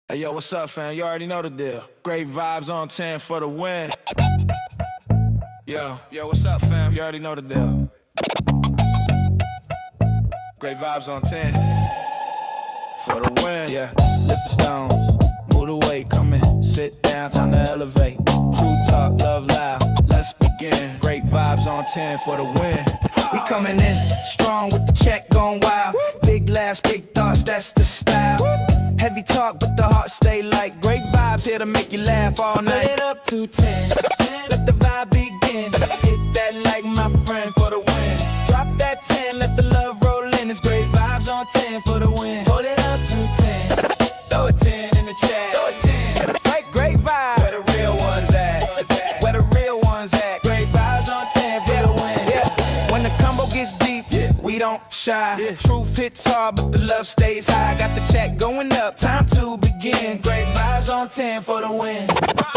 Hey yo, what's up, fam? You already know the deal. Great vibes on 10 for the win. Yo, what's up, fam? You already know the deal. Great vibes on 10 for the win. Yeah, lift the stones, move the weight, come in, sit down, time to elevate. True talk, love loud, let's begin. Great vibes on 10 for the win. We coming in strong with the check going wild. Big laughs, big thoughts, that's the style. Heavy talk, but the heart stay light. Great vibes here to make you laugh all night. Put it up to 10, let the vibe begin. Hit that like my friend for the win. Drop that 10, let the love roll in. It's great vibes on 10 for the win. Hold it up to 10, throw a 10 in the chat. Throw a 10, like great vibes. Where the real ones at? Where the real ones at? Great vibes on 10 for the win. Yeah. When the combo gets deep, we don't shy. Truth hits hard, but the love stays high. Got the check going up, time to begin. Great vibes on 10 for the win.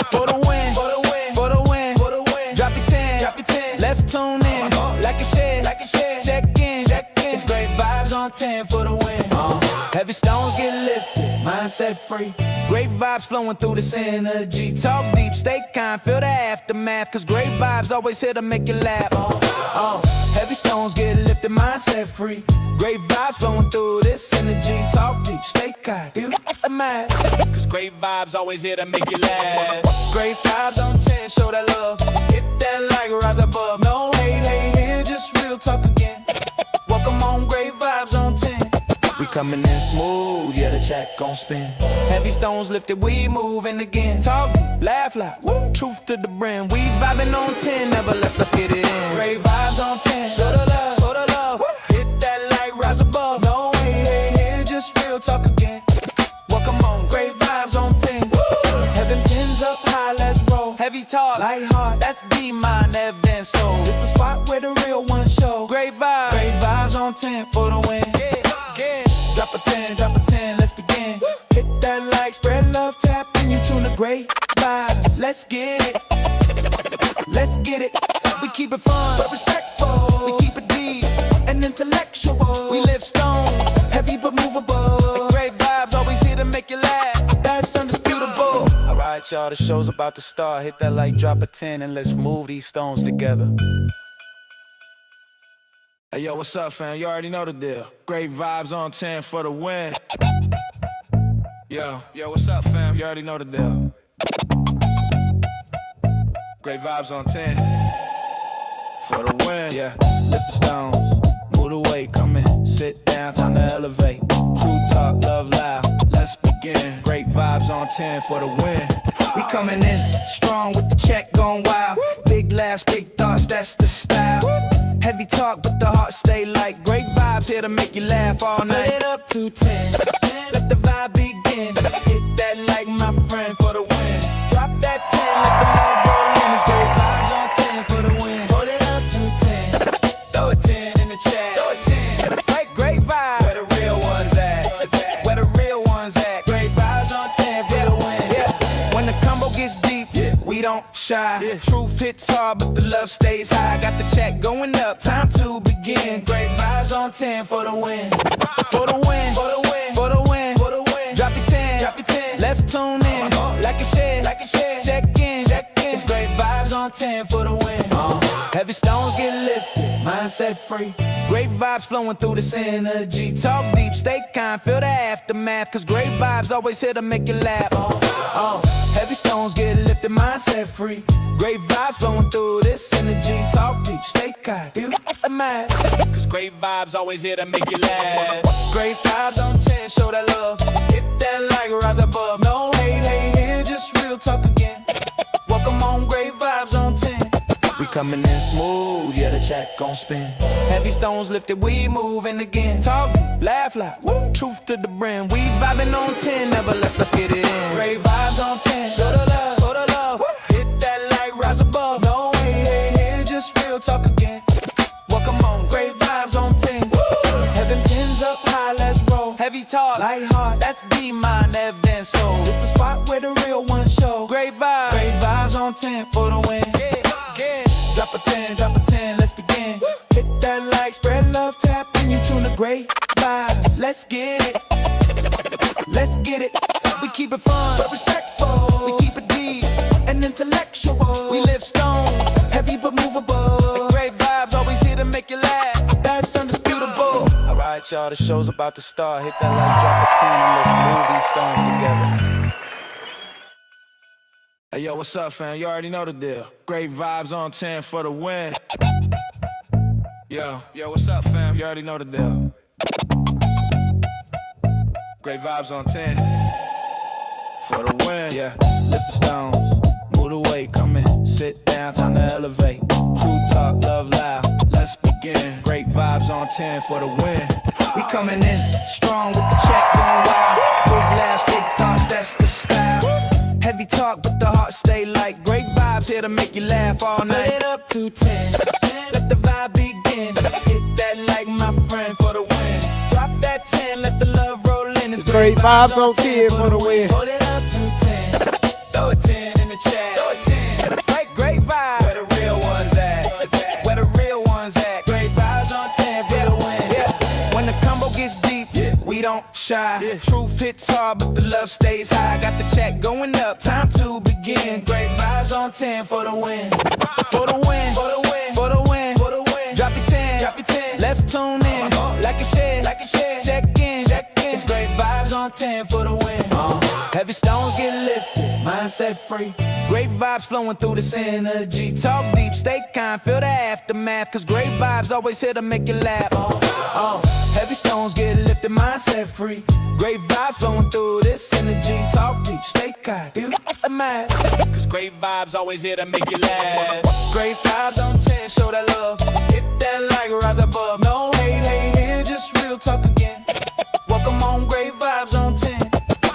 For the win, for the win, for the win, for the win. Drop your 10, drop your 10. Let's tune in, like a share, like a share. Check in, check in. It's great vibes on 10 for the win. Heavy stones get lifted, mindset free. Great vibes flowing through this energy. Talk deep, stay kind, feel the aftermath. Cause great vibes always here to make you laugh. Heavy stones get lifted, mindset free. Great vibes flowing through this energy. Talk deep, stay kind, feel the aftermath. Cause great vibes always here to make you laugh. Great vibes on 10, show that love. Hit that like, rise above. No hate, hate here, just real talk again. Welcome on, great vibes on 10. We coming in smooth, yeah, the check gon' spin. Heavy stones lifted, we moving again. Talk deep, laugh loud, woo, truth to the brim. We vibing on 10, never let's get it in. Great vibes on 10, show the love, show the love. Hit that like, rise above. No hate, hate here, just real talk again. Welcome on, great vibes on 10. Have them 10s up high, let's roll. Heavy talk, light heart, that's V-Mind, Evan Soul. It's the spot where the real ones show. Great vibes on 10 for the win. Drop a 10, drop a 10, let's begin. Hit that like, spread love, tap, and you tune the great vibes. Let's get it, let's get it. We keep it fun, but respectful. We keep it deep and intellectual. We lift stones, heavy but movable. Great vibes, always here to make you laugh. That's undisputable. Alright, y'all, the show's about to start. Hit that like, drop a 10, and let's move these stones together. Hey yo, what's up, fam? You already know the deal. Great vibes on 10 for the win. Yo, what's up, fam? You already know the deal. Great vibes on 10 for the win. Yeah, lift the stones, move the weight, come in, sit down, time to elevate. True talk, love loud, let's begin. Great vibes on 10 for the win. We coming in strong with the check going wild. Big laughs, big thoughts, that's the style. Heavy talk, but the heart stay light. Great vibes here to make you laugh all night. Put it up to 10, let the vibe begin. Hit that like my friend for the win. Drop that 10, let the love roll in. It's great vibes on 10 for the win. Hold it up to 10, throw a 10 in the chat. Throw a 10, like great vibes. Where the real ones at? Where the real ones at? Great vibes on 10 for the win. Yeah. When the combo gets deep, we don't shy. Truth hits hard, but the love stays high. Got the check going up, time to begin. Great vibes on 10 for the win. For the win, for the win, for the win, for the win. Drop your 10, drop your 10. Let's tune in, like a share, like a share. Check in, check in. It's great vibes on 10 for the win. Heavy stones get lifted, mindset free. Great vibes flowing through this energy. Talk deep, stay kind, feel the aftermath. Cause great vibes always here to make you laugh. Heavy stones get lifted, mindset free. Great vibes flowing through this energy. Talk deep, stay kind, feel the aftermath. Cause great vibes always here to make you laugh. Great vibes on 10, show that love. Hit that like, rise above. No hate, hate here, just real talk again. Welcome on, great vibes on 10. We coming in smooth, yeah, the check gon' spin. Heavy stones lifted, we moving again. Talk deep, laugh loud, woo, truth to the brim. We vibing on 10, never let's get it in. Great vibes on 10, show the love, show the love. Hit that like, rise above. No hate, hate here, just real talk again. Welcome on, great vibes on 10. Have them 10s up high, let's roll. Heavy talk, light heart, that's V-Mind, Evan Soul. It's the spot where the real ones show. Great vibes on 10 for the win. Drop a 10, drop a 10, let's begin. Hit that like, spread love, tap, and you tune the great vibes. Let's get it, let's get it. We keep it Alright, y'all, the show's about to start. Hit that like, drop a 10, and let's move these stones together. Hey, yo, what's up, fam? You already know the deal. Great vibes on 10 for the win. Yo, what's up, fam? You already know the deal. Great vibes on 10 for the win. Yeah, lift the stones, move the weight, come in, sit down, time to elevate. True talk, love loud, let's begin. Great vibes on 10 for the win. We coming in strong with the check going wild. Big laughs, big thoughts, that's the style. Heavy talk, but the heart stay light. Great vibes here to make you laugh all night. Put it up to 10, let the vibe begin. Hit that like my friend for the win. Drop that 10, let the love roll in. It's great vibes on 10 for the win. Hold it up to 10, throw a 10 in the chat. Throw a 10, great vibe. Where the real ones at? Where the real ones at? Great vibes on 10 for the win. Yeah. When the combo gets deep, we don't shy. Truth hits hard, but the love stays high. Got the check going up, time to begin. Great vibes on 10 for the win. For the win, for the win, for the win, for the win. Drop your 10, drop your 10. Let's tune in, like a share, like a share. Check in, check in. It's great vibes on 10 for the win. Heavy stones get lifted, mindset free. Great vibes flowing through this energy. Talk deep, stay kind, feel the aftermath. Cause great vibes always here to make you laugh. Heavy stones get lifted, mindset free. Great vibes flowing through this energy. Talk deep, stay kind, feel the aftermath. Cause great vibes always here to make you laugh. Great vibes on 10, show that love. Hit that like, rise above. No hate, hate here, just real talk again. Welcome on, great vibes on 10.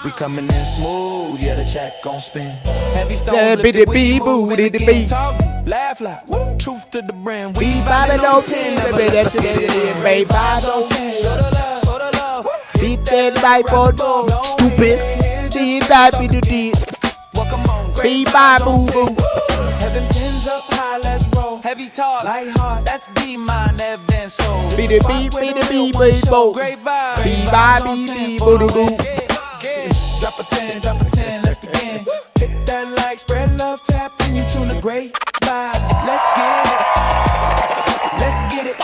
We coming in smooth, yeah, the check gon' spin. Heavy stones lifted, we moving again. Talk deep, laugh loud, woo, truth to the brim. We vibing on 10, never let's get it in. Great vibes on 10, show the love, show the love. Beat that life on stupid. Did that be the deed. Welcome on, Be bye boo boo. Have them 10s up high, let's roll. Heavy talk, light heart, that's be mine, Evan soul. Be the beat, be the beat, be bo. Great vibes, Be bye, be boo boo boo. Drop a 10, let's begin. Hit that like, spread love, tap in, you tune a great vibe. Let's get it,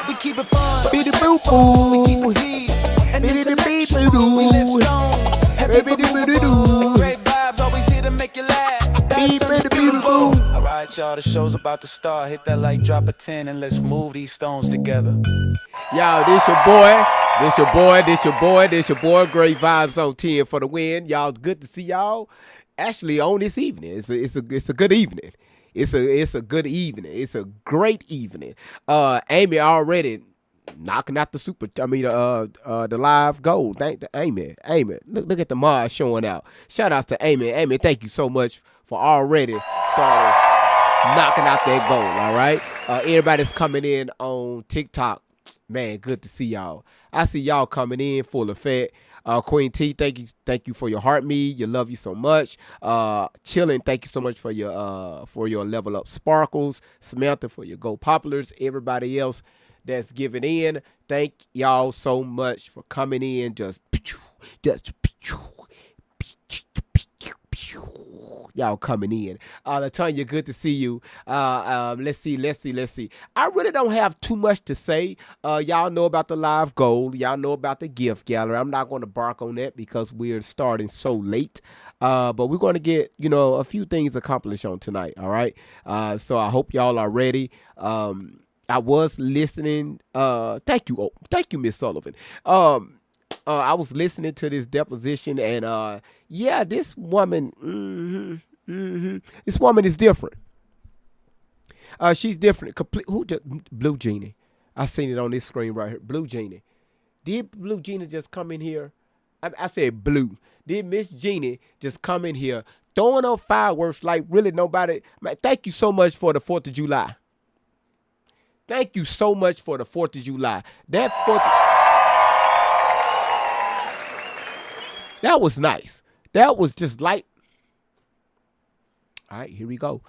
we keep it fun. Be the boo boo. We keep it deep, and Be the intellectual. beat, boo. We live stones, heavy Be the boo boo boo. boo. Great vibes, always here to make you laugh. Be the boo boo. Alright, y'all, the show's about to start. Hit that like, drop a 10, and let's move these stones together. Y'all, this your boy. This your boy. Great vibes on 10 for the win. Y'all, good to see y'all. Actually, on this evening, it's a good evening. It's a good evening. It's a great evening. Amy already knocking out the live gold. Thank the Amy. Look at the Mars showing out. Shout outs to Amy. Amy, thank you so much for already starting knocking out that gold. All right. Everybody's coming in on TikTok. Man, good to see y'all. I see y'all coming in full effect. Queen T, thank you for your heart me. You love you so much. Chillin', thank you so much for your level up sparkles. Samantha for your go populars. Everybody else that's giving in, thank y'all so much for coming in. Just y'all coming in. Latonya, good to see you. Let's see. I really don't have too much to say. Y'all know about the live goal. Y'all know about the gift gallery. I'm not going to bark on that because we're starting so late. But we're going to get, a few things accomplished on tonight. All right. So I hope y'all are ready. I was listening. Thank you, Miss Sullivan. I was listening to this deposition, and this woman, this woman is different. She's different. Blue Genie? I seen it on this screen right here. Blue Genie. Did Blue Genie just come in here? I said Blue. Did Miss Genie just come in here throwing up fireworks like really nobody? Man, thank you so much for the 4th of July. Thank you so much for the 4th of July. That was nice. That was just like. All right, here we go.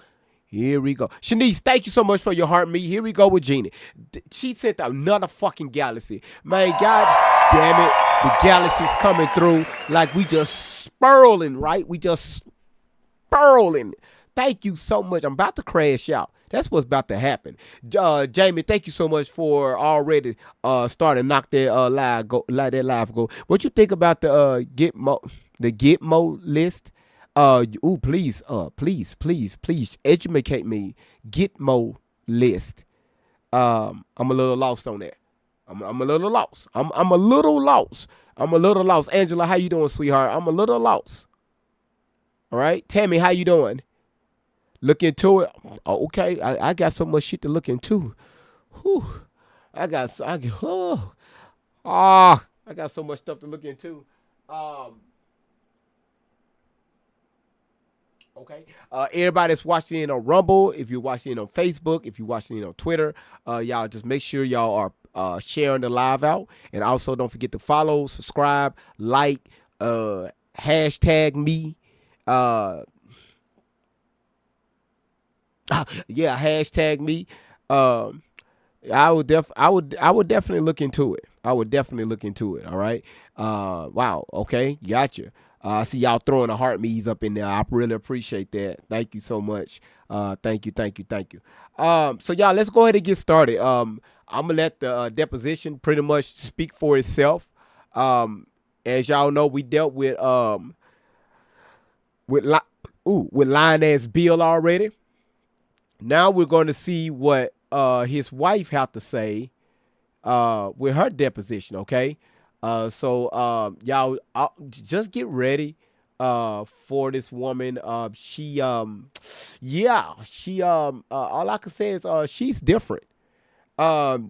Shanice, thank you so much for your heart, me. Here we go with Gina. She sent another fucking galaxy. Man, God damn it. The galaxy's coming through like we just spurling, right? We just spurling. Thank you so much. I'm about to crash out. That's what's about to happen. Jamie, thank you so much for already starting to knock that live go. What you think about the Gitmo list? Please educate me. Gitmo list. I'm a little lost on that. I'm a little lost. I'm a little lost. I'm a little lost. Angela, how you doing, sweetheart? I'm a little lost. All right, Tammy, how you doing? Look into it. Oh, okay, I got so much shit to look into. Whew. I got so much stuff to look into. Okay. Everybody that's watching it on Rumble, if you're watching it on Facebook, if you're watching it on Twitter, y'all just make sure y'all are sharing the live out. And also don't forget to follow, subscribe, like, hashtag me. Hashtag me. I would definitely look into it. I would definitely look into it. All right. Wow. Okay. Gotcha. I see y'all throwing the heart me's up in there. I really appreciate that. Thank you so much. Thank you. So y'all, let's go ahead and get started. I'm gonna let the deposition pretty much speak for itself. As y'all know, we dealt with Lioness Bill already. Now we're going to see what his wife have to say with her deposition. Okay. So y'all just get ready for this woman. She all I can say is she's different. It's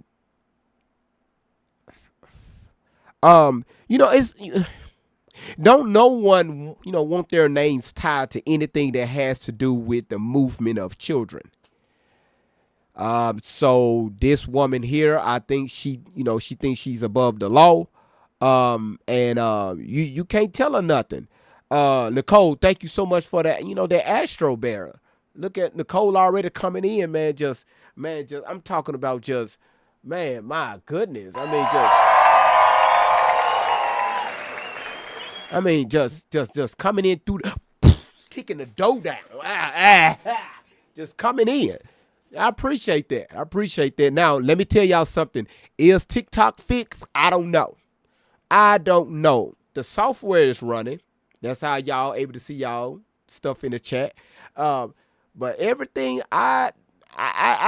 don't no one want their names tied to anything that has to do with the movement of children. So this woman here, I think she thinks she's above the law. You can't tell her nothing. Nicole, thank you so much for that. That Astro Bearer. Look at Nicole already coming in, man. I'm talking about my goodness. Just coming in through kicking the door down. Just coming in. I appreciate that. Now, let me tell y'all something. Is TikTok fixed? I don't know. The software is running. That's how y'all able to see y'all stuff in the chat. But everything I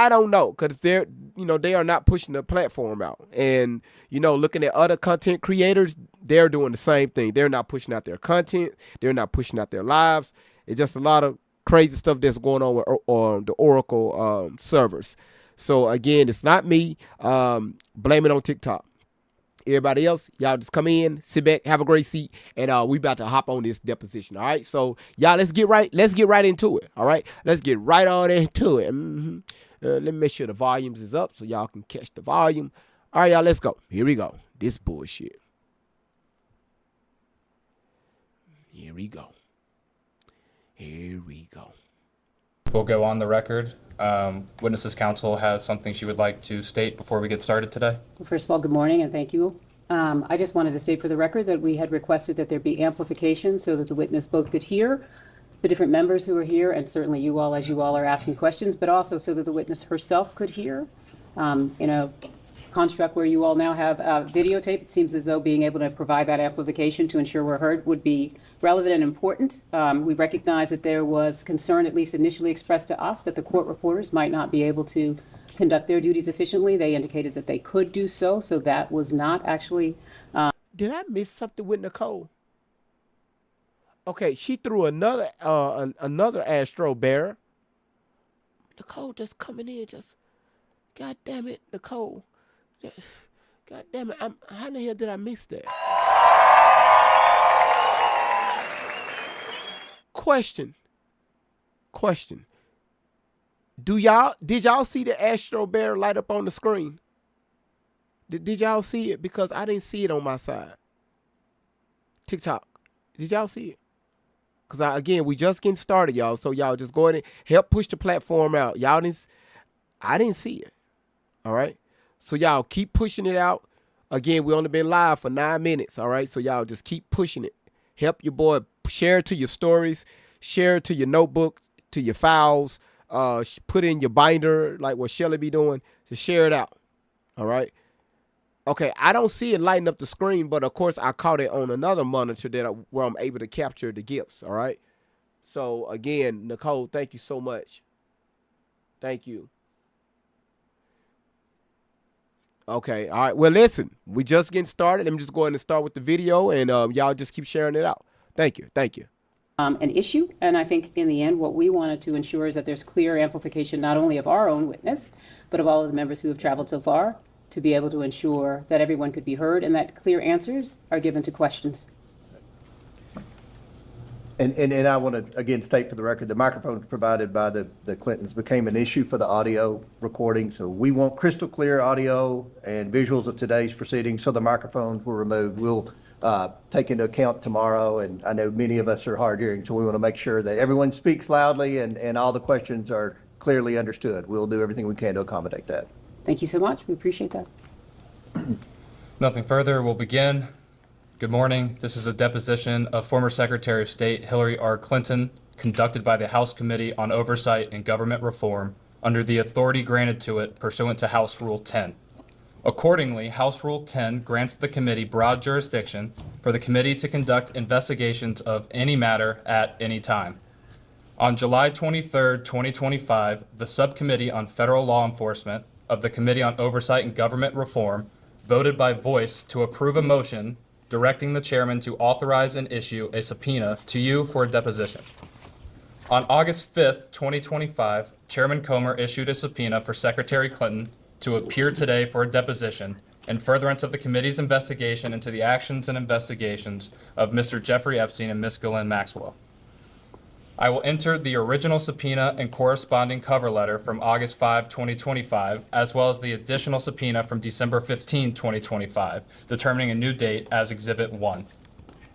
don't know, because they are not pushing the platform out. And looking at other content creators, they're doing the same thing. They're not pushing out their content. They're not pushing out their lives. It's just a lot of crazy stuff that's going on the Oracle servers. So again, it's not me. Blame it on TikTok. Everybody else, y'all just come in, sit back, have a great seat, and we about to hop on this deposition. All right, so y'all, let's get right into it. All right, let's get right on into it. Let me make sure the volumes is up so y'all can catch the volume. All right, y'all, let's go. Here we go. This bullshit. Here we go. We'll go on the record. Witnesses Counsel has something she would like to state before we get started today. Well, first of all, good morning and thank you. I just wanted to state for the record that we had requested that there be amplification so that the witness both could hear the different members who are here, and certainly you all as you all are asking questions, but also so that the witness herself could hear. In a construct where you all now have videotape, it seems as though being able to provide that amplification to ensure we're heard would be relevant and important. We recognize that there was concern, at least initially expressed to us, that the court reporters might not be able to conduct their duties efficiently. They indicated that they could do so, so that was not actually... Did I miss something with Nicole? Okay, she threw another Astro Bearer. Nicole just coming in, God damn it, Nicole. God damn it, how in the hell did I miss that? Question. Did y'all see the Astro Bear light up on the screen? Did y'all see it? Because I didn't see it on my side. TikTok. Did y'all see it? Because again, we just getting started, y'all. So y'all just go ahead and help push the platform out. I didn't see it. All right. So y'all keep pushing it out. Again, we only been live for 9 minutes. All right. So y'all just keep pushing it. Help your boy. Share it to your stories. Share it to your notebook, to your files. put in your binder like what Shelly be doing to share it out. All right. Okay, I don't see it lighting up the screen, but of course I caught it on another monitor where I'm able to capture the gifts. All right. So again, Nicole, thank you so much. Thank you. Okay. All right. Well, listen, we just getting started. Let me just go ahead and start with the video, and y'all just keep sharing it out. Thank you. Thank you. An issue. And I think in the end, what we wanted to ensure is that there's clear amplification, not only of our own witness, but of all of the members who have traveled so far, to be able to ensure that everyone could be heard and that clear answers are given to questions. And I want to, again, state for the record, the microphones provided by the Clintons became an issue for the audio recording. So we want crystal clear audio and visuals of today's proceedings, so the microphones were removed. We'll take into account tomorrow, and I know many of us are hard hearing, so we want to make sure that everyone speaks loudly and all the questions are clearly understood. We'll do everything we can to accommodate that. Thank you so much. We appreciate that. Nothing further. We'll begin. Good morning. This is a deposition of former Secretary of State Hillary R. Clinton conducted by the House Committee on Oversight and Government Reform under the authority granted to it pursuant to House Rule 10. Accordingly, House Rule 10 grants the committee broad jurisdiction for the committee to conduct investigations of any matter at any time. On July 23, 2025, the Subcommittee on Federal Law Enforcement of the Committee on Oversight and Government Reform voted by voice to approve a motion directing the chairman to authorize and issue a subpoena to you for a deposition. On August 5th, 2025, Chairman Comer issued a subpoena for Secretary Clinton to appear today for a deposition in furtherance of the committee's investigation into the actions and investigations of Mr. Jeffrey Epstein and Ms. Ghislaine Maxwell. I will enter the original subpoena and corresponding cover letter from August 5, 2025, as well as the additional subpoena from December 15, 2025, determining a new date as Exhibit 1.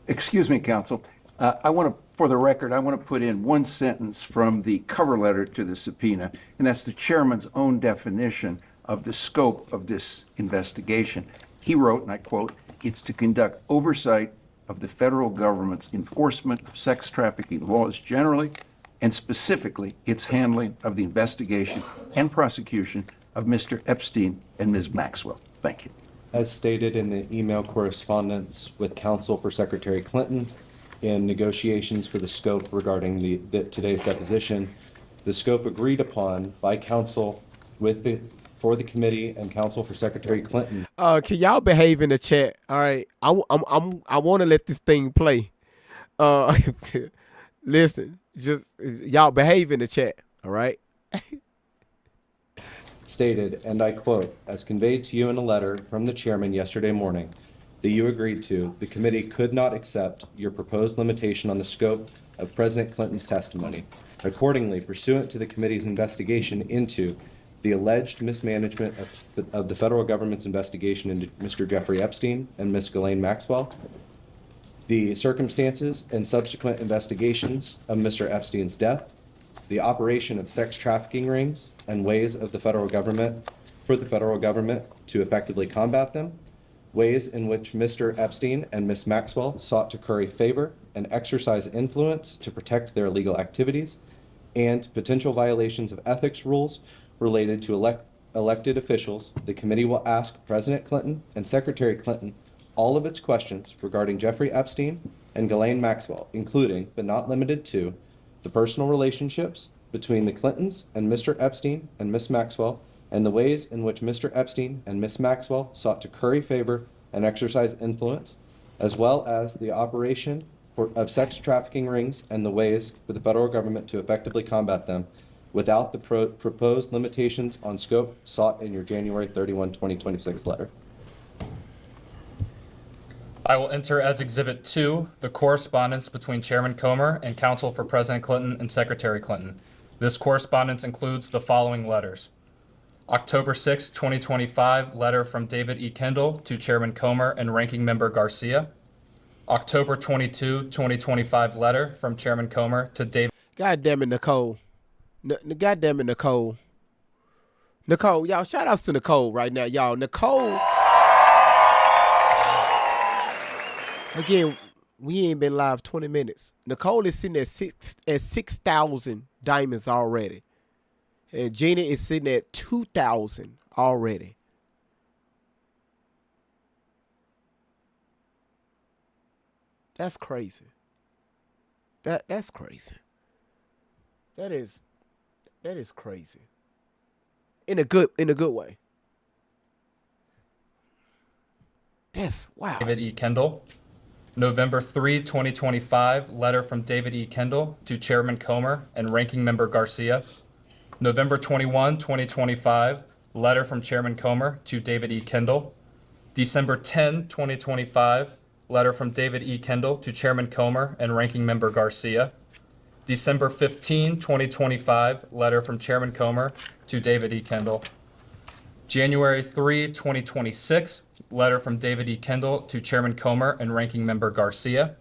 Excuse me, counsel. For the record, I want to put in one sentence from the cover letter to the subpoena, and that's the chairman's own definition of the scope of this investigation. He wrote, and I quote, "It's to conduct oversight of the federal government's enforcement of sex trafficking laws generally, and specifically its handling of the investigation and prosecution of Mr. Epstein and Ms. Maxwell." Thank you. As stated in the email correspondence with counsel for Secretary Clinton in negotiations for the scope regarding today's deposition, the scope agreed upon by counsel for the committee and counsel for Secretary Clinton. Can y'all behave in the chat? All right, I want to let this thing play. Listen, just y'all behave in the chat. All right. Stated, and I quote, "As conveyed to you in a letter from the chairman yesterday morning that you agreed to, the committee could not accept your proposed limitation on the scope of President Clinton's testimony. Accordingly, pursuant to the committee's investigation into the alleged mismanagement of the federal government's investigation into Mr. Jeffrey Epstein and Ms. Ghislaine Maxwell, the circumstances and subsequent investigations of Mr. Epstein's death, the operation of sex trafficking rings and ways of the federal government to effectively combat them, ways in which Mr. Epstein and Ms. Maxwell sought to curry favor and exercise influence to protect their legal activities, and potential violations of ethics rules related to elected officials, the committee will ask President Clinton and Secretary Clinton all of its questions regarding Jeffrey Epstein and Ghislaine Maxwell, including, but not limited to, the personal relationships between the Clintons and Mr. Epstein and Ms. Maxwell, and the ways in which Mr. Epstein and Ms. Maxwell sought to curry favor and exercise influence, as well as the operation of sex trafficking rings and the ways for the federal government to effectively combat them without the proposed limitations on scope sought in your January 31, 2026 letter." I will enter as Exhibit 2 the correspondence between Chairman Comer and counsel for President Clinton and Secretary Clinton. This correspondence includes the following letters. October 6, 2025, letter from David E. Kendall to Chairman Comer and Ranking Member Garcia. October 22, 2025, letter from Chairman Comer to David. God damn it, Nicole. God damn it, Nicole. Nicole, y'all, shout outs to Nicole right now, y'all. Nicole. Again, we ain't been live 20 minutes. Nicole is sitting at 6,000 diamonds already. And Gina is sitting at 2,000 already. That's crazy. That's crazy. That is crazy. In a good way. That's wow. David E. Kendall. November 3, 2025, letter from David E. Kendall to Chairman Comer and Ranking Member Garcia. November 21, 2025, letter from Chairman Comer to David E. Kendall. December 10, 2025, letter from David E. Kendall to Chairman Comer and Ranking Member Garcia. December 15, 2025, letter from Chairman Comer to David E. Kendall. January 3, 2026, letter from David E. Kendall to Chairman Comer and Ranking Member Garcia.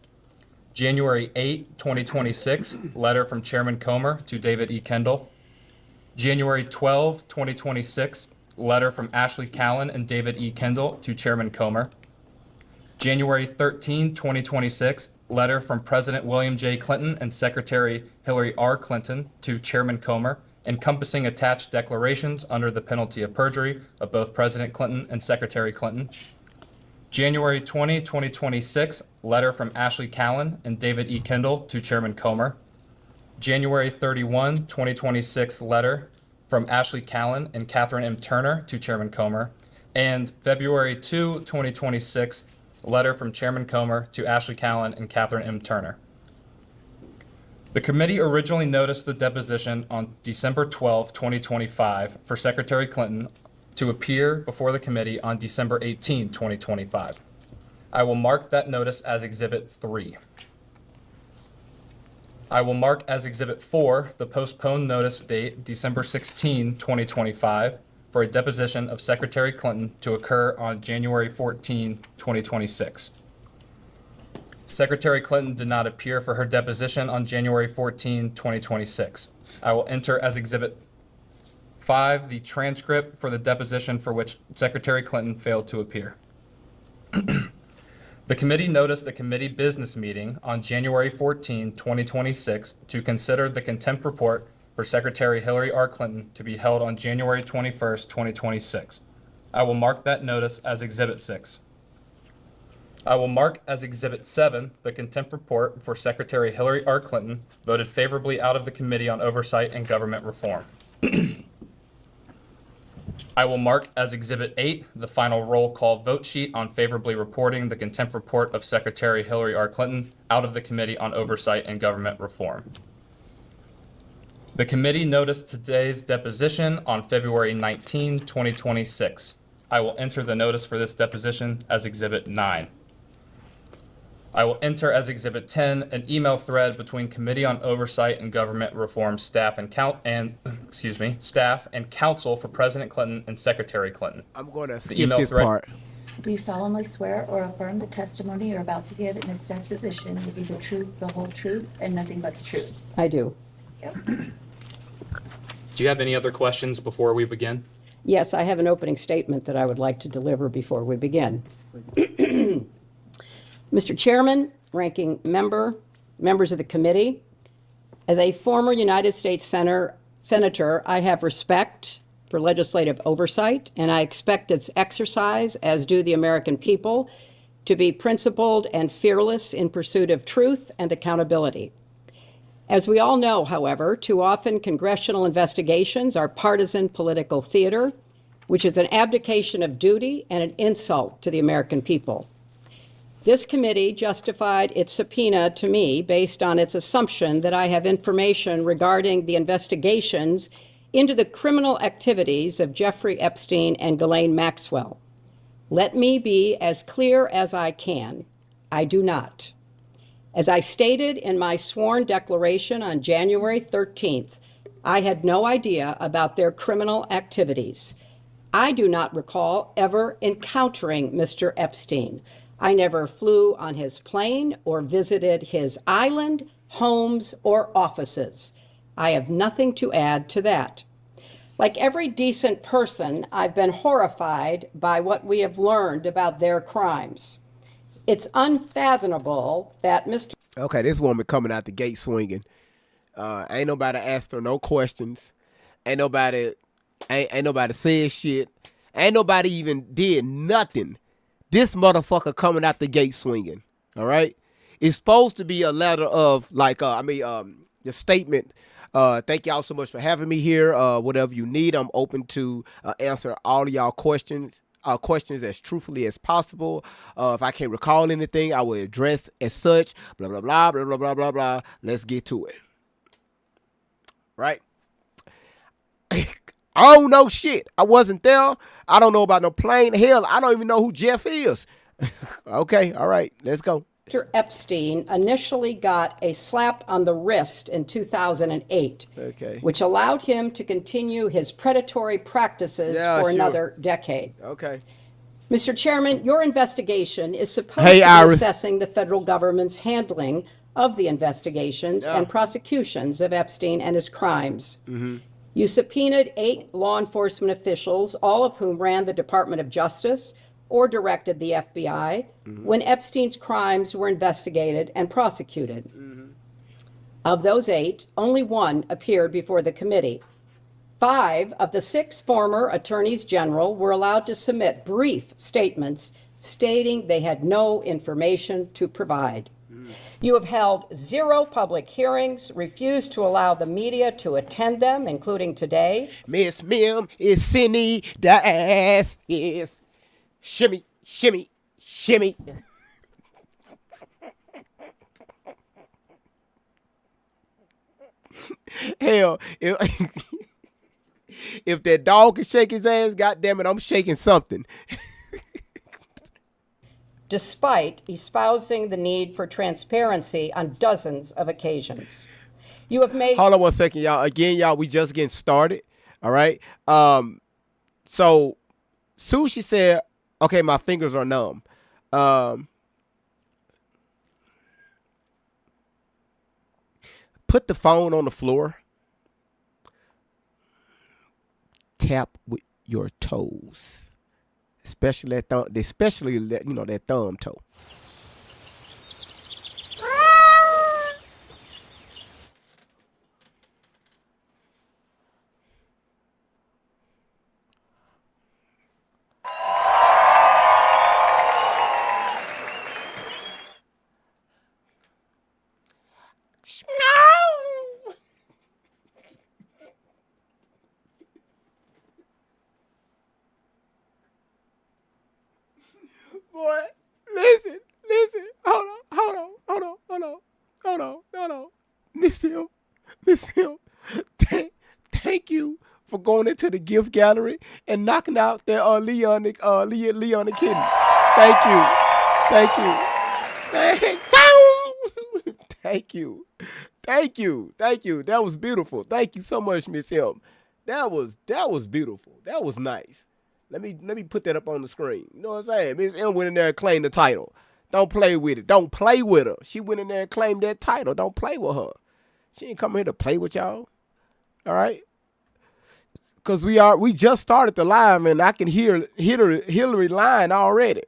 January 8, 2026, letter from Chairman Comer to David E. Kendall. January 12, 2026, letter from Ashley Callan and David E. Kendall to Chairman Comer. January 13, 2026, letter from President William J. Clinton and Secretary Hillary R. Clinton to Chairman Comer, encompassing attached declarations under the penalty of perjury of both President Clinton and Secretary Clinton. January 20, 2026, letter from Ashley Callan and David E. Kendall to Chairman Comer. January 31, 2026, letter from Ashley Callan and Catherine M. Turner to Chairman Comer. And February 2, 2026, letter from Chairman Comer to Ashley Callan and Catherine M. Turner. The committee originally noticed the deposition on December 12, 2025 for Secretary Clinton to appear before the committee on December 18, 2025. I will mark that notice as Exhibit 3. I will mark as Exhibit 4 the postponed notice date December 16, 2025 for a deposition of Secretary Clinton to occur on January 14, 2026. Secretary Clinton did not appear for her deposition on January 14, 2026. I will enter as Exhibit 5 the transcript for the deposition for which Secretary Clinton failed to appear. The committee noticed a committee business meeting on January 14, 2026 to consider the contempt report for Secretary Hillary R. Clinton to be held on January 21, 2026. I will mark that notice as Exhibit 6. I will mark as Exhibit 7 the contempt report for Secretary Hillary R. Clinton voted favorably out of the Committee on Oversight and Government Reform. I will mark as Exhibit 8 the final roll call vote sheet on favorably reporting the contempt report of Secretary Hillary R. Clinton out of the Committee on Oversight and Government Reform. The committee noticed today's deposition on February 19, 2026. I will enter the notice for this deposition as Exhibit 9. I will enter as Exhibit 10 an email thread between Committee on Oversight and Government Reform staff and counsel for President Clinton and Secretary Clinton. I'm going to skip email this thread- part. Do you solemnly swear or affirm the testimony you're about to give in this deposition will be the truth, the whole truth, and nothing but the truth? I do. Yep. Do you have any other questions before we begin? Yes, I have an opening statement that I would like to deliver before we begin. Mr. Chairman, ranking member, members of the committee, as a former United States Senator, I have respect for legislative oversight, and I expect its exercise, as do the American people, to be principled and fearless in pursuit of truth and accountability. As we all know, however, too often congressional investigations are partisan political theater, which is an abdication of duty and an insult to the American people. This committee justified its subpoena to me based on its assumption that I have information regarding the investigations into the criminal activities of Jeffrey Epstein and Ghislaine Maxwell. Let me be as clear as I can. I do not. As I stated in my sworn declaration on January 13th, I had no idea about their criminal activities. I do not recall ever encountering Mr. Epstein. I never flew on his plane or visited his island, homes, or offices. I have nothing to add to that. Like every decent person, I've been horrified by what we have learned about their crimes. It's unfathomable that Mr. Okay, this woman coming out the gate swinging. Ain't nobody asked her no questions. Ain't nobody, ain't nobody said shit. Ain't nobody even did nothing. This motherfucker coming out the gate swinging. All right. It's supposed to be a letter of like, the statement. Thank y'all so much for having me here. Whatever you need, I'm open to answer all of y'all questions. Questions as truthfully as possible. If I can't recall anything, I will address as such. Blah blah blah blah blah blah blah blah. Let's get to it. Right. I don't know shit. I wasn't there. I don't know about no plane. Hell, I don't even know who Jeff is. Okay, all right, let's go. Mr. Epstein initially got a slap on the wrist in 2008, Okay. which allowed him to continue his predatory practices Yeah, for sure. another decade. Okay. Mr. Chairman, your investigation is supposed Hey, to be Iris. assessing the federal government's handling of the investigations Yeah. and prosecutions of Epstein and his crimes. Mm-hmm. You subpoenaed 8 law enforcement officials, all of whom ran the Department of Justice or directed the FBI when Epstein's crimes were investigated and prosecuted. Of those 8, only 1 appeared before the committee. 5 of the 6 former attorneys general were allowed to submit brief statements stating they had no information to provide. You have held 0 public hearings, refused to allow the media to attend them, including today. Miss Mim is Cindy the ass is shimmy, shimmy, shimmy. Hell, if that dog can shake his ass, goddamn it, I'm shaking something. Despite espousing the need for transparency on dozens of occasions. You have made Hold on 1 second, y'all. Again, y'all, we just getting started. All right. So Sushi said, okay, my fingers are numb. Put the phone on the floor. Tap with your toes. Especially that thumb, that thumb toe. Boy, listen. Hold on. Miss Him. Thank you for going into the gift gallery and knocking out that Leon the kidney. Thank you. Thank you. That was beautiful. Thank you so much, Miss Him. That was beautiful. That was nice. Let me put that up on the screen. You know what I'm saying? Miss M went in there and claimed the title. Don't play with it. Don't play with her. She went in there and claimed that title. Don't play with her. She ain't come here to play with y'all. All right? Cause we just started the live and I can hear Hillary lying already.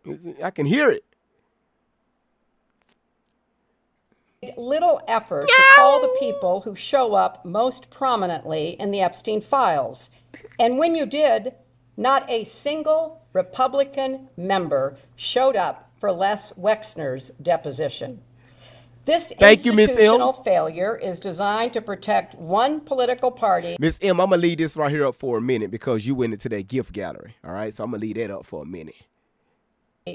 I can hear it. little effort to call the people who show up most prominently in the Epstein files. And when you did, not a single Republican member showed up for Les Wexner's deposition. This Thank you, Ms. M. institutional failure is designed to protect one political party. Miss M, I'm going to leave this right here up for a minute because you went into that gift gallery. All right, so I'm going to leave that up for a minute.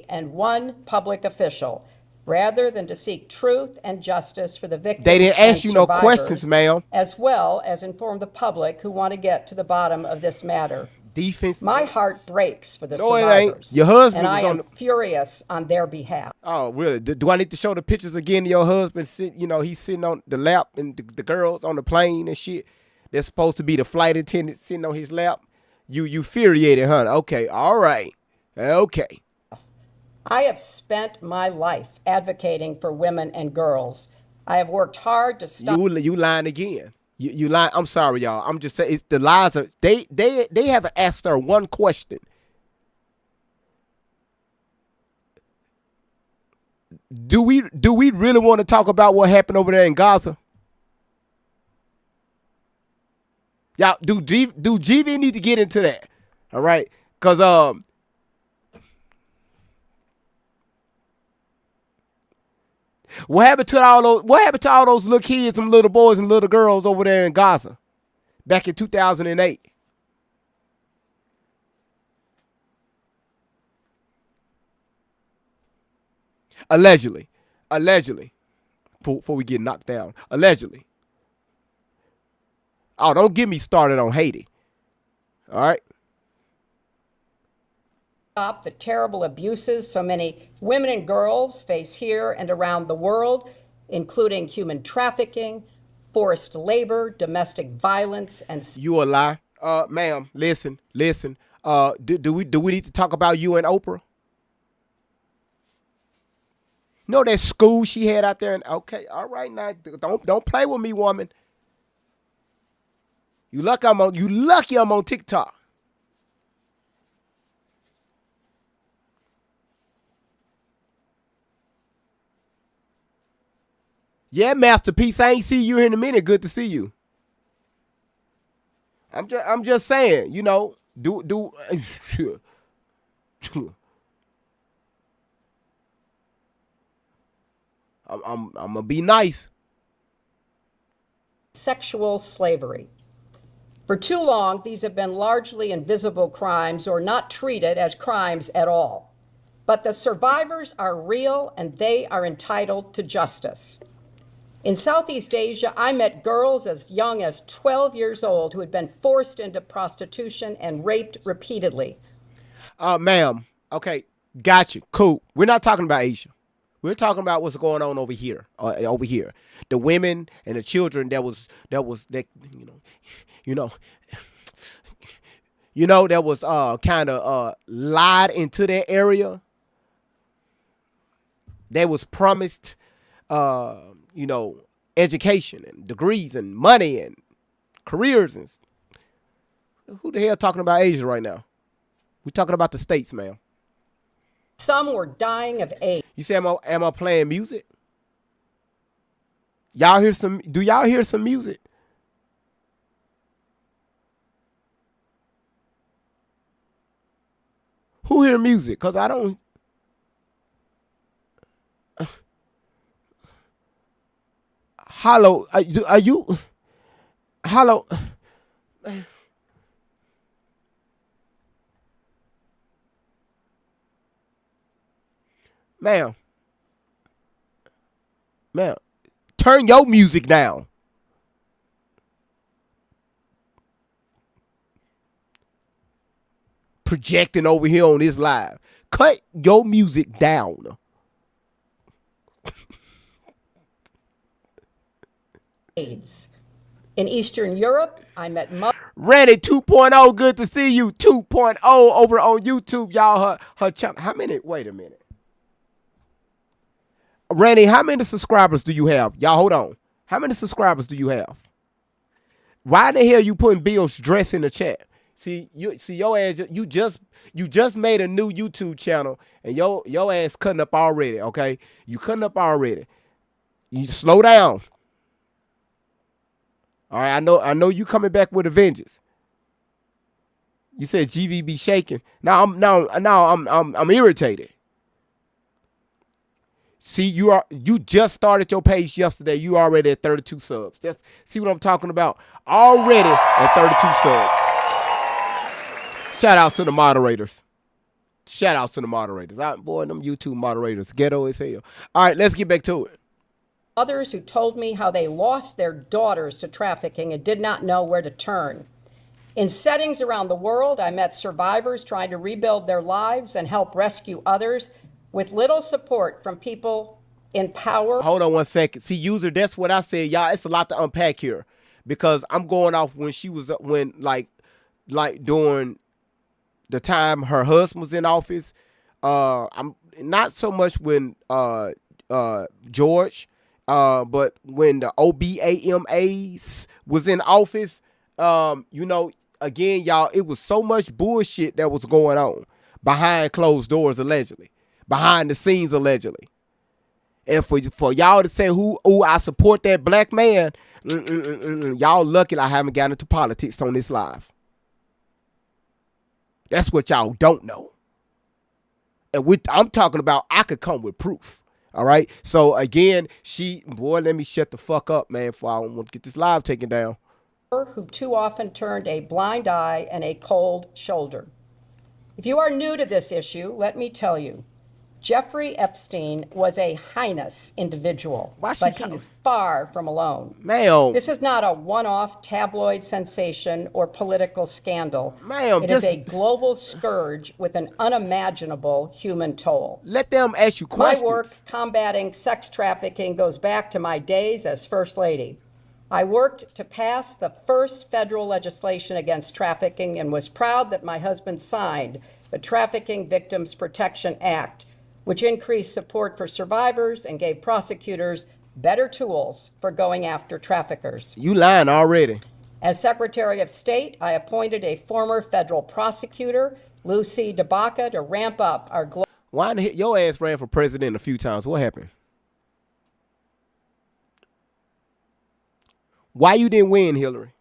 And one public official, rather than to seek truth and justice for the victims. They didn't ask you no survivors, questions, ma'am. As well as inform the public who want to get to the bottom of this matter. Defense. My heart breaks for the No, it ain't. survivors. Your husband and was I on am furious on their behalf. Oh, really? Do I need to show the pictures again of your husband? He's sitting on the lap and the girls on the plane and shit. They're supposed to be the flight attendant sitting on his lap. You infuriated, huh? Okay, all right. Okay. I have spent my life advocating for women and girls. I have worked hard to stop. You lying again. You lying. I'm sorry, y'all. I'm just saying the lies are. They haven't asked her one question. Do we really want to talk about what happened over there in Gaza? Y'all do GV need to get into that. All right, cause what happened to all those little kids, some little boys and little girls over there in Gaza back in 2008? Allegedly, before we get knocked down, allegedly. Oh, don't get me started on Haiti. All right. Stop the terrible abuses so many women and girls face here and around the world, including human trafficking, forced labor, domestic violence, and You a lie. Ma'am, listen. Do we need to talk about you and Oprah? You know that school she had out there? Okay, all right now. Don't play with me, woman. You lucky I'm on TikTok. Yeah, Masterpiece. I ain't see you here in a minute. Good to see you. I'm just saying, you know, do I'm gonna be nice. sexual slavery. For too long, these have been largely invisible crimes or not treated as crimes at all. But the survivors are real and they are entitled to justice. In Southeast Asia, I met girls as young as 12 years old who had been forced into prostitution and raped repeatedly. Ma'am, okay, got you. Cool. We're not talking about Asia. We're talking about what's going on over here. The women and the children that was that was kind of lied into that area. They was promised education and degrees and money and careers. And who the hell talking about Asia right now? We're talking about the States, ma'am. Some were dying of AIDS. You say, am I playing music? Do y'all hear some music? Who hear music? Because I don't. Hello, are you? Hello. Ma'am, turn your music down. Projecting over here on this live. Cut your music down. AIDS. In Eastern Europe, I met Randy 2.0, good to see you. 2.0 over on YouTube, y'all. Her channel. How many? Wait a minute. Randy, how many subscribers do you have? Y'all, hold on. How many subscribers do you have? Why the hell you putting Bill's dress in the chat? See your ass. You just made a new YouTube channel and your ass cutting up already. Okay, you cutting up already. You slow down. All right, I know you coming back with a vengeance. You said GV be shaking. Now I'm irritated. See, you just started your page yesterday. You already at 32 subs. Just see what I'm talking about. Already at 32 subs. Shout outs to the moderators. Boy, them YouTube moderators, ghetto as hell. All right, let's get back to it. others who told me how they lost their daughters to trafficking and did not know where to turn. In settings around the world, I met survivors trying to rebuild their lives and help rescue others with little support from people in power. Hold on one second. See, user, that's what I said. Y'all, it's a lot to unpack here because I'm going off when she was, like during the time her husband was in office. I'm not so much when George, but when the OBAMAs was in office, again, y'all, it was so much bullshit that was going on behind closed doors, allegedly, behind the scenes, allegedly. And for y'all to say, I support that black man, Y'all lucky I haven't gotten into politics on this live. That's what y'all don't know. And I'm talking about I could come with proof. All right. So again, let me shut the fuck up, man, before I want to get this live taken down. Who too often turned a blind eye and a cold shoulder. If you are new to this issue, let me tell you, Jeffrey Epstein was a heinous individual, but he's far from alone. Ma'am. This is not a one-off tabloid sensation or political scandal. Ma'am, it is a global scourge with an unimaginable human toll. Let them ask you questions. My work combating sex trafficking goes back to my days as First Lady. I worked to pass the first federal legislation against trafficking and was proud that my husband signed the Trafficking Victims Protection Act, which increased support for survivors and gave prosecutors better tools for going after traffickers. You lying already. As Secretary of State, I appointed a former federal prosecutor, Lucy DeBaca, to ramp up our global... Why the hell your ass ran for president a few times? What happened? Why you didn't win, Hillary?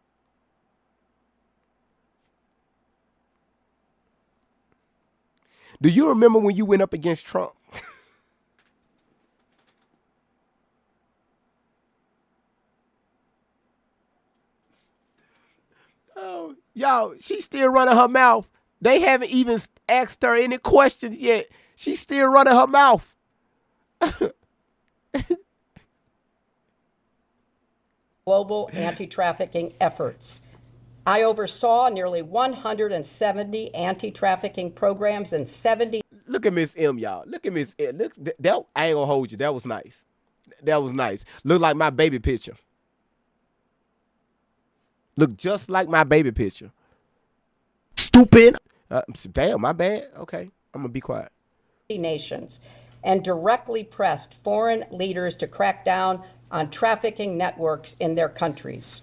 Do you remember when you went up against Trump? Oh, y'all, she's still running her mouth. They haven't even asked her any questions yet. She's still running her mouth. Global anti-trafficking efforts. I oversaw nearly 170 anti-trafficking programs and 70... Look at Miss M, y'all. Look at Miss M. Look, that, I ain't gonna hold you. That was nice. That was nice. Look like my baby picture. Look just like my baby picture. Stupid. Damn, my bad. Okay, I'm gonna be quiet. Nations and directly pressed foreign leaders to crack down on trafficking networks in their countries.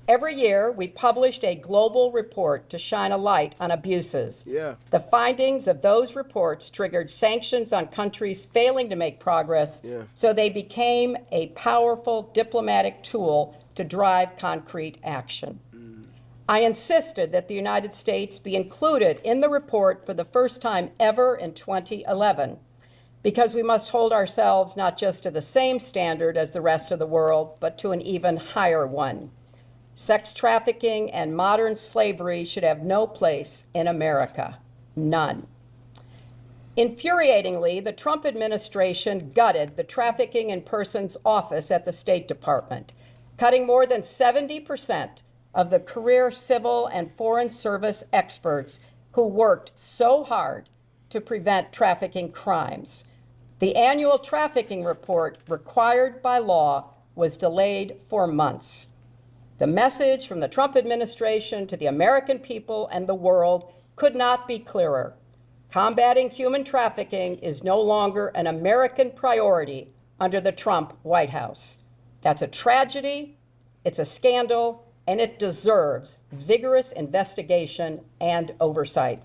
Every year, we published a global report to shine a light on abuses. Yeah. The findings of those reports triggered sanctions on countries failing to make progress, so they became a powerful diplomatic tool to drive concrete action. I insisted that the United States be included in the report for the first time ever in 2011, because we must hold ourselves not just to the same standard as the rest of the world, but to an even higher one. Sex trafficking and modern slavery should have no place in America. None. Infuriatingly, the Trump administration gutted the Trafficking in Persons Office at the State Department, cutting more than 70% of the career civil and foreign service experts who worked so hard to prevent trafficking crimes. The annual trafficking report required by law was delayed for months. The message from the Trump administration to the American people and the world could not be clearer. Combating human trafficking is no longer an American priority under the Trump White House. That's a tragedy, it's a scandal, and it deserves vigorous investigation and oversight.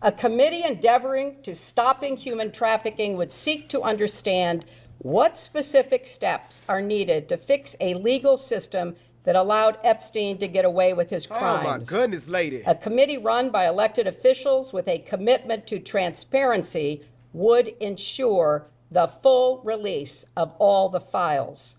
A committee endeavoring to stopping human trafficking would seek to understand what specific steps are needed to fix a legal system that allowed Epstein to get away with his crimes. Oh my goodness, lady. A committee run by elected officials with a commitment to transparency would ensure the full release of all the files.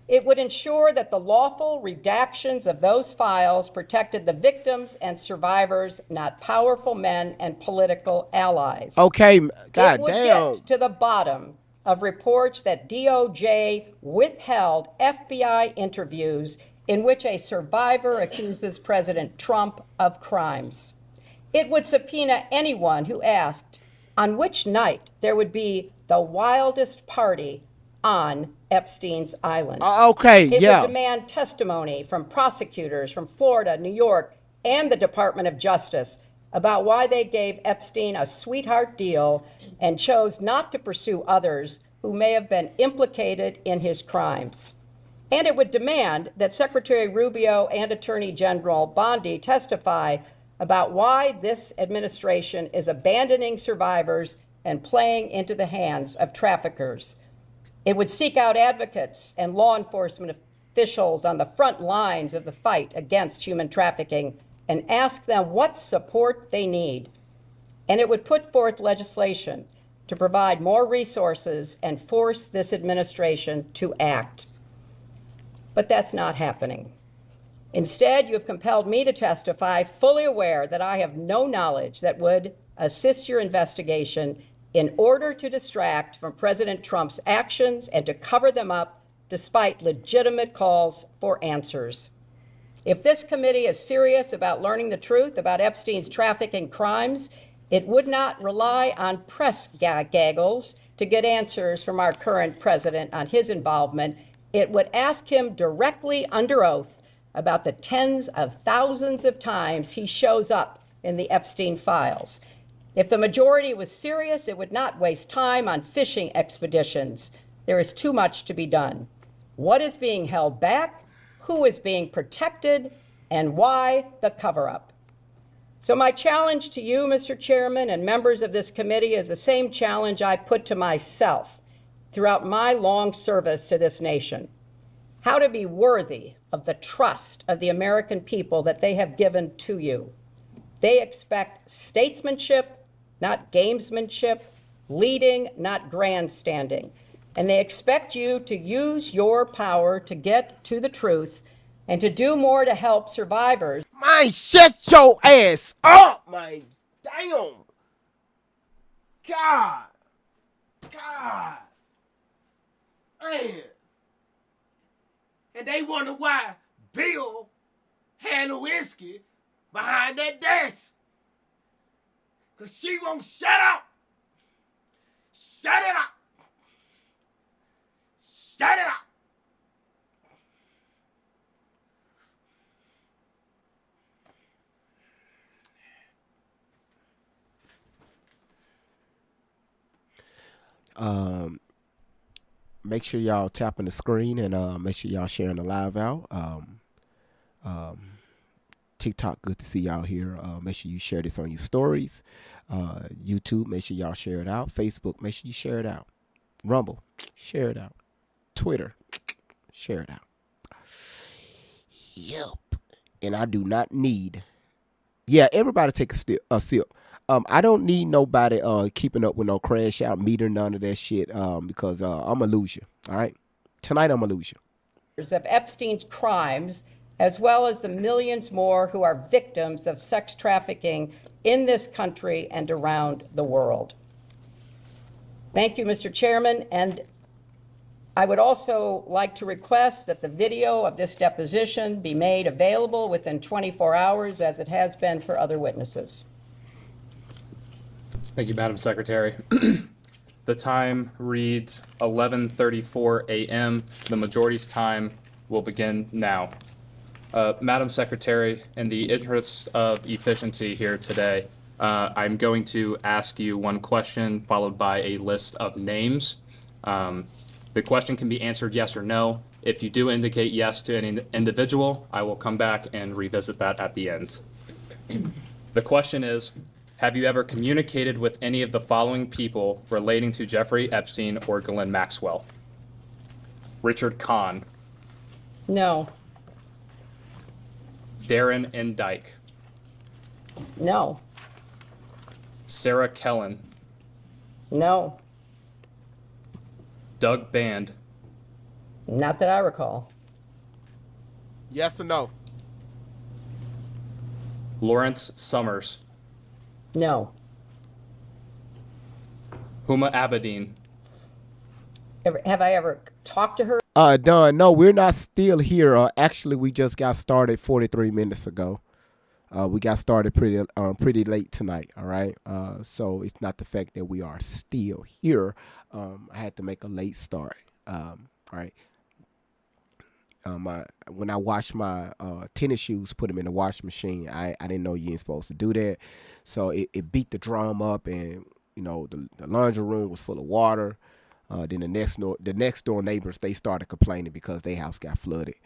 It would ensure that the lawful redactions of those files protected the victims and survivors, not powerful men and political allies. Okay, God it would damn. get to the bottom of reports that DOJ withheld FBI interviews in which a survivor accuses President Trump of crimes. It would subpoena anyone who asked on which night there would be the wildest party on Epstein's Island. It would demand testimony from prosecutors from Florida, New York, and the Department of Justice about why they gave Epstein a sweetheart deal and chose not to pursue others who may have been implicated in his crimes. And it would demand that Secretary Rubio and Attorney General Bondi testify about why this administration is abandoning survivors and playing into the hands of traffickers. It would seek out advocates and law enforcement officials on the front lines of the fight against human trafficking and ask them what support they need. And it would put forth legislation to provide more resources and force this administration to act. But that's not happening. Instead, you have compelled me to testify, fully aware that I have no knowledge that would assist your investigation, in order to distract from President Trump's actions and to cover them up despite legitimate calls for answers. If this committee is serious about learning the truth about Epstein's trafficking crimes, it would not rely on press gaggles to get answers from our current president on his involvement. It would ask him directly under oath about the tens of thousands of times he shows up in the Epstein files. If the majority was serious, it would not waste time on fishing expeditions. There is too much to be done. What is being held back? Who is being protected? And why the cover-up? So my challenge to you, Mr. Chairman, and members of this committee is the same challenge I put to myself throughout my long service to this nation. How to be worthy of the trust of the American people that they have given to you. They expect statesmanship, not gamesmanship, leading, not grandstanding. And they expect you to use your power to get to the truth and to do more to help survivors. Man, shut your ass up, man. Damn. God. Man. And they wonder why Bill had a whiskey behind that desk. Because she won't shut up. Shut it up. Shut it up. Make sure y'all tapping the screen and make sure y'all sharing the live out. TikTok, good to see y'all here. Make sure you share this on your stories. YouTube, make sure y'all share it out. Facebook, make sure you share it out. Rumble, share it out. Twitter, share it out. Yep. And I do not need. Yeah, everybody take a sip. I don't need nobody keeping up with no crash out meter, none of that shit, because I'm going to lose you, all right? Tonight, I'm going to lose you. Of Epstein's crimes, as well as the millions more who are victims of sex trafficking in this country and around the world. Thank you, Mr. Chairman. And I would also like to request that the video of this deposition be made available within 24 hours, as it has been for other witnesses. Thank you, Madam Secretary. The time reads 11:34 a.m. The majority's time will begin now. Madam Secretary, in the interest of efficiency here today, I'm going to ask you one question followed by a list of names. The question can be answered yes or no. If you do indicate yes to any individual, I will come back and revisit that at the end. The question is, have you ever communicated with any of the following people relating to Jeffrey Epstein or Ghislaine Maxwell? Richard Kahn. No. Darren N. Dyke. No. Sarah Kellen. No. Doug Band. Not that I recall. Yes or no? Lawrence Summers. No. Huma Abedin. Have I ever talked to her? Don, no, we're not still here. Actually, we just got started 43 minutes ago. We got started pretty late tonight, all right? So it's not the fact that we are still here. I had to make a late start, all right? When I washed my tennis shoes, put them in the washing machine, I didn't know you ain't supposed to do that. So it beat the drum up, and, you know, the laundry room was full of water. Then the next door neighbors, they started complaining because their house got flooded.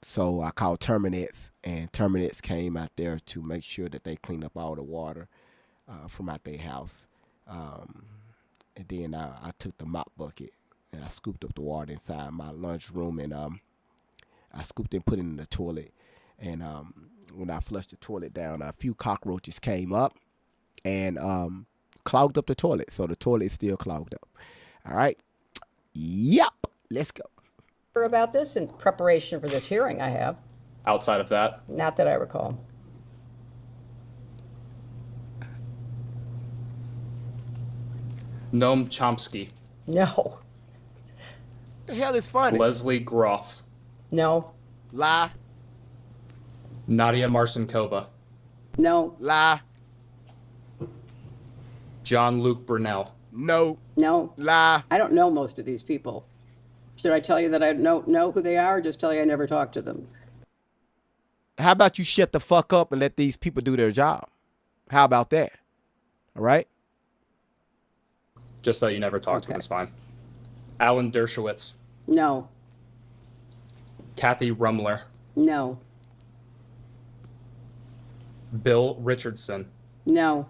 So I called Terminix, and Terminix came out there to make sure that they cleaned up all the water from out their house. And then I took the mop bucket and I scooped up the water inside my lunch room, and I scooped and put it in the toilet. And when I flushed the toilet down, a few cockroaches came up and clogged up the toilet. So the toilet is still clogged up. All right. Yep. Let's go. About this in preparation for this hearing, I have. Outside of that, Not that I recall. Noam Chomsky, No. The hell is funny? Leslie Groff, No. Lie. Nadia Marcinkova, No. Lie. John Luke Brunel, No. No. Lie. I don't know most of these people. Should I tell you that I don't know who they are, or just tell you I never talked to them? How about you shut the fuck up and let these people do their job? How about that? All right. just so you never talk to him, it's fine. Alan Dershowitz, No. Kathy Rumler, No. Bill Richardson. No.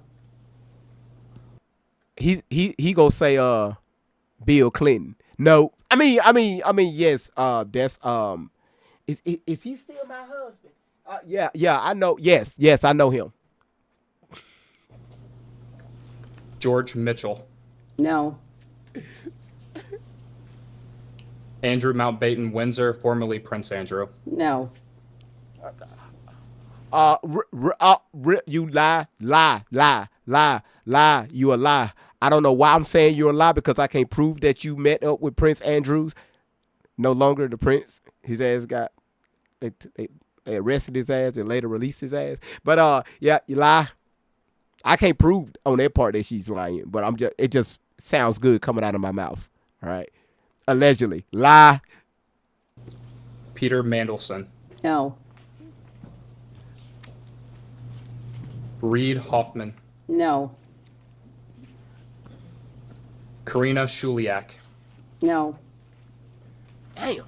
He gonna say Bill Clinton. No. I mean yes, that's is he still my husband? Yeah, I know. Yes, I know him. George Mitchell, No. Andrew Mountbatten Windsor, formerly Prince Andrew. No. You lie. You a lie. I don't know why I'm saying you're a lie, because I can't prove that you met up with Prince Andrews. No longer the prince. His ass got they arrested his ass and later released his ass. But yeah, you lie. I can't prove on that part that she's lying, but it just sounds good coming out of my mouth. All right. Allegedly. Lie. Peter Mandelson, No. Reed Hoffman, No. Karina Shuliak, No. Damn.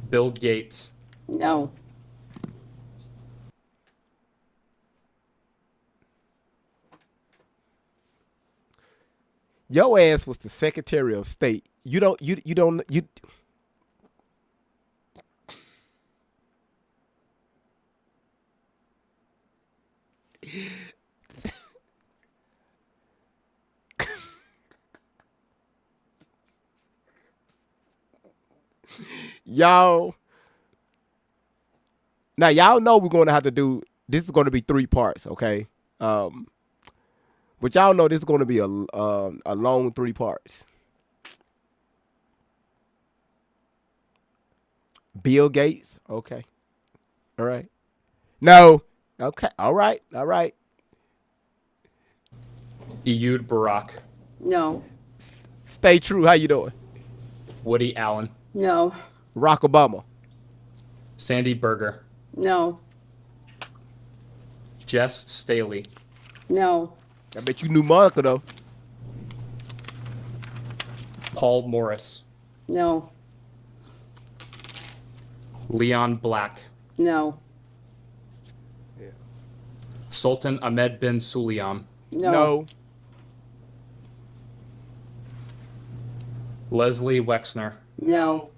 Bill Gates, No. Your ass was the Secretary of State. You don't. Y'all. Now y'all know we're going to have to do. This is going to be 3 parts, okay? But y'all know this is going to be a long 3 parts. Bill Gates, okay, all right. No, okay, all right. Ehud Barak, No. Stay true. How you doing? Woody Allen, No. Barack Obama. Sandy Berger, No. Jess Staley, No. I bet you knew Monica though. Paul Morris, No. Leon Black, No. Sultan Ahmed bin Sulayam, No. Leslie Wexner, No.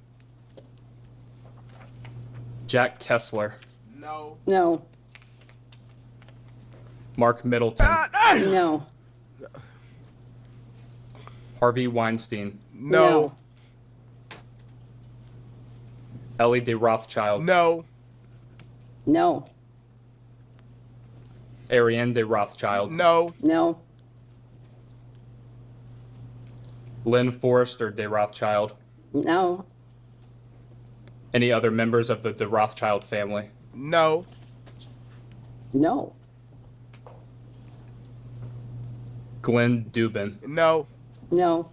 Jack Kessler, No. Mark Middleton, No. Harvey Weinstein, No. Ellie de Rothschild, No. No. Ariane de Rothschild, No. No. Lynn Forrester de Rothschild, No. any other members of the de Rothschild family, No. No. Glenn Dubin, No. No.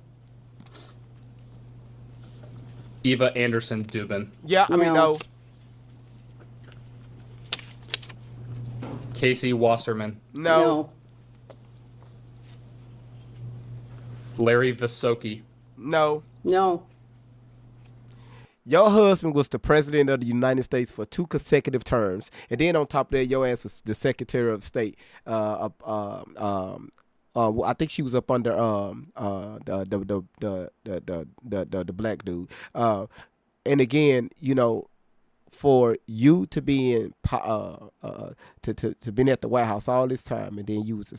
Eva Anderson Dubin, Yeah, I mean No. no. Casey Wasserman, No. Larry Visoki, No. No. Your husband was the president of the United States for 2 consecutive terms, and then on top of that, your ass was the Secretary of State. I think she was up under the black dude. And again, you know, for you to be in to been at the White House all this time, and then you was a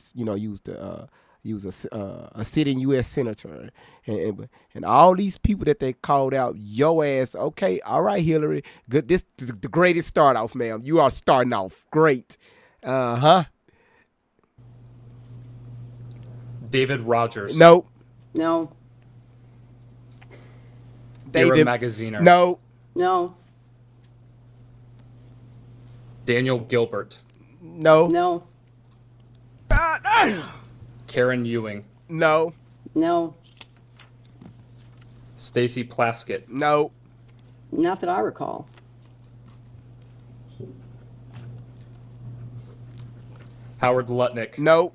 sitting U.S. senator, and all these people that they called out your ass. Okay, all right, Hillary, good. This is the greatest start off, ma'am. You are starting off great. David Rogers. No. No, You're a David. Magaziner. No. no, Daniel Gilbert. No. no, Karen Ewing. No. no, Stacy Plaskett. No. not that I recall. Howard Lutnick. No.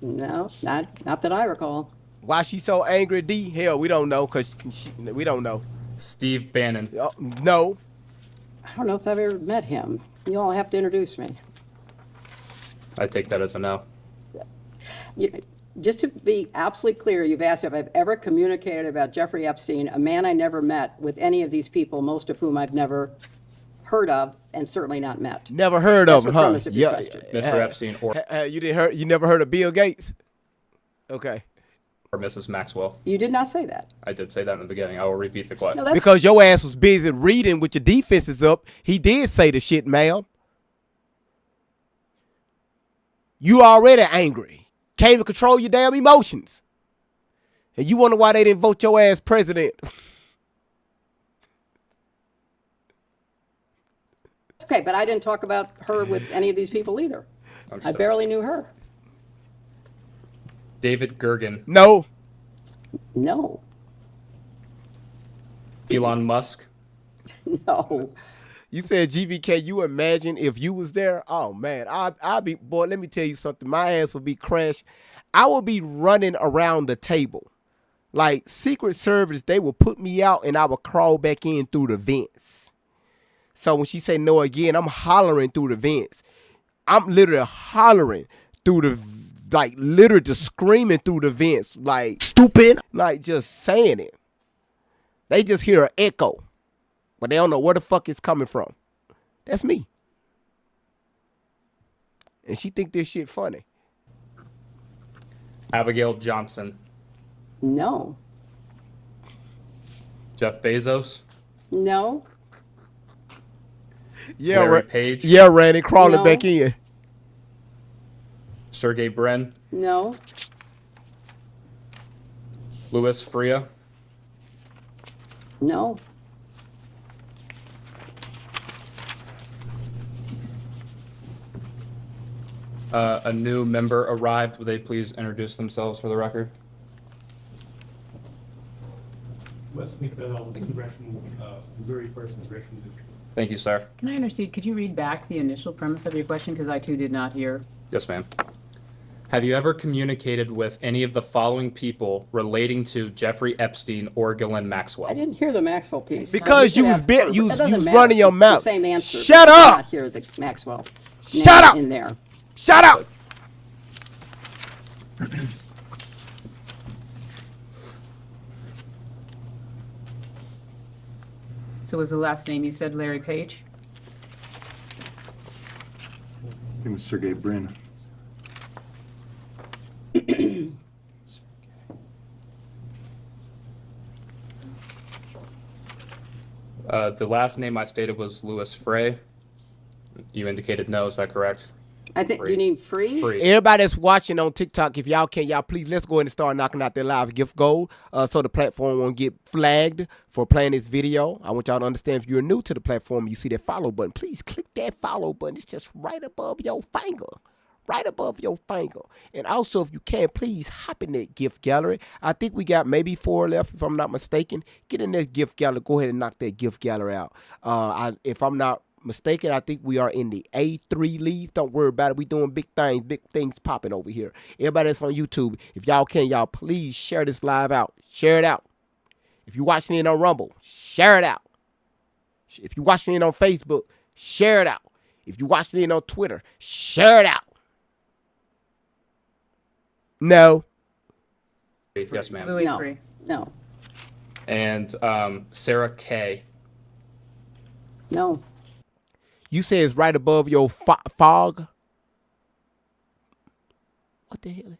No, not that I recall. Why she so angry, D? Hell, we don't know, cause we don't know. Steve Bannon. No. I don't know if I've ever met him. You all have to introduce me. I take that as a no. Just to be absolutely clear, you've asked if I've ever communicated about Jeffrey Epstein, a man I never met, with any of these people, most of whom I've never heard of and certainly not met. Never heard That's of him, the huh? premise of your question. Mr. Epstein or You never heard of Bill Gates? Okay. Mrs. Maxwell. You did not say that. I did say that in the beginning. I will repeat the question. No, that's Because your ass was busy reading with your defenses up, he did say the shit, ma'am. You already angry. Can't even control your damn emotions. And you wonder why they didn't vote your ass president. okay, but I didn't talk about her with any of these people either. I Understood. barely knew her. David Gergen. No. No, Elon Musk. no. You said GVK, you imagine if you was there? Oh, man. I'd be, boy, let me tell you something. My ass would be crashed. I would be running around the table. Like Secret Service, they would put me out and I would crawl back in through the vents. So when she said no again, I'm hollering through the vents. I'm literally hollering through the, like literally just screaming through the vents. Like, stupid. Like just saying it. They just hear an echo. But they don't know where the fuck it's coming from. That's me. And she think this shit funny. Abigail Johnson. No, Jeff Bezos. no, Yeah, Larry Page. Yeah, Randy, crawling No. back in. Sergey Brin. no, Louis Freeh. no. A new member arrived. Would they please introduce themselves for the record? Wesley Bell, Congressional, Missouri 1st Congressional District. Thank you, sir. Can I intercede? Could you read back the initial premise of your question? Because I too did not hear. Yes, ma'am. Have you ever communicated with any of the following people relating to Jeffrey Epstein or Ghislaine Maxwell? I didn't hear the Maxwell piece. Because can you was ask bit- her, you but was- that you doesn't was matter. running your It's mouth. The same answer. Shut but I did up! not hear the Maxwell Shut name up! in there. Shut up! So was the last name you said Larry Page? It was Sergey Brin. The last name I stated was Louis Freeh. You indicated no, is that correct? I think, do you need free? Free. Everybody that's watching on TikTok, if y'all can, y'all please, let's go ahead and start knocking out their live gift goal so the platform won't get flagged for playing this video. I want y'all to understand if you're new to the platform, you see that follow button, please click that follow button. It's just right above your finger. Right above your finger. And also, if you can, please hop in that gift gallery. I think we got maybe 4 left, if I'm not mistaken. Get in that gift gallery. Go ahead and knock that gift gallery out. If I'm not mistaken, I think we are in the A3 lead. Don't worry about it. We doing big things popping over here. Everybody that's on YouTube, if y'all can, y'all please share this live out. Share it out. If you're watching it on Rumble, share it out. If you're watching it on Facebook, share it out. If you're watching it on Twitter, share it out. No. Yes, ma'am. Louis No, Free. no, And Sarah Kay. no. You say it's right above your fog? What the hell?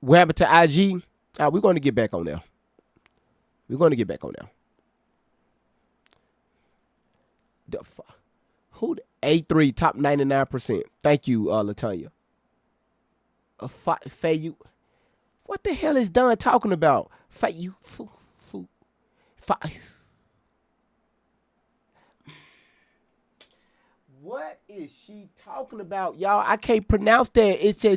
What happened to IG? We're going to get back on there. We're going to get back on there. Who the A3 top 99%? Thank you, Latanya. You. What the hell is Don talking about? You. What is she talking about, y'all? I can't pronounce that. It say.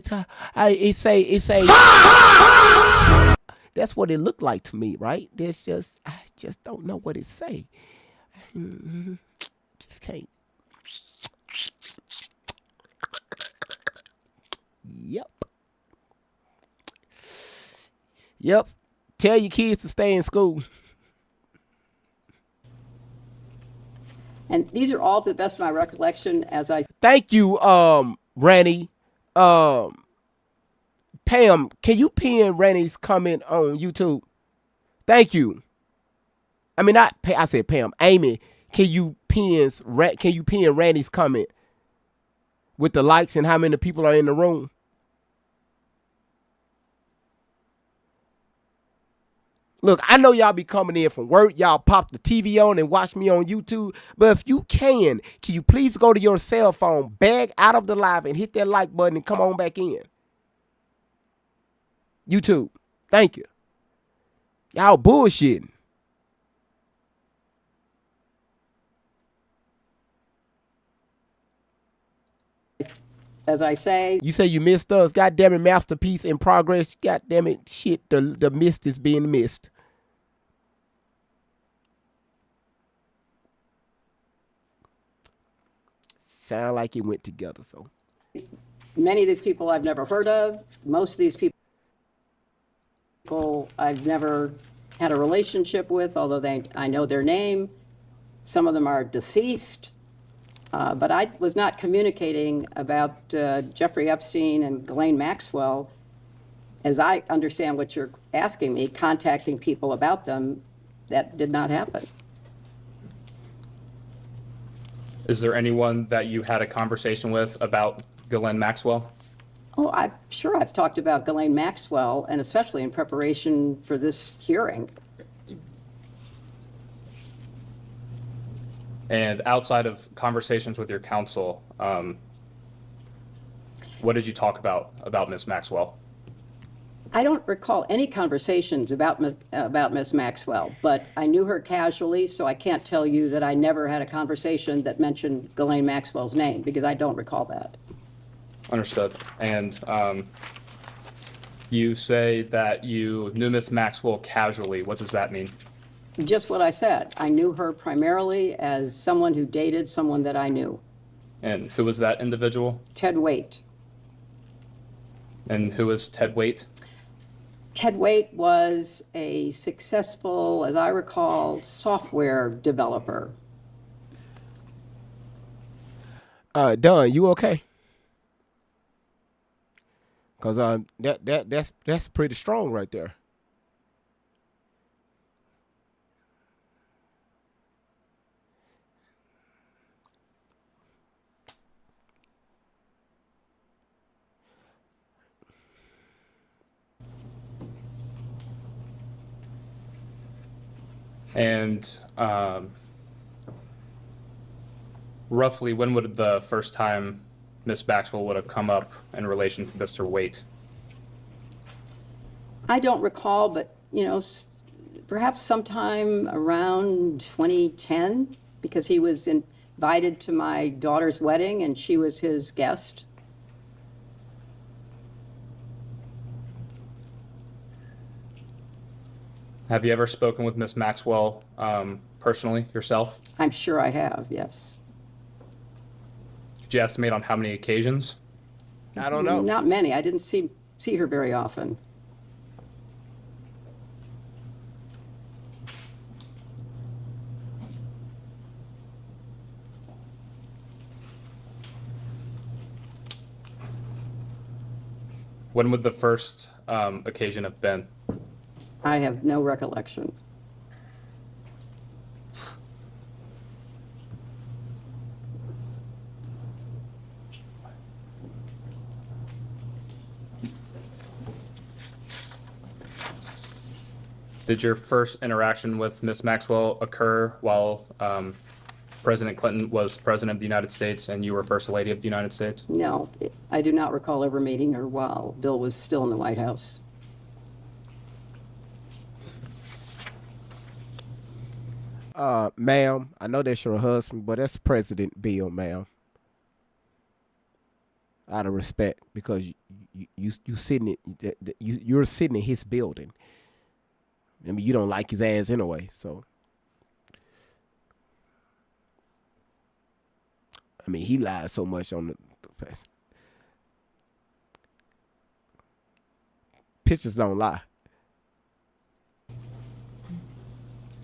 That's what it looked like to me, right? I just don't know what it say. Just can't. Yep. Tell your kids to stay in school. And these are all, to the best of my recollection, as I... Thank you, Ranny. Pam, can you pin Ranny's comment on YouTube? Thank you. I mean, not I said Pam. Amy, can you pin Randy's comment with the likes and how many people are in the room? Look, I know y'all be coming in from work. Y'all pop the TV on and watch me on YouTube. But if you can you please go to your cell phone, bag out of the live and hit that like button and come on back in. YouTube. Thank you. Y'all bullshitting. As I say... You say you missed us. God damn it, masterpiece in progress. God damn it, shit, the mist is being missed. Sound like it went together, so. Many of these people I've never heard of. Most of these people I've never had a relationship with, although I know their name. Some of them are deceased. But I was not communicating about Jeffrey Epstein and Ghislaine Maxwell, as I understand what you're asking me, contacting people about them. That did not happen. Is there anyone that you had a conversation with about Ghislaine Maxwell? Oh, I'm sure I've talked about Ghislaine Maxwell, and especially in preparation for this hearing. And outside of conversations with your counsel, what did you talk about Ms. Maxwell? I don't recall any conversations about Ms. Maxwell, but I knew her casually, so I can't tell you that I never had a conversation that mentioned Ghislaine Maxwell's name, because I don't recall that. Understood. And you say that you knew Ms. Maxwell casually. What does that mean? Just what I said. I knew her primarily as someone who dated someone that I knew. And who was that individual? Ted Waite. And who is Ted Waite? Ted Waite was a successful, as I recall, software developer. Don, you okay? Cause that's pretty strong right there. And roughly, when would the first time Ms. Maxwell would have come up in relation to Mr. Waite? I don't recall, but, perhaps sometime around 2010, because he was invited to my daughter's wedding and she was his guest. Have you ever spoken with Ms. Maxwell personally, yourself? I'm sure I have, yes. Could you estimate on how many occasions? I don't know. Not many. I didn't see her very often. When would the first occasion have been? I have no recollection. Did your first interaction with Ms. Maxwell occur while President Clinton was President of the United States and you were First Lady of the United States? No, I do not recall ever meeting her while Bill was still in the White House. Ma'am, I know that's your husband, but that's President Bill, ma'am. Out of respect, because you're sitting in his building. I mean, you don't like his ass anyway, so. I mean, he lies so much on the pictures don't lie.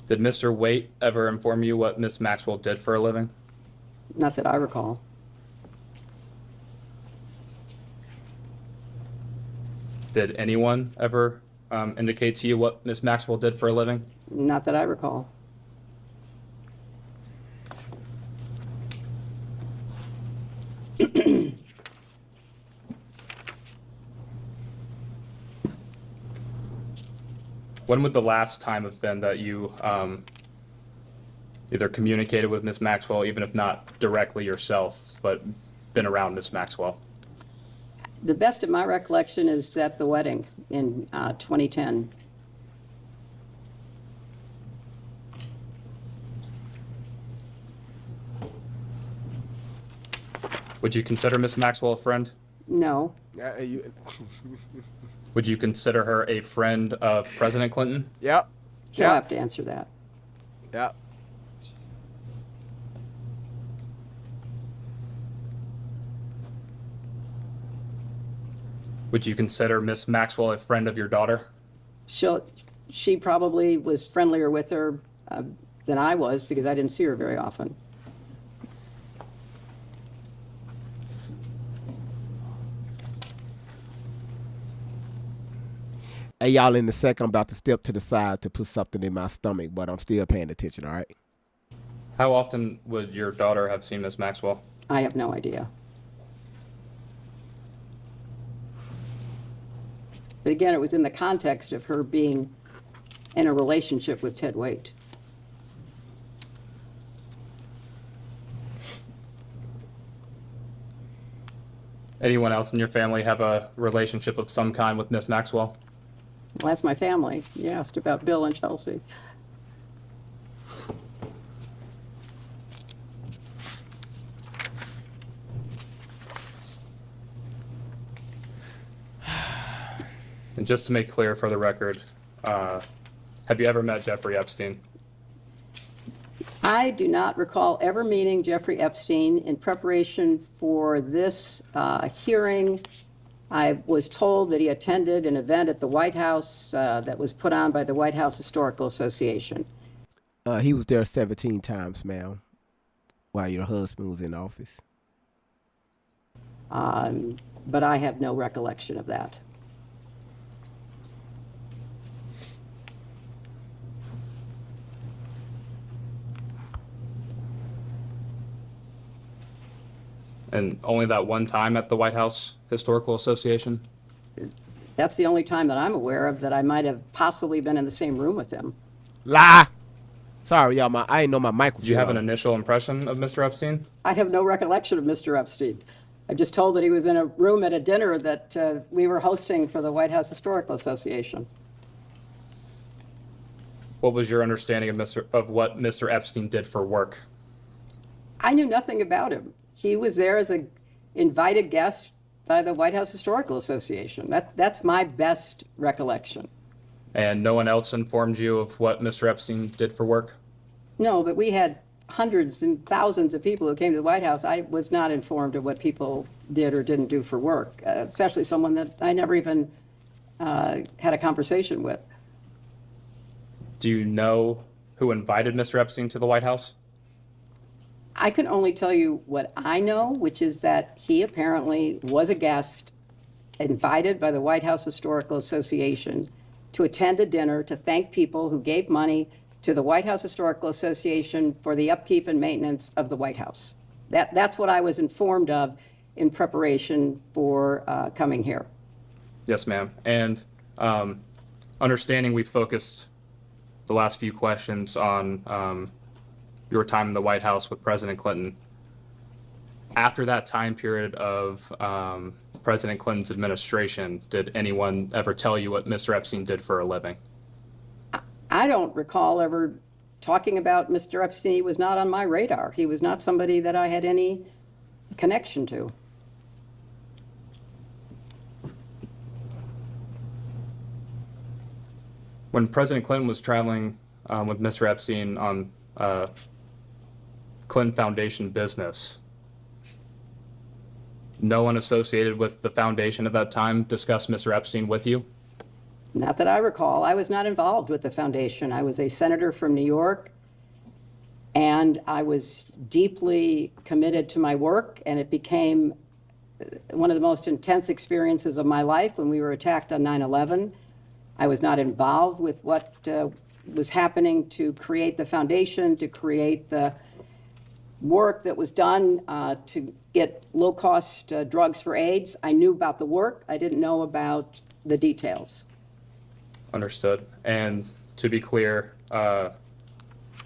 Did Mr. Waite ever inform you what Ms. Maxwell did for a living? Not that I recall. Did anyone ever indicate to you what Ms. Maxwell did for a living? Not that I recall. When would the last time have been that you either communicated with Ms. Maxwell, even if not directly yourself, but been around Ms. Maxwell? The best of my recollection is at the wedding in 2010. Would you consider Ms. Maxwell a friend? No, Would you consider her a friend of President Clinton? Yep. he'll have to answer that. Yep. Would you consider Ms. Maxwell a friend of your daughter? She probably was friendlier with her than I was because I didn't see her very often. Hey, y'all, in a sec, I'm about to step to the side to put something in my stomach, but I'm still paying attention, all right? How often would your daughter have seen Ms. Maxwell? I have no idea. But again, it was in the context of her being in a relationship with Ted Waite. Anyone else in your family have a relationship of some kind with Ms. Maxwell? Well, that's my family. You asked about Bill and Chelsea. And just to make clear for the record, have you ever met Jeffrey Epstein? I do not recall ever meeting Jeffrey Epstein. In preparation for this hearing, I was told that he attended an event at the White House that was put on by the White House Historical Association. He was there 17 times, ma'am, while your husband was in office. But I have no recollection of that. And only that one time at the White House Historical Association? That's the only time that I'm aware of that I might have possibly been in the same room with him. Lie! Sorry, y'all, I didn't know my mic was Do you have an on. initial impression of Mr. Epstein? I have no recollection of Mr. Epstein. I'm just told that he was in a room at a dinner that we were hosting for the White House Historical Association. What was your understanding of what Mr. Epstein did for work? I knew nothing about him. He was there as an invited guest by the White House Historical Association. That's my best recollection. And no one else informed you of what Mr. Epstein did for work? No, but we had hundreds and thousands of people who came to the White House. I was not informed of what people did or didn't do for work, especially someone that I never even had a conversation with. Do you know who invited Mr. Epstein to the White House? I can only tell you what I know, which is that he apparently was a guest invited by the White House Historical Association to attend a dinner to thank people who gave money to the White House Historical Association for the upkeep and maintenance of the White House. That's what I was informed of in preparation for coming here. Yes, ma'am. And understanding we focused the last few questions on your time in the White House with President Clinton. After that time period of President Clinton's administration, did anyone ever tell you what Mr. Epstein did for a living? I don't recall ever talking about Mr. Epstein. He was not on my radar. He was not somebody that I had any connection to. When President Clinton was traveling with Mr. Epstein on Clinton Foundation business, no one associated with the foundation at that time discussed Mr. Epstein with you? Not that I recall. I was not involved with the foundation. I was a senator from New York, and I was deeply committed to my work, and it became one of the most intense experiences of my life when we were attacked on 9/11. I was not involved with what was happening to create the foundation, to create the work that was done to get low-cost drugs for AIDS. I knew about the work. I didn't know about the details. Understood. And to be clear,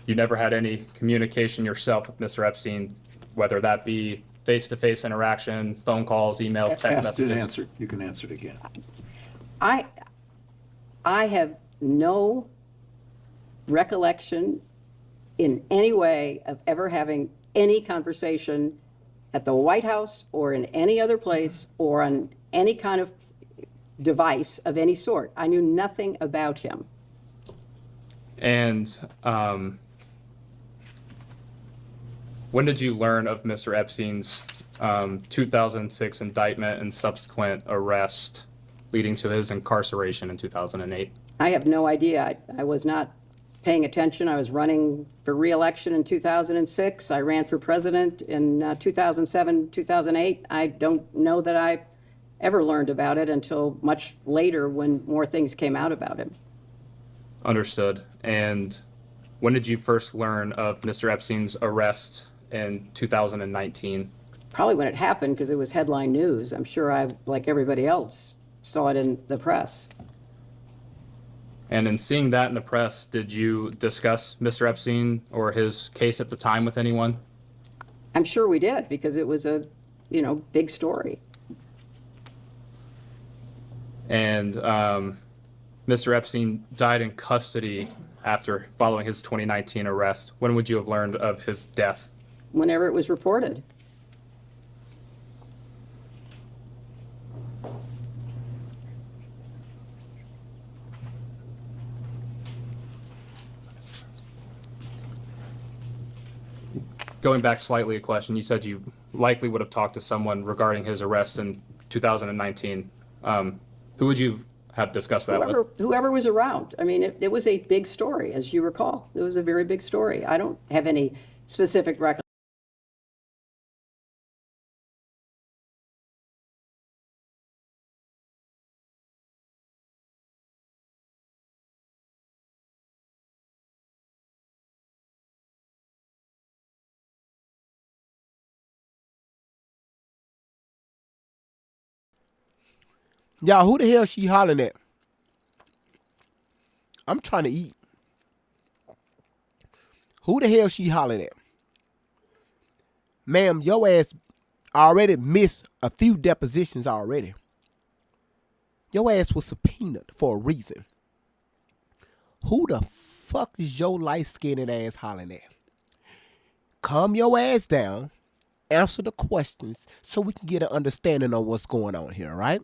you never had any communication yourself with Mr. Epstein, whether that be face-to-face interaction, phone calls, emails, text Asked and messages? answered. You can answer it again. I have no recollection in any way of ever having any conversation at the White House or in any other place or on any kind of device of any sort. I knew nothing about him. And when did you learn of Mr. Epstein's 2006 indictment and subsequent arrest leading to his incarceration in 2008? I have no idea. I was not paying attention. I was running for re-election in 2006. I ran for president in 2007, 2008. I don't know that I ever learned about it until much later when more things came out about him. Understood. And when did you first learn of Mr. Epstein's arrest in 2019? Probably when it happened, because it was headline news. I'm sure I, like everybody else, saw it in the press. And in seeing that in the press, did you discuss Mr. Epstein or his case at the time with anyone? I'm sure we did, because it was a, big story. And Mr. Epstein died in custody following his 2019 arrest. When would you have learned of his death? Whenever it was reported. Going back slightly a question, you said you likely would have talked to someone regarding his arrest in 2019. Who would you have discussed that with? Whoever was around. I mean, it was a big story, as you recall. It was a very big story. I don't have any specific recollection. Y'all, who the hell she hollering at? I'm trying to eat. Who the hell she hollering at? Ma'am, your ass already missed a few depositions already. Your ass was subpoenaed for a reason. Who the fuck is your light-skinned ass hollering at? Calm your ass down, answer the questions so we can get an understanding of what's going on here, right?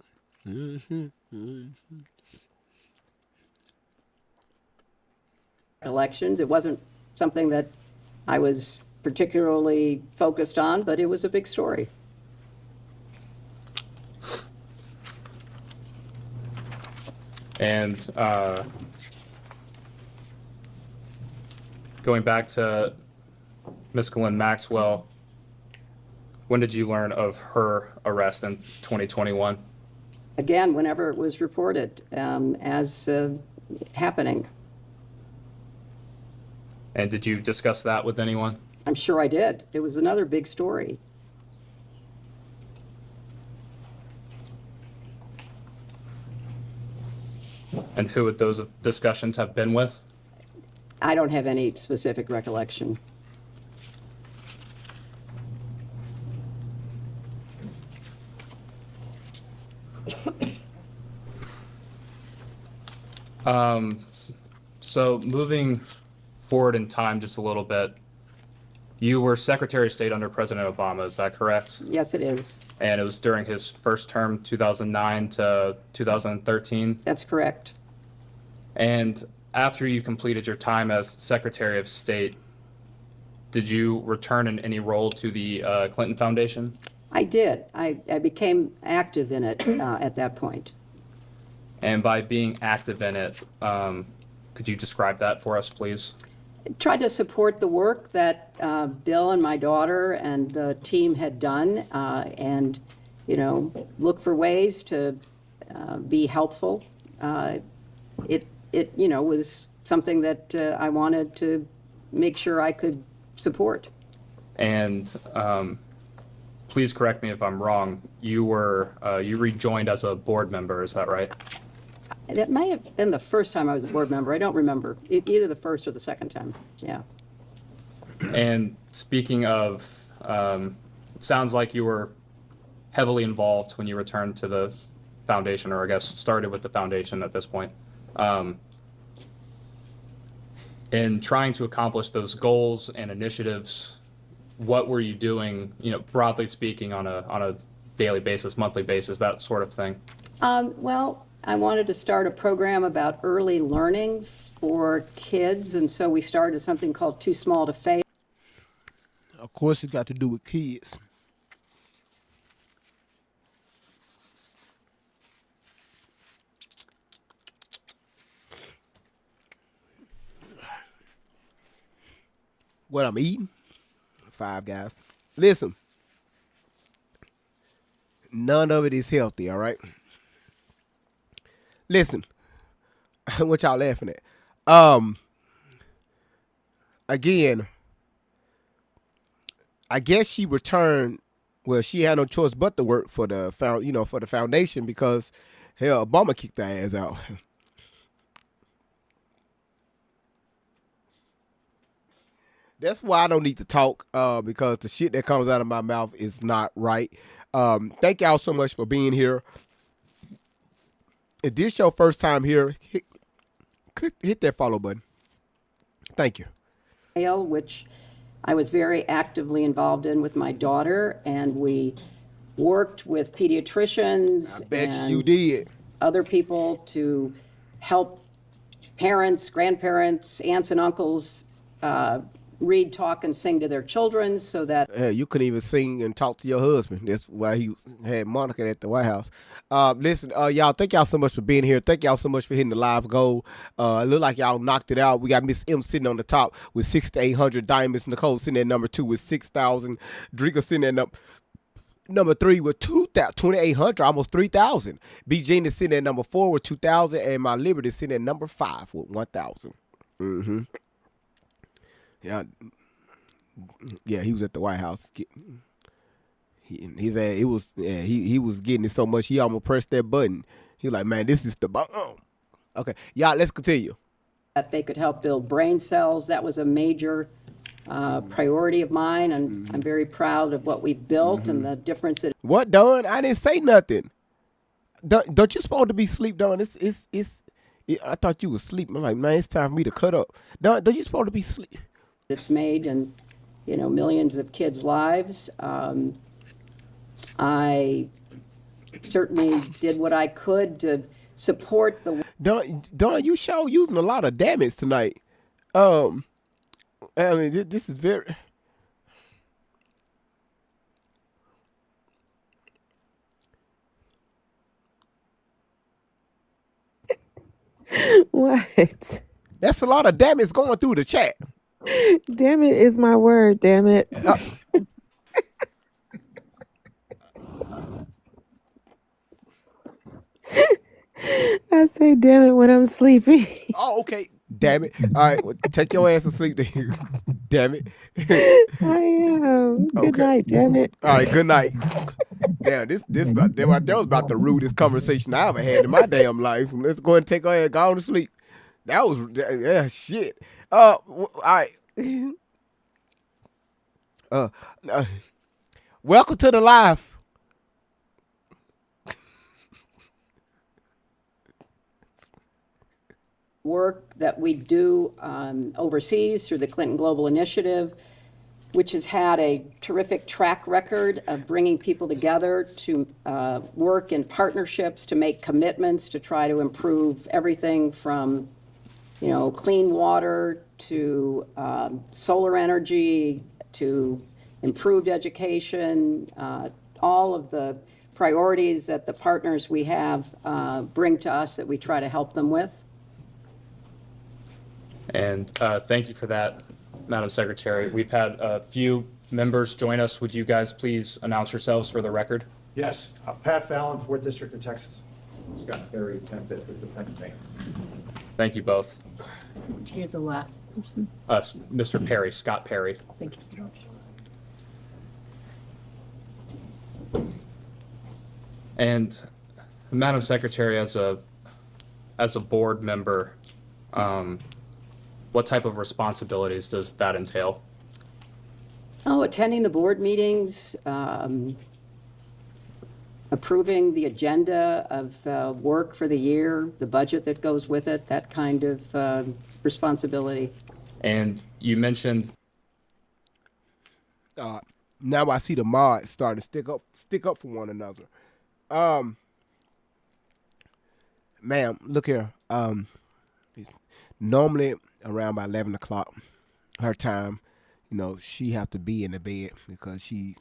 Elections. It wasn't something that I was particularly focused on, but it was a big story. And going back to Ms. Ghislaine Maxwell, when did you learn of her arrest in 2021? Again, whenever it was reported as happening. And did you discuss that with anyone? I'm sure I did. It was another big story. And who would those discussions have been with? I don't have any specific recollection. So moving forward in time just a little bit, you were Secretary of State under President Obama, is that correct? Yes, it is. And it was during his first term, 2009 to 2013? That's correct. And after you completed your time as Secretary of State, did you return in any role to the Clinton Foundation? I did. I became active in it at that point. And by being active in it, could you describe that for us, please? Tried to support the work that Bill and my daughter and the team had done, and, you know, look for ways to be helpful. It you know, was something that I wanted to make sure I could support. And please correct me if I'm wrong. You rejoined as a board member, is that right? That may have been the first time I was a board member. I don't remember. Either the first or the second time, yeah. And speaking of, it sounds like you were heavily involved when you returned to the foundation, or I guess started with the foundation at this point. In trying to accomplish those goals and initiatives, what were you doing, you know, broadly speaking, on a daily basis, monthly basis, that sort of thing? Well, I wanted to start a program about early learning for kids, and so we started something called Too Small to Fail. Of course, it's got to do with kids. What I'm eating? Five Guys. Listen, none of it is healthy, all right? Listen, what y'all laughing at? Again, I guess she returned. Well, she had no choice but to work for the foundation, because hell, Obama kicked her ass out. That's why I don't need to talk, because the shit that comes out of my mouth is not right. Thank y'all so much for being here. If this your first time here, hit that follow button. Thank you. Which I was very actively involved in with my daughter, and we worked with pediatricians I bet and you did. other people to help parents, grandparents, aunts and uncles read, talk, and sing to their children, so that You couldn't even sing and talk to your husband. That's why he had Monica at the White House. Listen, y'all, thank y'all so much for being here. Thank y'all so much for hitting the live goal. It looked like y'all knocked it out. We got Miss M sitting on the top with 6,800 diamonds. Nicole sitting at number 2 with 6,000. Drika sitting at number 3 with 2,800, almost 3,000. B. Gene is sitting at number 4 with 2,000, and my Liberty is sitting at number 5 with 1,000. Mm-hmm. Yeah, he was at the White House. He was getting it so much he almost pressed that button. He was like, man, this is the button. Okay, y'all, let's continue. that they could help build brain cells. That was a major priority of mine, and I'm very proud of what we've built and the difference that. What, Don? I didn't say nothing. Don't you supposed to be asleep, Don? I thought you was asleep. I'm like, man, it's time for me to cut up. Don, you supposed to be asleep? It's made in, millions of kids' lives. I certainly did what I could to support the. Don, you show using a lot of damage tonight. I mean, this is very. What? That's a lot of damage going through the chat. Damn it is my word, damn it. I say damn it when I'm sleeping. Oh, okay. Damn it. All right. Well, take your ass to sleep then. Damn it. I am. Good Okay. night, damn it. All right. Good night. Damn, that was about the rudest conversation I ever had in my damn life. Let's go ahead and take her ass, go on to sleep. That was yeah, shit. All right. Uh, welcome to the live. Work that we do overseas through the Clinton Global Initiative, which has had a terrific track record of bringing people together to work in partnerships, to make commitments, to try to improve everything from, clean water to solar energy to improved education, all of the priorities that the partners we have bring to us that we try to help them with. And thank you for that, Madam Secretary. We've had a few members join us. Would you guys please announce yourselves for the record? Yes, Pat Fallon, 4th District of Texas. Scott Perry, 10th District of Pennsylvania. Thank you both. Would you hear the last person? Mr. Perry, Scott Perry. Thank you so much. And Madam Secretary, as a board member, what type of responsibilities does that entail? Oh, attending the board meetings, approving the agenda of work for the year, the budget that goes with it, that kind of responsibility. And you mentioned Now I see the mods starting to stick up for one another. Ma'am, look here. Normally around by 11 o'clock, her time, she have to be in the bed because she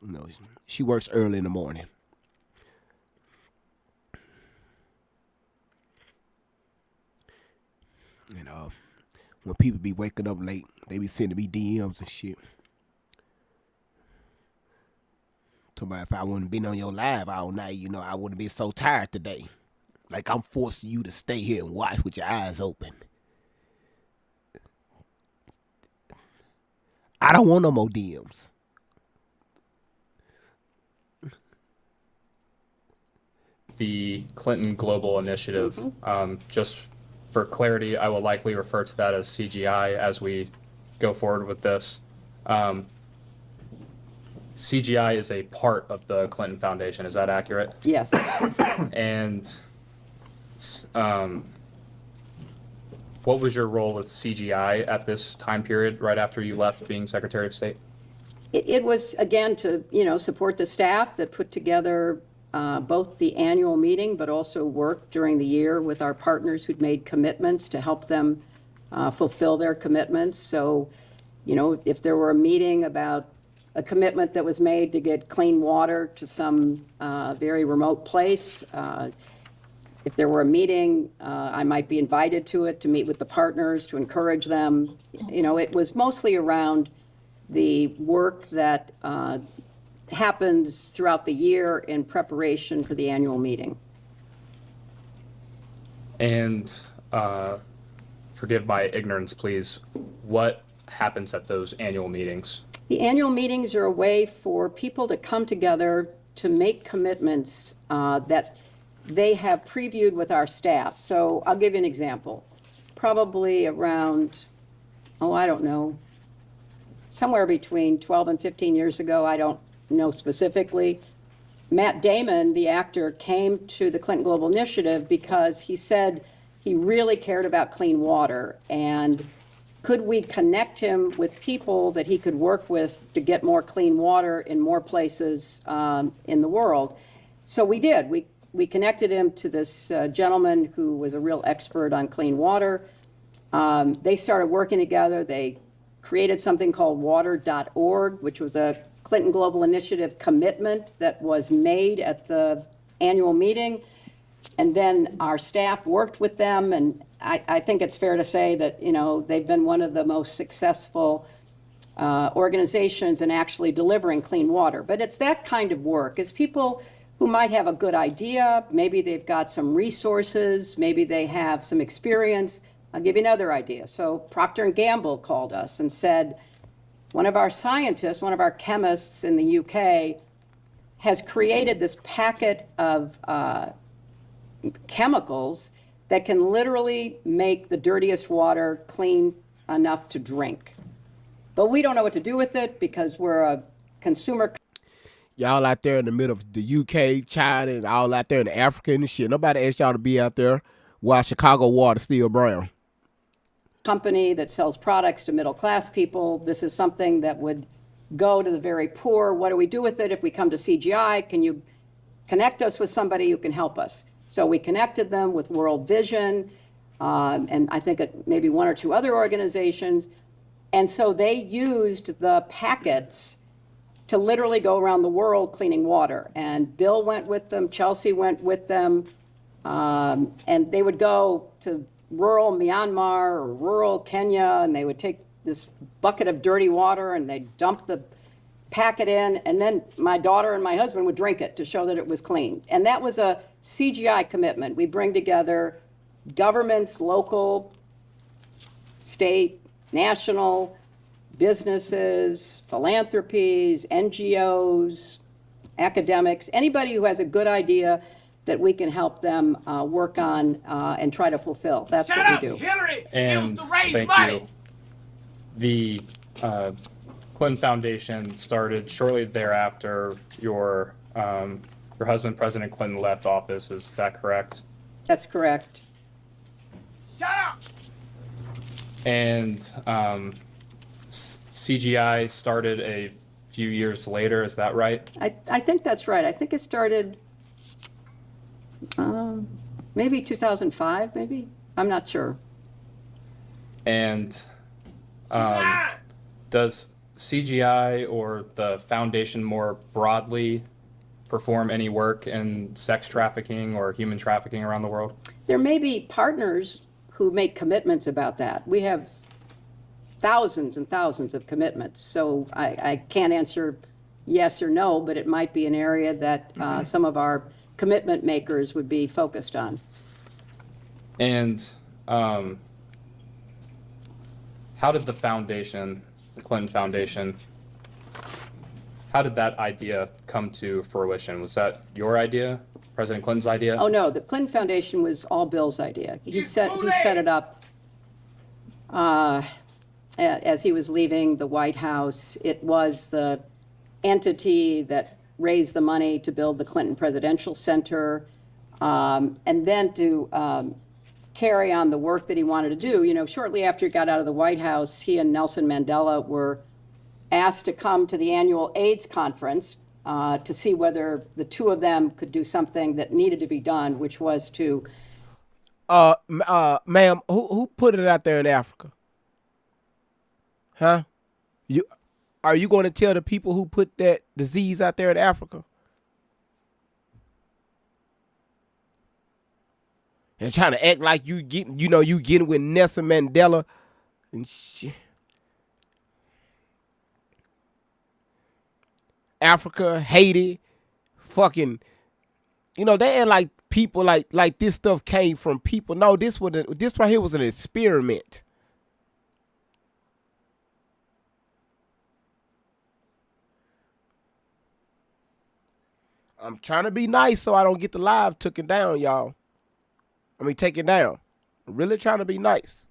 works early in the morning. When people be waking up late, they be sending me DMs and shit. Talking about if I wouldn't been on your live all night, I wouldn't be so tired today. Like I'm forcing you to stay here and watch with your eyes open. I don't want no more DMs. the Clinton Global Initiative. Just for clarity, I will likely refer to that as CGI as we go forward with this. CGI is a part of the Clinton Foundation. Is that accurate? Yes. And what was your role with CGI at this time period, right after you left being Secretary of State? It was, again, to, support the staff that put together both the annual meeting, but also work during the year with our partners who'd made commitments to help them fulfill their commitments. So, if there were a meeting about a commitment that was made to get clean water to some very remote place, if there were a meeting, I might be invited to it to meet with the partners, to encourage them. It was mostly around the work that happens throughout the year in preparation for the annual meeting. And forgive my ignorance, please. What happens at those annual meetings? The annual meetings are a way for people to come together to make commitments that they have previewed with our staff. So I'll give you an example. Probably around, I don't know, somewhere between 12 and 15 years ago, I don't know specifically, Matt Damon, the actor, came to the Clinton Global Initiative because he said he really cared about clean water, and could we connect him with people that he could work with to get more clean water in more places in the world? So we did. We connected him to this gentleman who was a real expert on clean water. They started working together. They created something called water.org, which was a Clinton Global Initiative commitment that was made at the annual meeting. And then our staff worked with them, and I think it's fair to say that, they've been one of the most successful organizations in actually delivering clean water. But it's that kind of work. It's people who might have a good idea, maybe they've got some resources, maybe they have some experience. I'll give you another idea. So Procter & Gamble called us and said, one of our scientists, one of our chemists in the UK has created this packet of chemicals that can literally make the dirtiest water clean enough to drink. But we don't know what to do with it because we're a consumer. Y'all out there in the middle of the UK, China, and all out there in Africa and shit. Nobody asked y'all to be out there while Chicago water still brown. Company that sells products to middle class people. This is something that would go to the very poor. What do we do with it? If we come to CGI, can you connect us with somebody who can help us? So we connected them with World Vision, and I think maybe one or two other organizations. And so they used the packets to literally go around the world cleaning water. And Bill went with them, Chelsea went with them, and they would go to rural Myanmar or rural Kenya, and they would take this bucket of dirty water and they'd dump the packet in, and then my daughter and my husband would drink it to show that it was clean. And that was a CGI commitment. We bring together governments, local, state, national, businesses, philanthropies, NGOs, academics, anybody who has a good idea that we can help them work on and try to fulfill. That's what we do. Hillary And used to raise thank money. you. The Clinton Foundation started shortly thereafter. Your husband, President Clinton, left office. Is that correct? That's correct. Shut up. And CGI started a few years later. Is that right? I think that's right. I think it started maybe 2005, maybe? I'm not sure. And does CGI or the foundation more broadly perform any work in sex trafficking or human trafficking around the world? There may be partners who make commitments about that. We have thousands and thousands of commitments, so I can't answer yes or no, but it might be an area that some of our commitment makers would be focused on. And how did the foundation, the Clinton Foundation, how did that idea come to fruition? Was that your idea, President Clinton's idea? Oh, no, the Clinton Foundation was all Bill's idea. He set it up as he was leaving the White House. It was the entity that raised the money to build the Clinton Presidential Center, and then to carry on the work that he wanted to do. You know, shortly after he got out of the White House, he and Nelson Mandela were asked to come to the annual AIDS conference to see whether the two of them could do something that needed to be done, which was to... Ma'am, who put it out there in Africa? Huh? Are you going to tell the people who put that disease out there in Africa? And trying to act like you getting with Nelson Mandela and shit. Africa, Haiti, fucking, they act like people like this stuff came from people. No, this right here was an experiment. I'm trying to be nice so I don't get the live taken down, y'all. Take it down. I'm really trying to be nice.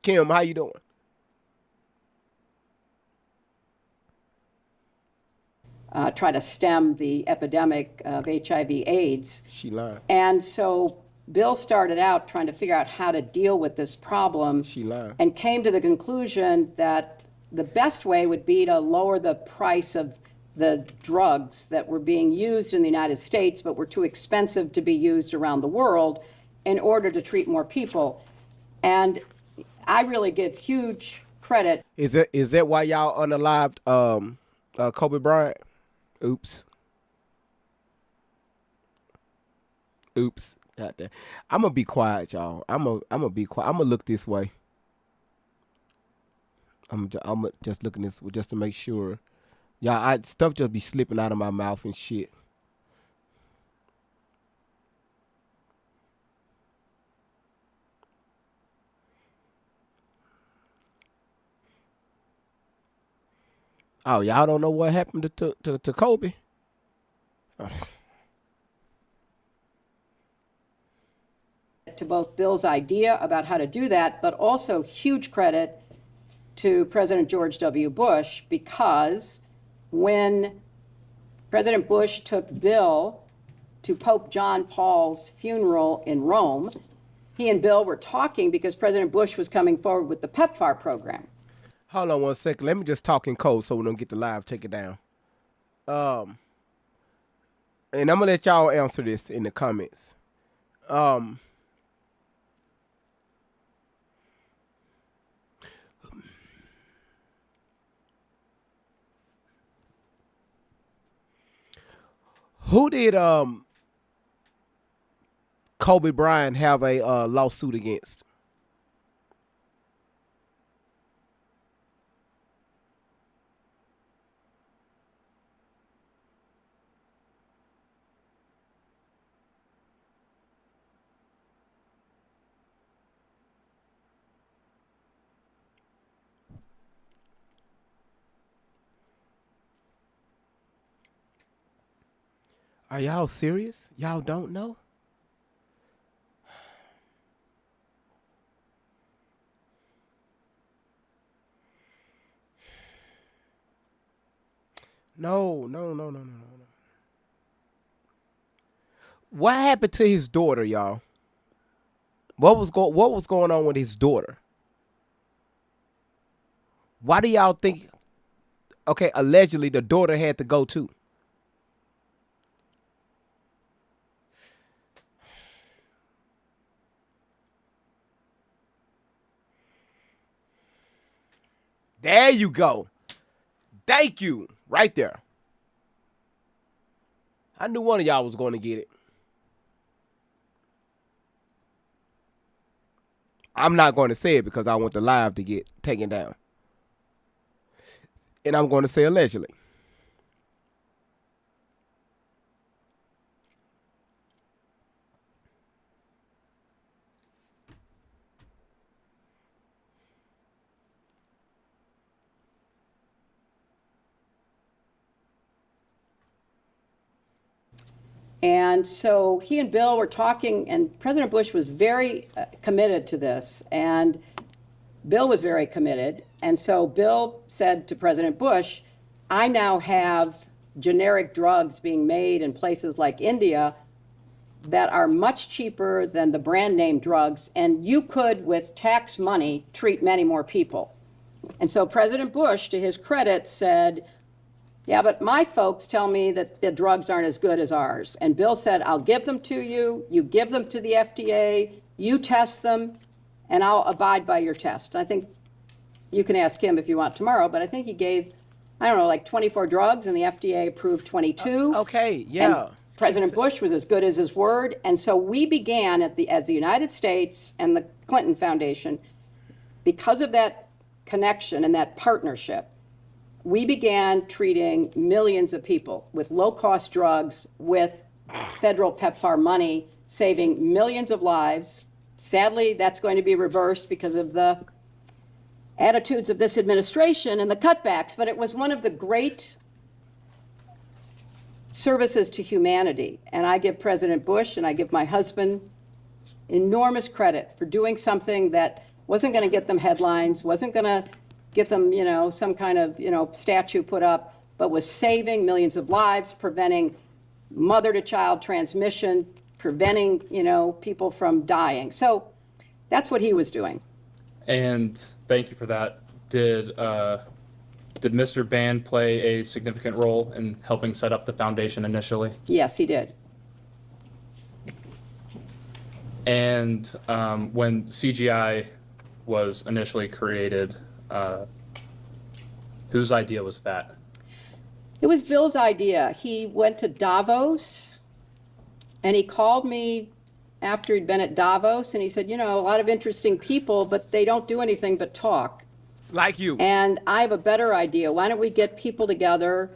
Kim, how you doing? Try to stem the epidemic of HIV/AIDS. She lied. And so Bill started out trying to figure out how to deal with this problem. She lied. And came to the conclusion that the best way would be to lower the price of the drugs that were being used in the United States but were too expensive to be used around the world in order to treat more people. And I really give huge credit. Is that why y'all unalived Kobe Bryant? Oops. Goddamn. I'm gonna be quiet, y'all. I'm gonna be quiet. I'm gonna look this way. I'm just looking this way just to make sure. Y'all, stuff just be slipping out of my mouth and shit. Oh, y'all don't know what happened to Kobe? to both Bill's idea about how to do that, but also huge credit to President George W. Bush, because when President Bush took Bill to Pope John Paul's funeral in Rome, he and Bill were talking because President Bush was coming forward with the PEPFAR program. Hold on one second. Let me just talk in code so we don't get the live take it down. And I'm gonna let y'all answer this in the comments. Who did Kobe Bryant have a lawsuit against? Are y'all serious? Y'all don't know? No. What happened to his daughter, y'all? What was going on with his daughter? Why do y'all think? Okay, allegedly the daughter had to go too. There you go. Thank you. Right there. I knew one of y'all was going to get it. I'm not going to say it because I want the live to get taken down. And I'm going to say allegedly. And so he and Bill were talking, and President Bush was very committed to this, and Bill was very committed. And so Bill said to President Bush, I now have generic drugs being made in places like India that are much cheaper than the brand name drugs, and you could, with tax money, treat many more people. And so President Bush, to his credit, said, yeah, but my folks tell me that the drugs aren't as good as ours. And Bill said, I'll give them to you, you give them to the FDA, you test them, and I'll abide by your test. I think you can ask him if you want tomorrow, but I think he gave, I don't know, like 24 drugs, and the FDA approved 22. Okay, yeah. And President Bush was as good as his word. And so we began as the United States and the Clinton Foundation, because of that connection and that partnership, we began treating millions of people with low-cost drugs, with federal PEPFAR money, saving millions of lives. Sadly, that's going to be reversed because of the attitudes of this administration and the cutbacks, but it was one of the great services to humanity. And I give President Bush and I give my husband enormous credit for doing something that wasn't going to get them headlines, wasn't going to get them, some kind of, statue put up, but was saving millions of lives, preventing mother-to-child transmission, preventing, people from dying. So that's what he was doing. And thank you for that. Did Mr. Band play a significant role in helping set up the foundation initially? Yes, he did. And when CGI was initially created, whose idea was that? It was Bill's idea. He went to Davos, and he called me after he'd been at Davos, and he said, a lot of interesting people, but they don't do anything but talk. Like you. And I have a better idea. Why don't we get people together,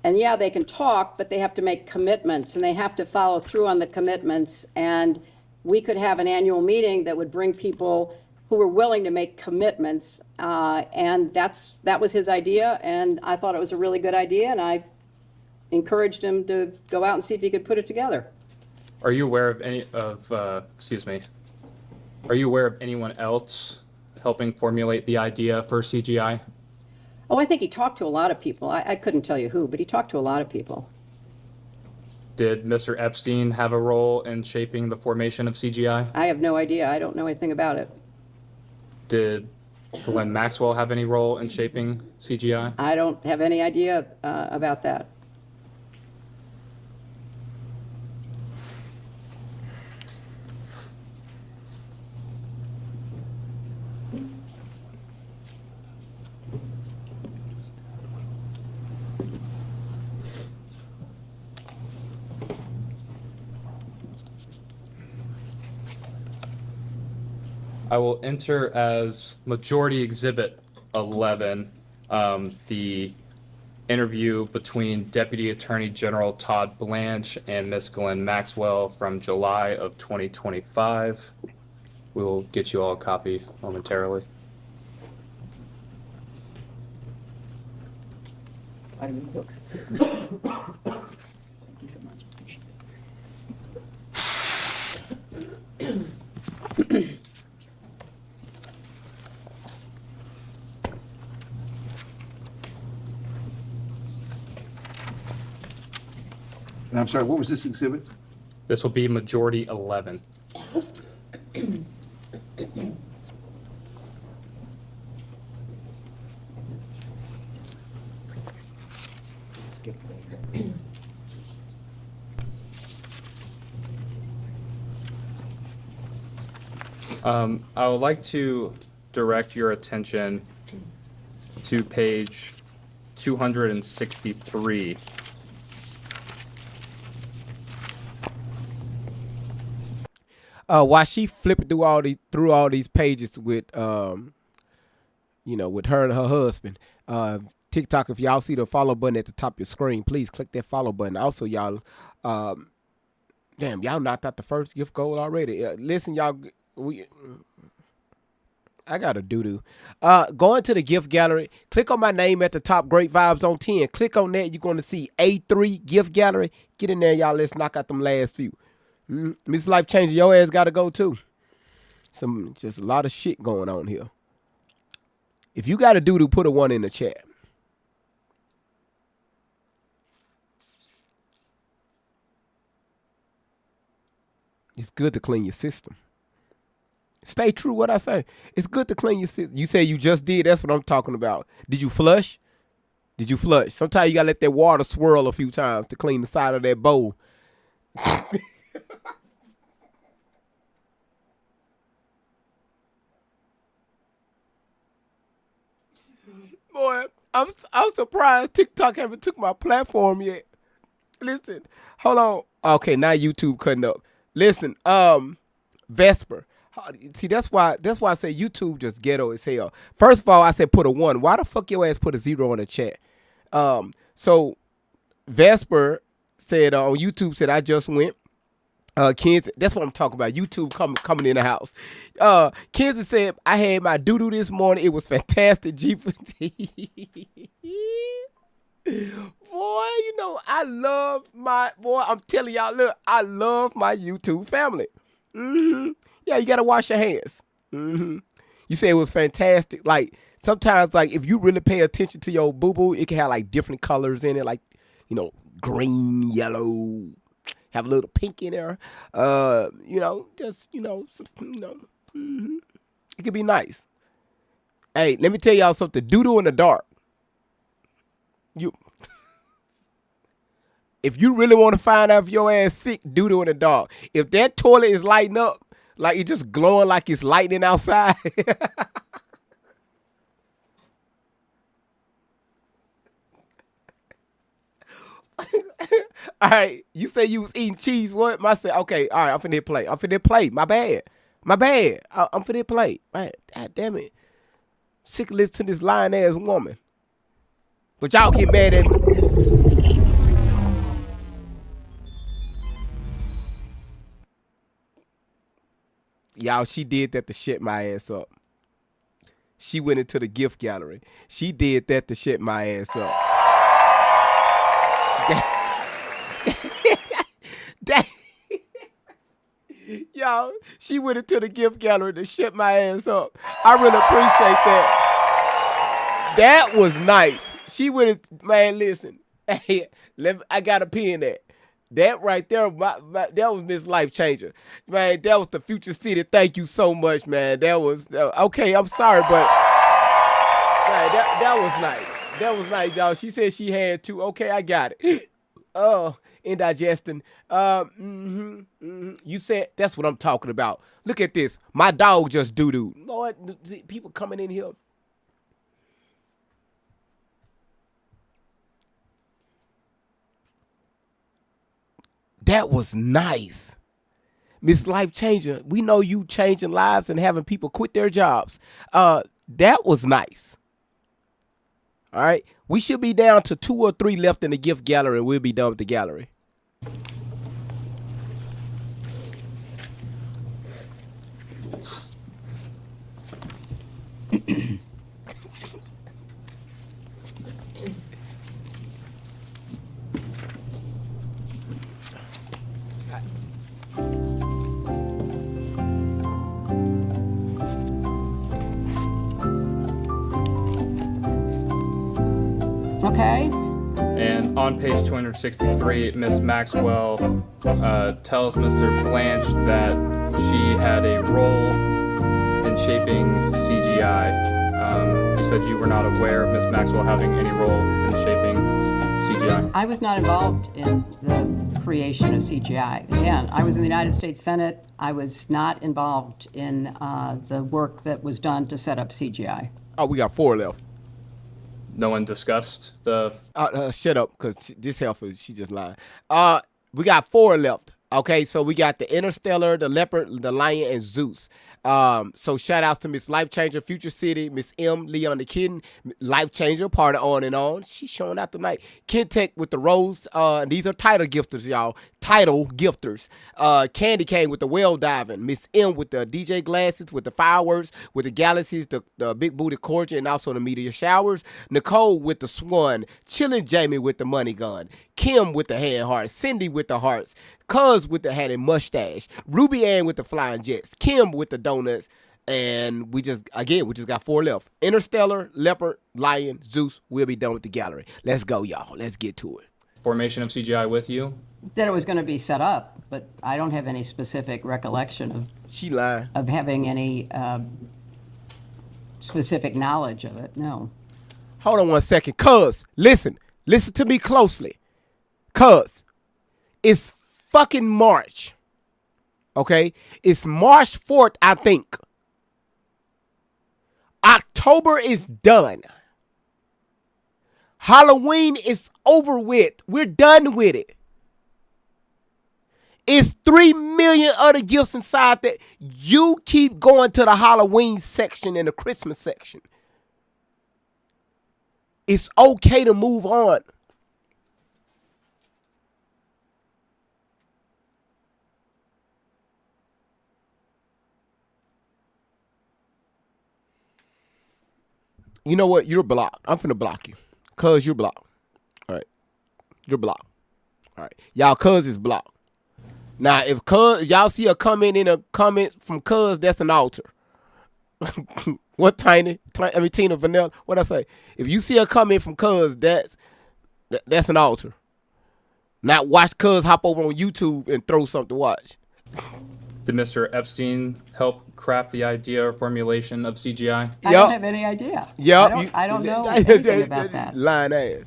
and yeah, they can talk, but they have to make commitments, and they have to follow through on the commitments, and we could have an annual meeting that would bring people who were willing to make commitments, and that was his idea, and I thought it was a really good idea, and I encouraged him to go out and see if he could put it together. Are you aware of Are you aware of anyone else helping formulate the idea for CGI? Oh, I think he talked to a lot of people. I couldn't tell you who, but he talked to a lot of people. Did Mr. Epstein have a role in shaping the formation of CGI? I have no idea. I don't know anything about it. Did Glenn Maxwell have any role in shaping CGI? I don't have any idea about that. I will enter as Majority Exhibit 11 the interview between Deputy Attorney General Todd Blanche and Ms. Glenn Maxwell from July of 2025. We will get you all a copy momentarily. Thank you so much. And I'm sorry, what was this exhibit? This will be Majority 11. I would like to direct your attention to page 263. While she flipping through all these pages with with her and her husband, TikTok, if y'all see the follow button at the top of your screen, please click that follow button. Also, y'all, y'all knocked out the first gift goal already. Listen, y'all, I got a doo-doo. Go into the gift gallery, click on my name at the top, Great Vibes on 10. Click on that, you're going to see A3 gift gallery. Get in there, y'all. Let's knock out them last few. Miss Life Changer, your ass got to go too. Just a lot of shit going on here. If you got a doo-doo, put a 1 in the chat. It's good to clean your system. Stay true what I say. It's good to clean your system. You say you just did. That's what I'm talking about. Did you flush? Did you flush? Sometimes you got to let that water swirl a few times to clean the side of that bowl. Boy, I'm surprised TikTok haven't took my platform yet. Listen, hold on. Okay, now YouTube cutting up. Listen, Vesper. See, that's why I say YouTube just ghetto as hell. First of all, I said put a 1. Why the fuck your ass put a 0 in the chat? So Vesper said on YouTube said I just went. Kansas, that's what I'm talking about. YouTube coming in the house. Kansas said I had my doo-doo this morning. It was fantastic. Boy, I love I'm telling y'all, look, I love my YouTube family. Yeah, you gotta wash your hands. You say it was fantastic. Like sometimes, like if you really pay attention to your boo-boo, it can have like different colors in it, like green, yellow. Have a little pink in there, it could be nice. Hey, let me tell y'all something. Doo-doo in the dark. If you really want to find out if your ass sick, doo-doo in the dark. If that toilet is lighting up, like it's just glowing like it's lightning outside. All right, you say you was eating cheese. What? I said, okay, all right, I'm finna hit play. My bad. I'm finna hit play. Man, God damn it. Sick of listening to this lying ass woman. But y'all get mad at me. Y'all, she did that to shut my ass up. She went into the gift gallery. She did that to shut my ass up. y'all, she went into the gift gallery to shut my ass up. I really appreciate that. That was nice. She went, man, listen. Hey, I got a pin that. That right there, that was Miss Life Changer. Man, that was the Future City. Thank you so much, man. That was, okay, I'm sorry, but man, that was nice. That was nice, y'all. She said she had two. Okay, I got it. Indigesting. You said, that's what I'm talking about. Look at this. My dog just doo-doo. Lord, people coming in here. That was nice. Miss Life Changer, we know you changing lives and having people quit their jobs. That was nice. All right. We should be down to 2 or 3 left in the gift gallery, and we'll be done with the gallery. Okay. And on page 263, Ms. Maxwell tells Mr. Blanche that she had a role in shaping CGI. You said you were not aware of Ms. Maxwell having any role in shaping CGI. I was not involved in the creation of CGI. Again, I was in the United States Senate. I was not involved in the work that was done to set up CGI. Oh, we got 4 left. No one discussed the... Shut up, because this heifer, she just lied. We got 4 left. Okay, so we got the Interstellar, the Leopard, the Lion, and Zeus. So shout outs to Miss Life Changer, Future City, Miss M, Leon the Kitten, Life Changer, part of On and On. She's showing out tonight. Kentech with the Rose. These are title gifters, y'all. Title gifters. Candy Cane with the well diving. Miss M with the DJ glasses, with the fireworks, with the galaxies, the big booty cordial, and also the meteor showers. Nicole with the swan. Chillin' Jamie with the money gun. Kim with the hand hearts. Cindy with the hearts. Cuz with the hat and mustache. Ruby Ann with the flying jets. Kim with the donuts. And we just got 4 left. Interstellar, Leopard, Lion, Zeus. We'll be done with the gallery. Let's go, y'all. Let's get to it. Formation of CGI with you? That it was going to be set up, but I don't have any specific recollection of having any specific knowledge of it. No. Hold on one second. Cuz, listen to me closely. Cuz, it's fucking March. Okay? It's March 4th, I think. October is done. Halloween is over with. We're done with it. It's 3 million other gifts inside that. You keep going to the Halloween section and the Christmas section. It's okay to move on. You know what? You're blocked. I'm finna block you. Cuz you're blocked. All right. You're blocked. All right. Y'all, cuz is blocked. Now, if y'all see a comment in a comment from cuz, that's an altar. What Tina Vanilla? What I say? If you see a comment from cuz, that's an altar. Not watch cuz hop over on YouTube and throw something to watch. Did Mr. Epstein help craft the idea or formulation of CGI? I don't have any idea. Yep. I don't know anything about that. Lying ass.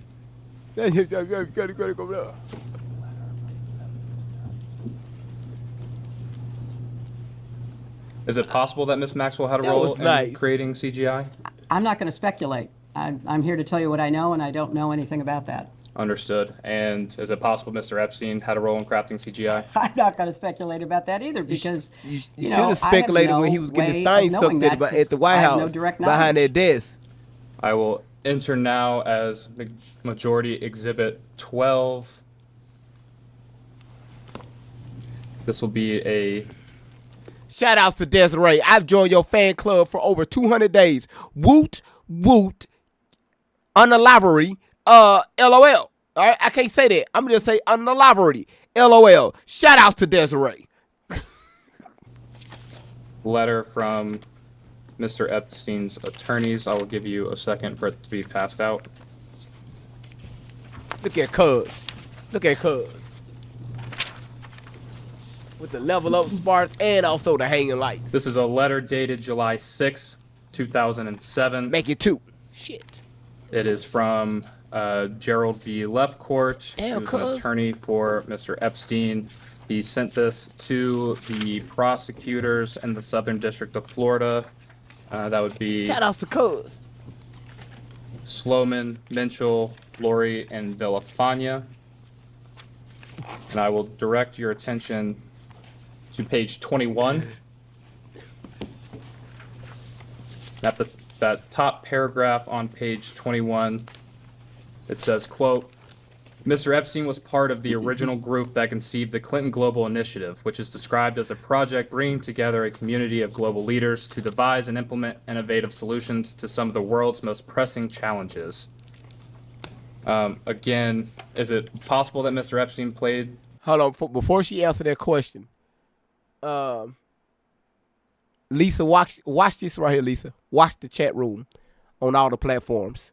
Is it possible that Miss Maxwell had a role in creating CGI? I'm not going to speculate. I'm here to tell you what I know, and I don't know anything about that. Understood. And is it possible Mr. Epstein had a role in crafting CGI? I'm not going to speculate about that either, because you should have speculated when he was getting his thing sucked at the White House behind their desk. I will enter now as Majority Exhibit 12. This will be a... Shout outs to Desiree. I've joined your fan club for over 200 days. Woot, woot, unalivery, LOL. All right, I can't say that. I'm going to say unalivery, LOL. Shout outs to Desiree. letter from Mr. Epstein's attorneys. I will give you a second for it to be passed out. Look at Cuz. Look at Cuz. With the level up sparks and also the hanging lights. This is a letter dated July 6, 2007. Make it 2. Shit. It is from Gerald B. Lefcourt, Damn, who's an cuz. attorney for Mr. Epstein. He sent this to the prosecutors in the Southern District of Florida. That would be Shout out to Cuz. Sloman, Minchell, Lori, and Villafania. And I will direct your attention to page 21. At that top paragraph on page 21, it says, quote, Mr. Epstein was part of the original group that conceived the Clinton Global Initiative, which is described as a project bringing together a community of global leaders to devise and implement innovative solutions to some of the world's most pressing challenges. Again, is it possible that Mr. Epstein played? Hold on, before she answered that question, Lisa, watch this right here, Lisa. Watch the chat room on all the platforms.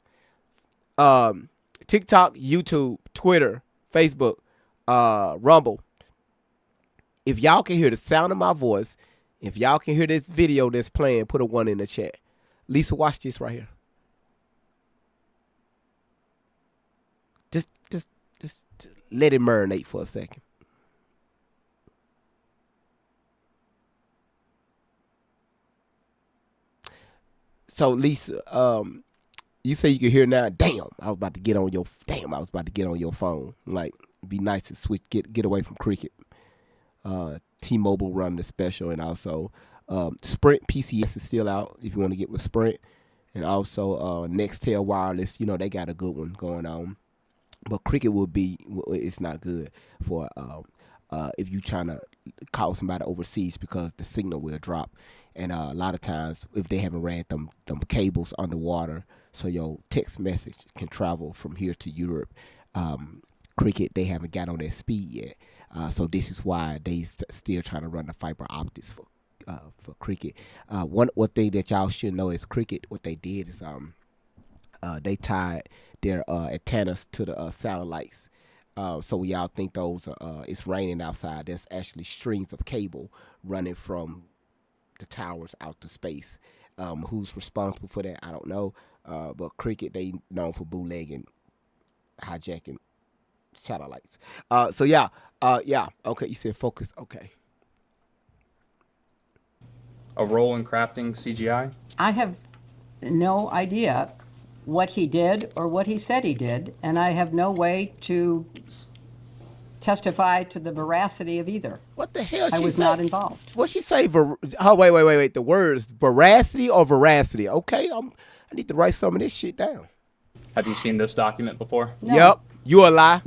TikTok, YouTube, Twitter, Facebook, Rumble. If y'all can hear the sound of my voice, if y'all can hear this video that's playing, put a 1 in the chat. Lisa, watch this right here. Just let it marinate for a second. So Lisa, you say you can hear now. Damn, I was about to get on your phone. Like, be nice to switch, get away from Cricket. T-Mobile run the special, and also Sprint PCS is still out if you want to get with Sprint, and also Nextel Wireless. You know they got a good one going on, but Cricket it's not good for if you trying to call somebody overseas because the signal will drop. And a lot of times, if they haven't ran them cables underwater, so your text message can travel from here to Europe, Cricket, they haven't got on that speed yet. So this is why they still trying to run the fiber optics for Cricket. One thing that y'all should know is Cricket, what they did is they tied their antennas to the satellites. So when y'all think those are, it's raining outside, there's actually strings of cable running from the towers out to space. Who's responsible for that, I don't know. But Cricket, they known for bootlegging, hijacking satellites. Yeah, okay, you said focus, okay. A role in crafting CGI? I have no idea what he did or what he said he did, and I have no way to testify to the veracity of either. What the hell I she was say? not involved. What she say? Wait. The words veracity or veracity? Okay, I need to write some of this shit down. Have you seen this document before? No. Yep, you a lie.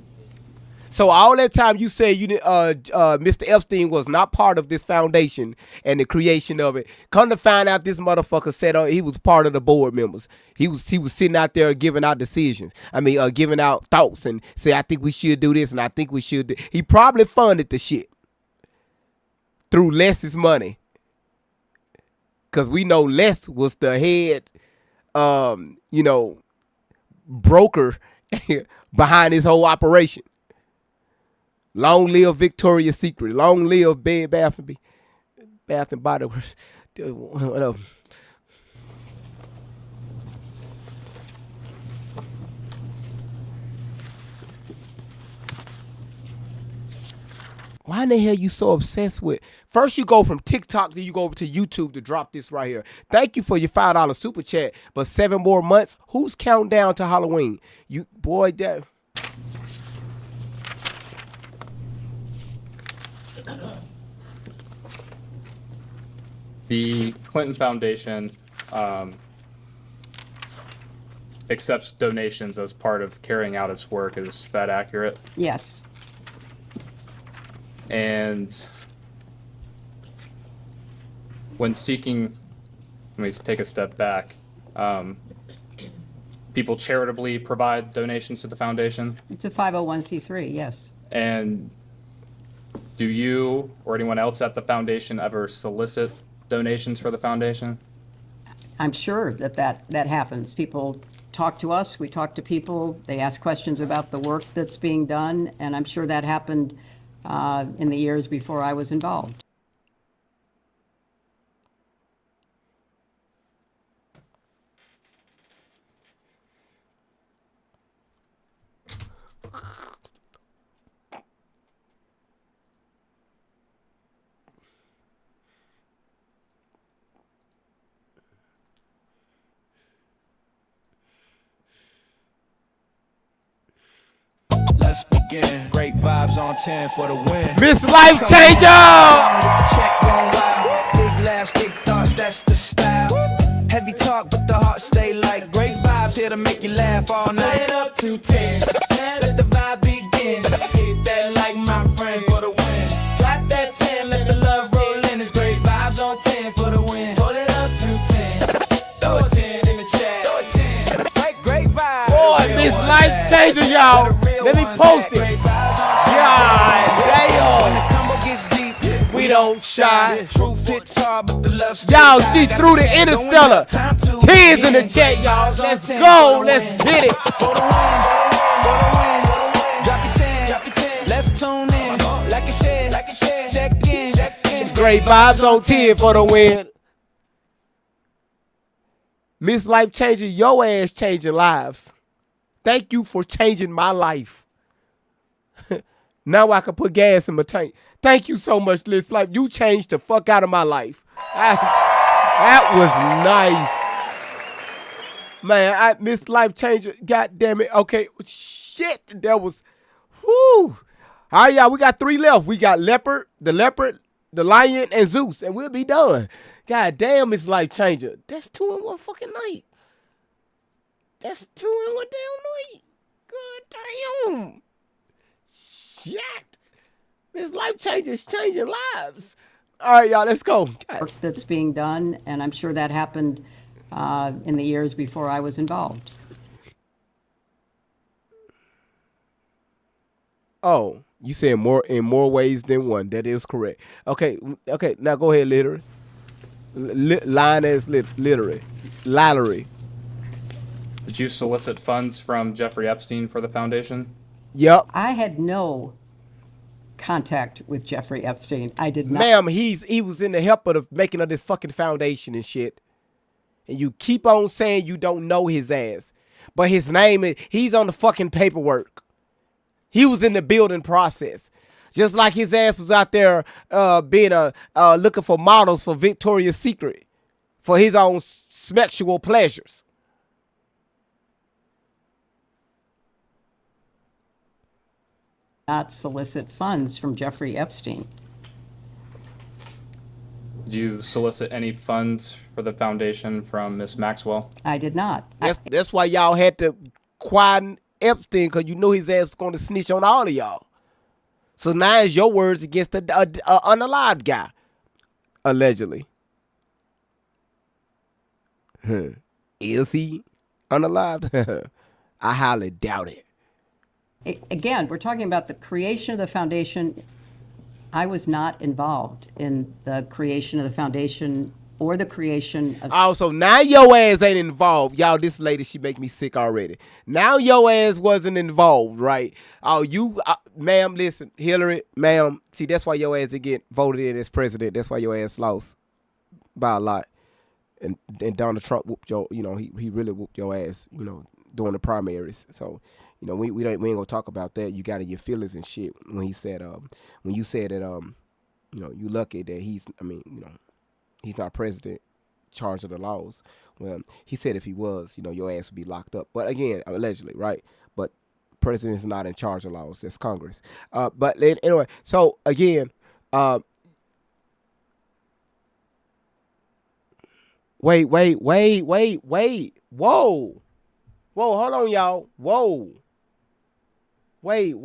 So all that time you said Mr. Epstein was not part of this foundation and the creation of it. Come to find out, this motherfucker said he was part of the board members. He was sitting out there giving out decisions. Giving out thoughts and say, I think we should do this and I think we should do. He probably funded the shit through Les's money, because we know Les was the head, broker behind this whole operation. Long live Victoria's Secret. Long live Bed Bath and Body Works. Why in the hell you so obsessed with? First you go from TikTok, then you go over to YouTube to drop this right here. Thank you for your $5 super chat, but 7 more months. Who's counting down to Halloween? You boy, that. The Clinton Foundation accepts donations as part of carrying out its work. Is that accurate? Yes. And when seeking, let me take a step back, people charitably provide donations to the foundation? It's a 501c3, yes. And do you or anyone else at the foundation ever solicit donations for the foundation? I'm sure that happens. People talk to us, we talk to people, they ask questions about the work that's being done, and I'm sure that happened in the years before I was involved. Let's begin. Great vibes on 10 for the win. Miss Life Changer! Check going wild. Big laughs, big thoughts, that's the style. Heavy talk, but the heart stay light. Great vibes here to make you laugh all night. Turn it up to 10. Let the vibe begin. Hit that like my friend for the win. Drop that 10, let the love roll in. It's great vibes on 10 for the win. Hold it up to 10. Throw a 10 in the chat. Throw a 10. It's like great vibes. Boy, Miss Life Changer, y'all. Let me post it. God damn. When the combo gets deep, We don't shy. truth hits hard, but the love stays Y'all, high. she Got threw the check going Interstellar. up. Time to 10s in the begin. chat, y'all. Vibes on Let's 10 go. for the Let's win. get it. For the win, for the win, for the win. Drop your 10, drop your 10. Let's tune in, like a share, like a share. Check in, check in. It's great vibes on 10 for the win. Miss Life Changer, your ass changing lives. Thank you for changing my life. Now I can put gas in my tank. Thank you so much, Miss Life. You changed the fuck out of my life. That was nice. Man, Miss Life Changer, god damn it. Okay, shit, that was, whoo. All right, y'all, we got 3 left. We got Leopard, the Lion, and Zeus, and we'll be done. God damn, Miss Life Changer. That's 2 in one fucking night. That's 2 in one damn night. God damn. Shit. This Life Changer is changing lives. All right, y'all, let's go. God. Work that's being done, and I'm sure that happened in the years before I was involved. Oh, you said more in more ways than one. That is correct. Okay, now go ahead, literary. Line as literary. Lottery. Did you solicit funds from Jeffrey Epstein for the foundation? Yep. I had no contact with Jeffrey Epstein. I did not. Ma'am, he was in the help of the making of this fucking foundation and shit. And you keep on saying you don't know his ass. But his name is, he's on the fucking paperwork. He was in the building process. Just like his ass was out there being looking for models for Victoria's Secret for his own sexual pleasures. Not solicit funds from Jeffrey Epstein. Did you solicit any funds for the foundation from Miss Maxwell? I did not. That's why y'all had to quieten Epstein, because you knew his ass was going to snitch on all of y'all. So now it's your words against the unalived guy, allegedly. Is he unalived? I highly doubt it. Again, we're talking about the creation of the foundation. I was not involved in the creation of the foundation or the creation of... Also, now your ass ain't involved. Y'all, this lady, she make me sick already. Now your ass wasn't involved, right? Oh, you, ma'am, listen, Hillary, ma'am, see, that's why your ass didn't get voted in as president. That's why your ass lost by a lot. And Donald Trump whooped your, he really whooped your ass, during the primaries. So, we ain't gonna talk about that. You got in your feelings and shit when he said, when you said that, you lucky that he's not president, charged of the laws. Well, he said if he was, your ass would be locked up. But again, allegedly, right? But president's not in charge of laws. That's Congress. But anyway, so again, wait. Whoa, hold on, y'all. Whoa. Wait.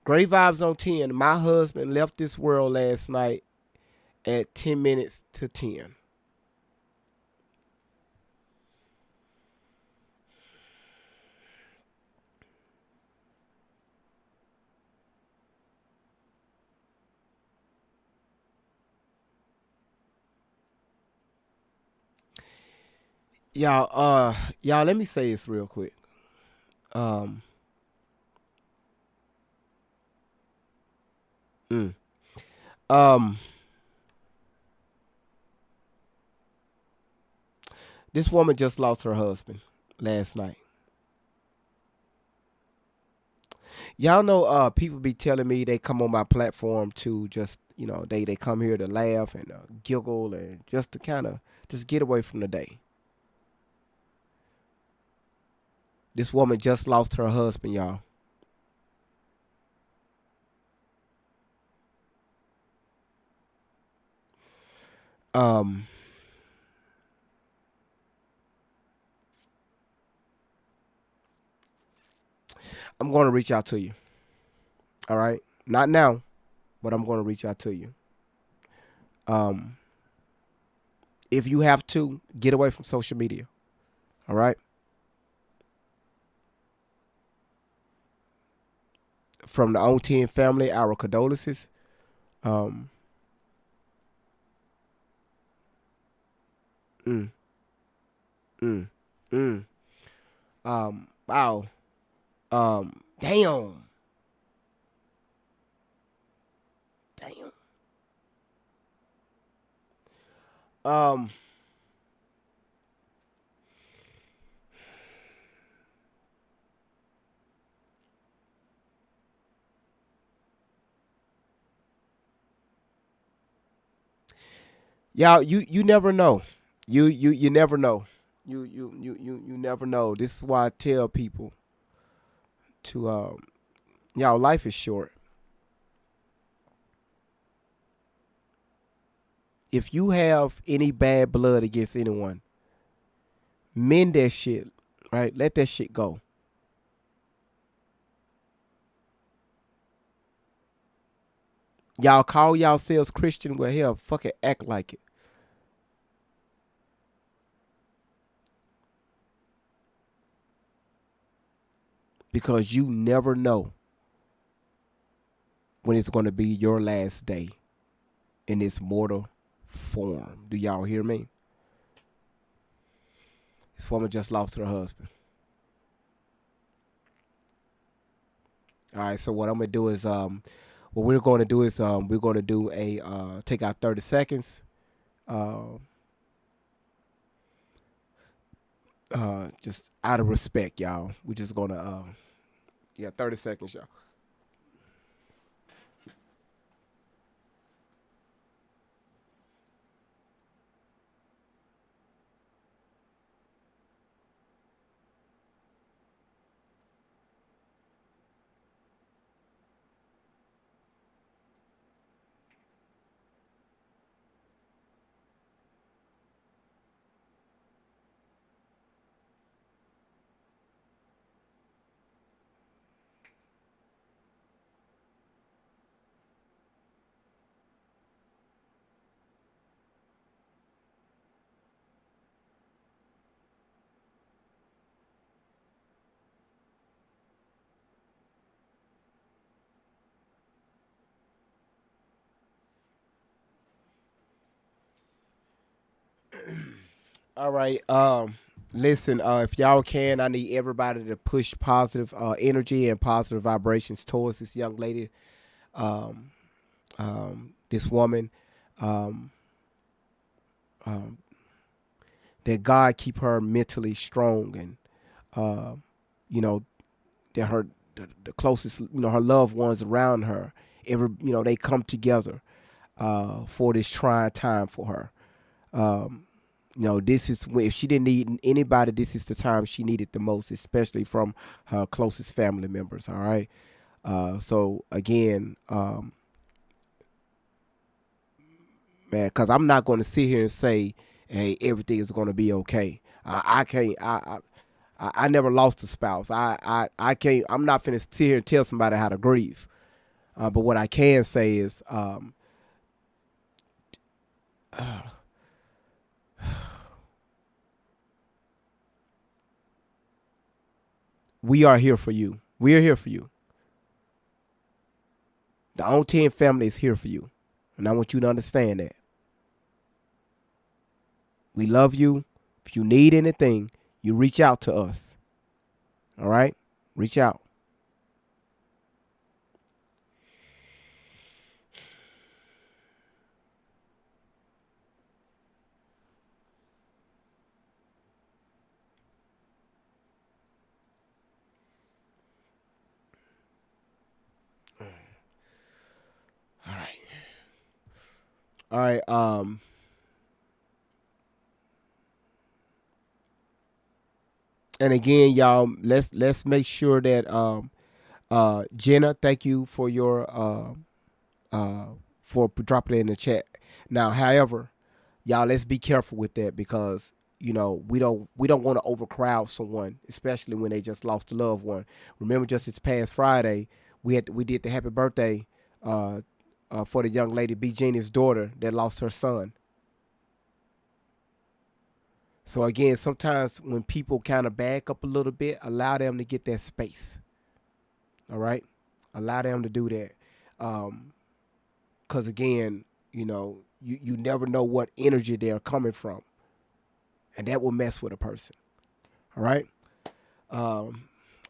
Great vibes on 10. My husband left this world last night at 10 minutes to 10. Y'all, let me say this real quick. Um, mm, um, this woman just lost her husband last night. Y'all know, people be telling me they come on my platform to just, they come here to laugh and giggle and just to kind of just get away from the day. This woman just lost her husband, y'all. Um, I'm going to reach out to you. All right? Not now, but I'm going to reach out to you. If you have to, get away from social media. All right? From the On 10 family, our condolences. Um, mm, mm, mm. Wow. Damn. Damn. Um, y'all, you never know. You never know. You never know. This is why I tell people to y'all, life is short. If you have any bad blood against anyone, mend that shit, right? Let that shit go. Y'all call yourselves Christian, well, hell, fucking act like it. Because you never know when it's going to be your last day in this mortal form. Do y'all hear me? This woman just lost her husband. All right, so what I'm gonna do is what we're going to do is we're going to do a take out 30 seconds. Just out of respect, y'all. We're just gonna 30 seconds, y'all. All right. Listen, if y'all can, I need everybody to push positive energy and positive vibrations towards this young lady, this woman. Um, that God keep her mentally strong, and you know that the closest, her loved ones around her, they come together for this trying time for her. This is when, if she didn't need anybody, this is the time she needed the most, especially from her closest family members. All right. So again, man, because I'm not going to sit here and say, hey, everything is going to be okay. I can't. I never lost a spouse. I can't. I'm not finna sit here and tell somebody how to grieve. But what I can say is, we are here for you. We are here for you. The On 10 family is here for you. And I want you to understand that. We love you. If you need anything, you reach out to us. All right? Reach out. All right. And again, y'all, let's make sure that Jenna, thank you for your for dropping it in the chat. Now, however, y'all, let's be careful with that because we don't want to overcrowd someone, especially when they just lost a loved one. Remember, just this past Friday, we did the happy birthday for the young lady, B. Jeannie's daughter, that lost her son. So again, sometimes when people kind of back up a little bit, allow them to get that space. All right? Allow them to do that. Because again, you never know what energy they're coming from. And that will mess with a person. All right? All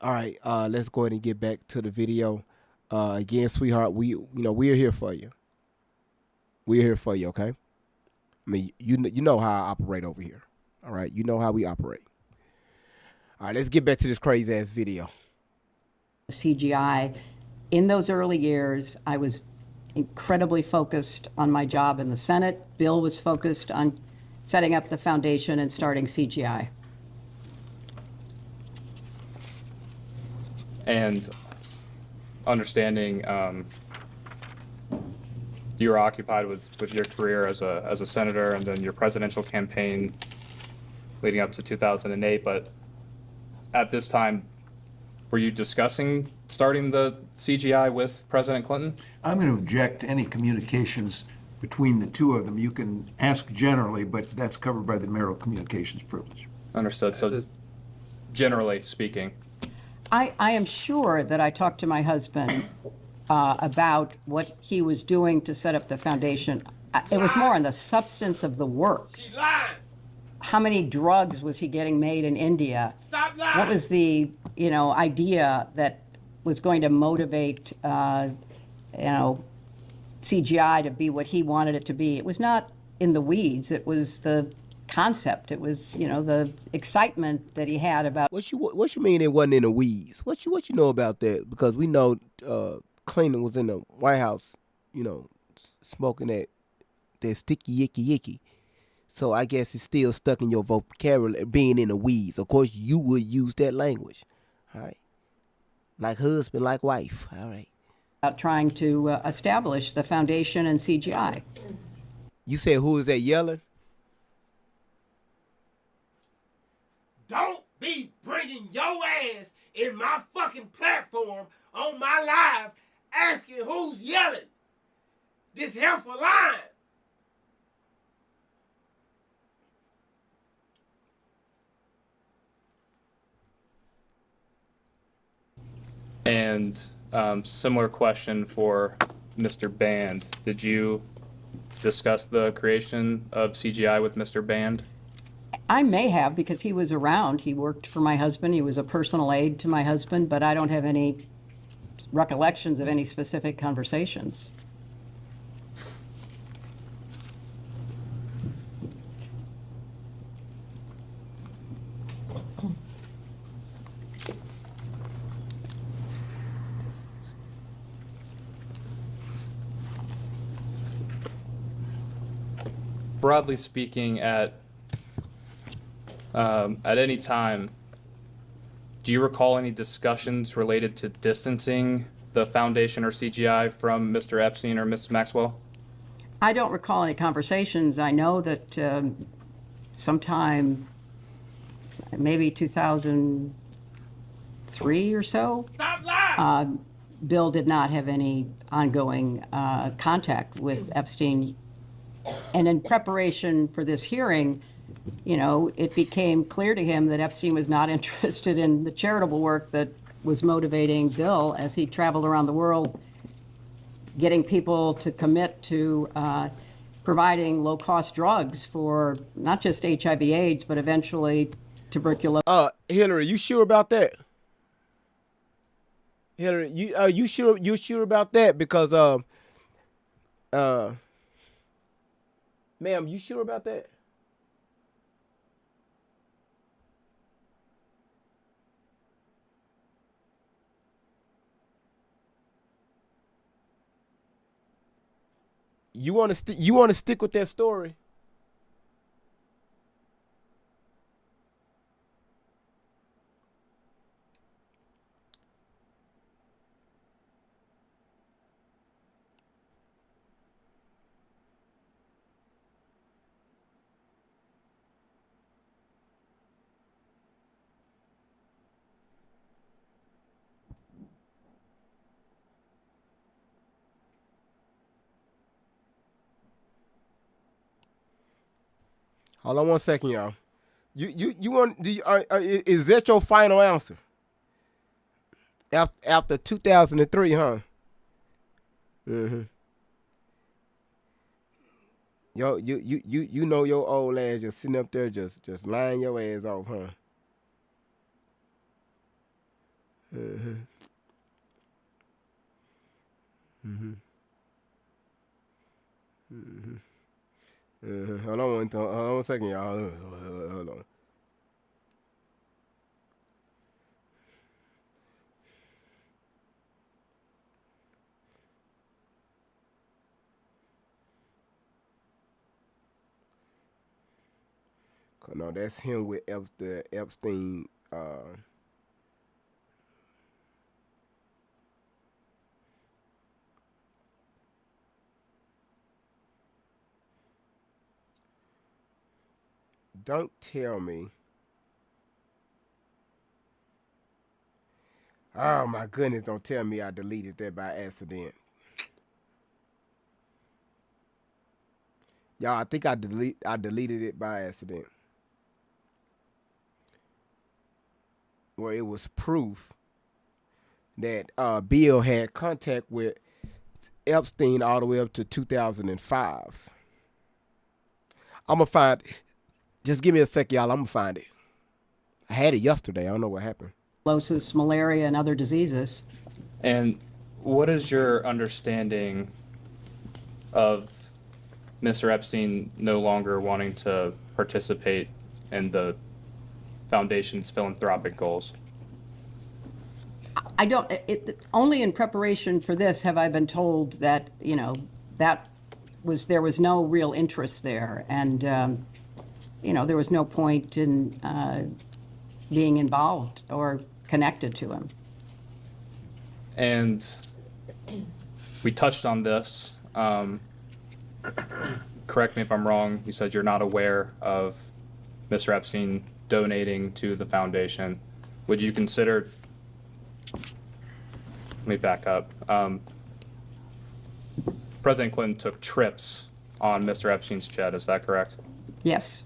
right, let's go ahead and get back to the video. Again, sweetheart, we're here for you. We're here for you, okay? I mean, you know how I operate over here. All right, you know how we operate. All right, let's get back to this crazy ass video. CGI. In those early years, I was incredibly focused on my job in the Senate. Bill was focused on setting up the foundation and starting CGI. And understanding you were occupied with your career as a senator and then your presidential campaign leading up to 2008, but at this time, were you discussing starting the CGI with President Clinton? I'm going to object to any communications between the two of them. You can ask generally, but that's covered by the marital communications privilege. Understood. So generally speaking. I am sure that I talked to my husband about what he was doing to set up the foundation. It was more on the substance of the work. She lied. How many drugs was he getting made in India? Stop lying. What was the idea that was going to motivate CGI to be what he wanted it to be? It was not in the weeds. It was the concept. It was the excitement that he had about. What you mean it wasn't in the weeds? What you know about that? Because we know Clinton was in the White House, smoking that sticky yicky. So I guess it's still stuck in your vocabulary, being in the weeds. Of course, you would use that language, all right? Like husband, like wife, all right? About trying to establish the foundation and CGI. You said who is that yelling? Don't be bringing your ass in my fucking platform on my live asking who's yelling. This helpful line. And similar question for Mr. Band. Did you discuss the creation of CGI with Mr. Band? I may have, because he was around. He worked for my husband. He was a personal aide to my husband, but I don't have any recollections of any specific conversations. Broadly speaking, at any time, do you recall any discussions related to distancing the foundation or CGI from Mr. Epstein or Ms. Maxwell? I don't recall any conversations. I know that sometime, maybe 2003 or so, Bill did not have any ongoing contact with Epstein. And in preparation for this hearing, it became clear to him that Epstein was not interested in the charitable work that was motivating Bill as he traveled around the world, getting people to commit to providing low-cost drugs for not just HIV/AIDS, but eventually tuberculosis. Hillary, you sure about that? Hillary, you sure about that? Because ma'am, you sure about that? You want to stick with that story? Hold on one second, y'all. You want? Is that your final answer? After 2003, huh? Mm-hmm. Yo, you know your old ass just sitting up there just lying your ass off, huh? Mm-hmm. Mm-hmm. Mm-hmm. Hold on one second, y'all. Hold on. No, that's him with the Epstein. Don't tell me. Oh my goodness, don't tell me I deleted that by accident. Y'all, I think I deleted it by accident. Where it was proof that Bill had contact with Epstein all the way up to 2005. I'm gonna find. Just give me a sec, y'all. I'm gonna find it. I had it yesterday. I don't know what happened. Malaria, and other diseases. And what is your understanding of Mr. Epstein no longer wanting to participate in the foundation's philanthropic goals? I don't. Only in preparation for this have I been told that there was no real interest there, and there was no point in being involved or connected to him. And we touched on this. Correct me if I'm wrong. You said you're not aware of Mr. Epstein donating to the foundation. Would you consider? Let me back up. President Clinton took trips on Mr. Epstein's jet. Is that correct? Yes.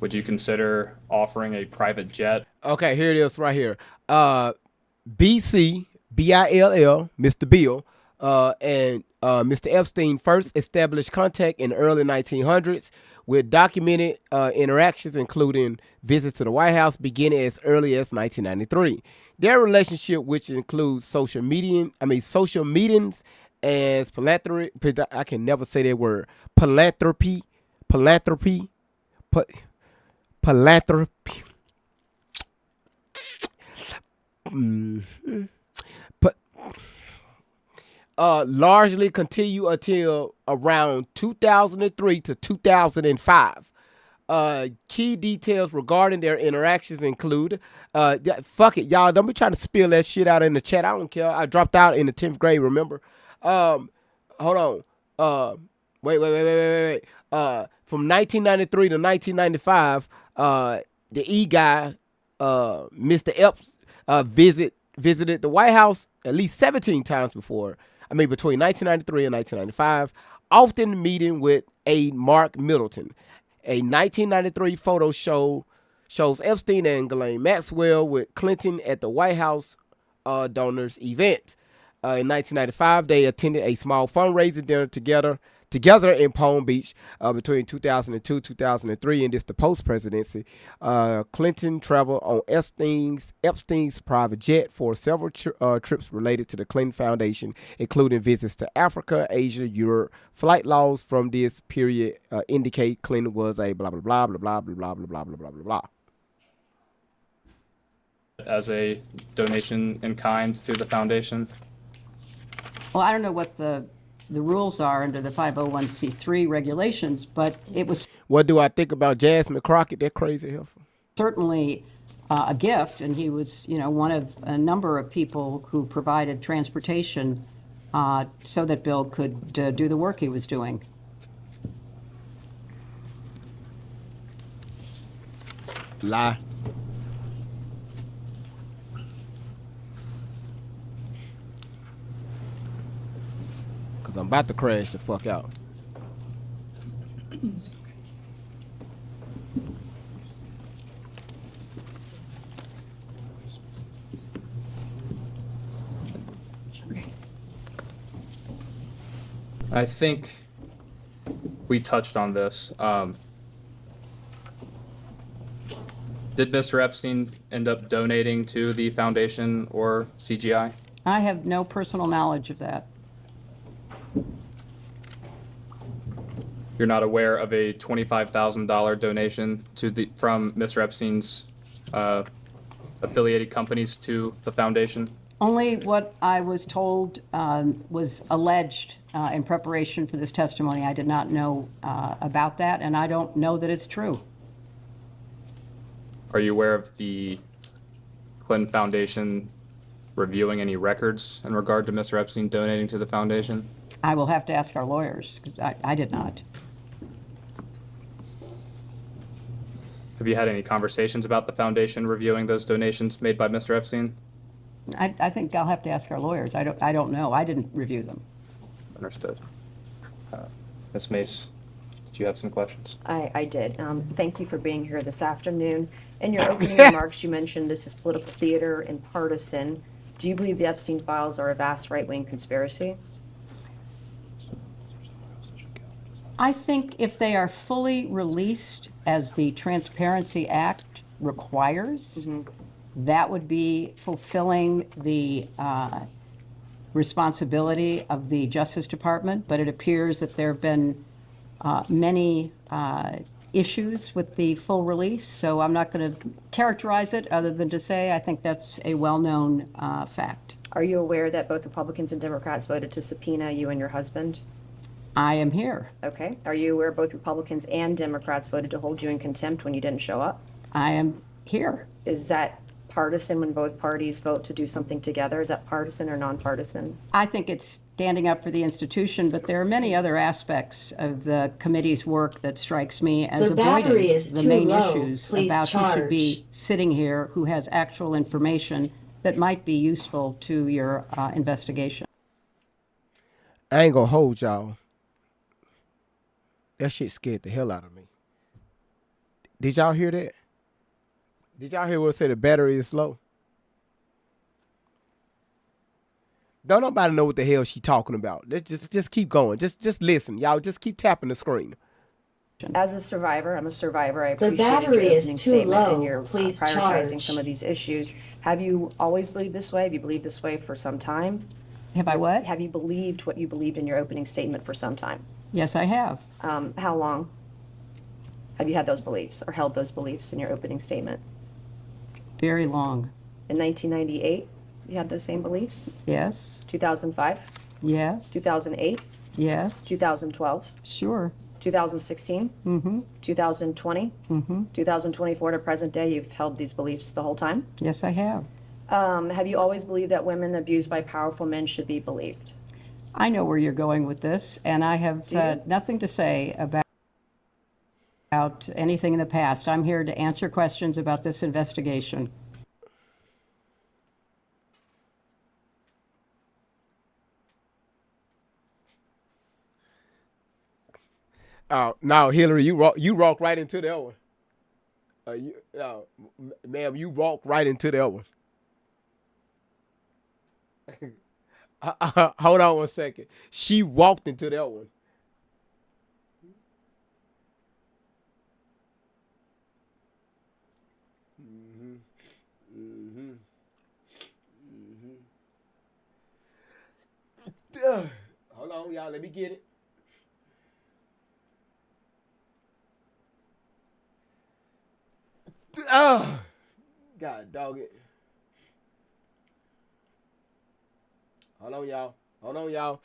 Would you consider offering a private jet? Okay, here it is right here. BC, BILL, Mr. Bill, and Mr. Epstein first established contact in the early 1900s with documented interactions, including visits to the White House beginning as early as 1993. Their relationship, which includes social meetings as philanthropy, I can never say that word, philanthropy. Largely continue until around 2003 to 2005. Key details regarding their interactions include, fuck it, y'all, don't be trying to spill that shit out in the chat. I don't care. I dropped out in the 10th grade, remember? Hold on. Wait. From 1993 to 1995, the E guy, Mr. Epps, visited the White House at least 17 times between 1993 and 1995, often meeting with aide Mark Middleton. A 1993 photo shows Epstein and Ghislaine Maxwell with Clinton at the White House donors event. In 1995, they attended a small fundraising dinner together. together in Palm Beach between 2002 2003 and this the post presidency. Clinton traveled on Epstein's private jet for several trips related to the Clinton Foundation, including visits to Africa, Asia, Europe. Flight logs from this period indicate Clinton was a blah blah blah blah blah blah blah blah blah blah blah blah. As a donation in kind to the foundation? Well, I don't know what the rules are under the 501c3 regulations, but it was What do I think about Jasmine Crockett? That crazy heifer. certainly a gift, and he was, one of a number of people who provided transportation so that Bill could do the work he was doing. Lie. Cause I'm about to crash the fuck out. I think we touched on this. Did Mr. Epstein end up donating to the foundation or CGI? I have no personal knowledge of that. You're not aware of a $25,000 donation from Mr. Epstein's affiliated companies to the foundation? Only what I was told was alleged in preparation for this testimony. I did not know about that, and I don't know that it's true. Are you aware of the Clinton Foundation reviewing any records in regard to Mr. Epstein donating to the foundation? I will have to ask our lawyers, 'cause I did not. Have you had any conversations about the foundation reviewing those donations made by Mr. Epstein? I think I'll have to ask our lawyers. I don't know. I didn't review them. Understood. Ms. Mace, did you have some questions? I did. Thank you for being here this afternoon. In your opening remarks, you mentioned this is political theater and partisan. Do you believe the Epstein files are a vast right-wing conspiracy? I think if they are fully released as the Transparency Act requires, that would be fulfilling the responsibility of the Justice Department, but it appears that there have been many issues with the full release, so I'm not going to characterize it other than to say I think that's a well-known fact. Are you aware that both Republicans and Democrats voted to subpoena you and your husband? I am here. Okay. Are you aware both Republicans and Democrats voted to hold you in contempt when you didn't show up? I am here. Is that partisan when both parties vote to do something together? Is that partisan or nonpartisan? I think it's standing up for the institution, but there are many other aspects of the committee's work that strikes me as avoiding the main issues about who should be sitting here, who has actual information that might be useful to your investigation. I ain't gonna hold y'all. That shit scared the hell out of me. Did y'all hear that? Did y'all hear what it said the battery is slow? Don't nobody know what the hell she talking about. Let's just keep going. Just listen. Y'all just keep tapping the screen. As a survivor, I'm a survivor. I appreciate your opening statement and your prioritizing some of these issues. Have you always believed this way? Have you believed this way for some time? Have I what? Have you believed what you believed in your opening statement for some time? Yes, I have. How long have you had those beliefs or held those beliefs in your opening statement? Very long. In 1998, you had those same beliefs? Yes. 2005? Yes. 2008? Yes. 2012? Sure. 2016? 2020? 2024 to present day, you've held these beliefs the whole time? Yes, I have. Have you always believed that women abused by powerful men should be believed? I know where you're going with this, and I have nothing to say about anything in the past. I'm here to answer questions about this investigation. No, Hillary, you walk right into that one. Ma'am, you walk right into that one. Hold on one second. She walked into that one. on, let me get it. Oh, God dog it. Hold on, y'all. Hold on, y'all.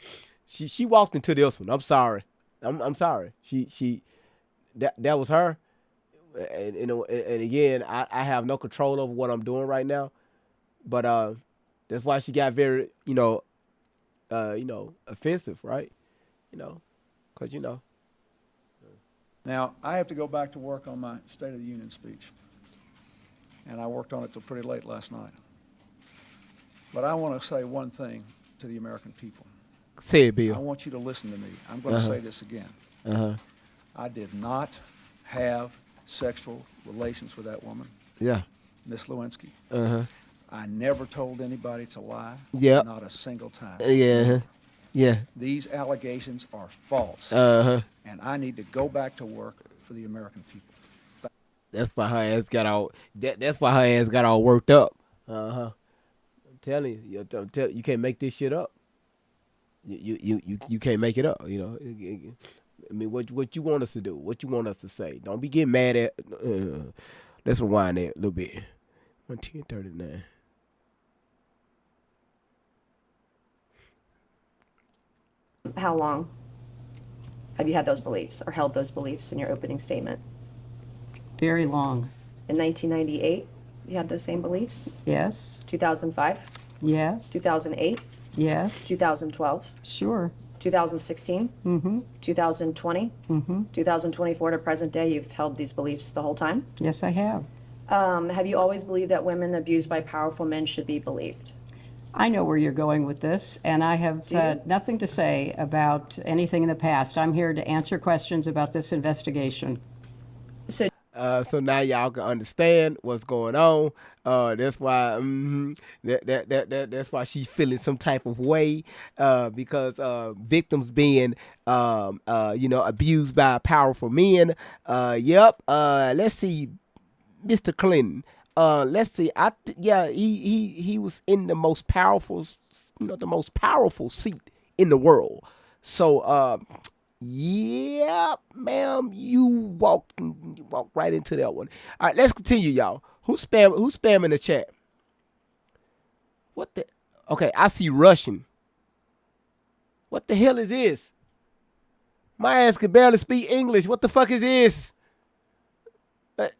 She walked into this one. I'm sorry. I'm sorry. That was her. And again, I have no control over what I'm doing right now. But that's why she got very, offensive, right? Because Now, I have to go back to work on my State of the Union speech. And I worked on it till pretty late last night. But I want to say one thing to the American people. Say it, Bill. I want you to listen to me. I'm going to say this again. I did not have sexual relations with that woman, Yeah. Miss Lewinsky. Uh-huh. I never told anybody to lie. Yep. Not a single time. Yeah. Yeah. These allegations are false. Uh-huh. And I need to go back to work for the American people. That's why her ass got all. That's why her ass got all worked up. I'm telling you, you can't make this shit up. You can't make it up. I mean, what you want us to do? What you want us to say? Don't be getting mad at. Let's rewind that a little bit. 1:10:39. How long have you had those beliefs or held those beliefs in your opening statement? Very long. In 1998, you had those same beliefs? Yes. 2005? Yes. 2008? Yes. 2012? Sure. 2016? Mm-hmm. 2020? Mm-hmm. 2024 to present day, you've held these beliefs the whole time? Yes, I have. Have you always believed that women abused by powerful men should be believed? I know where you're going with this, and I have nothing to say about anything in the past. I'm here to answer questions about this investigation. So now y'all can understand what's going on. That's why that's why she's feeling some type of way because victims being abused by powerful men. Let's see, Mr. Clinton. Let's see. He was in the most powerful, the most powerful seat in the world. So yeah, ma'am, you walked right into that one. All right, let's continue, y'all. Who's spamming the chat? What the? Okay, I see Russian. What the hell is this? My ass can barely speak English. What the fuck is this?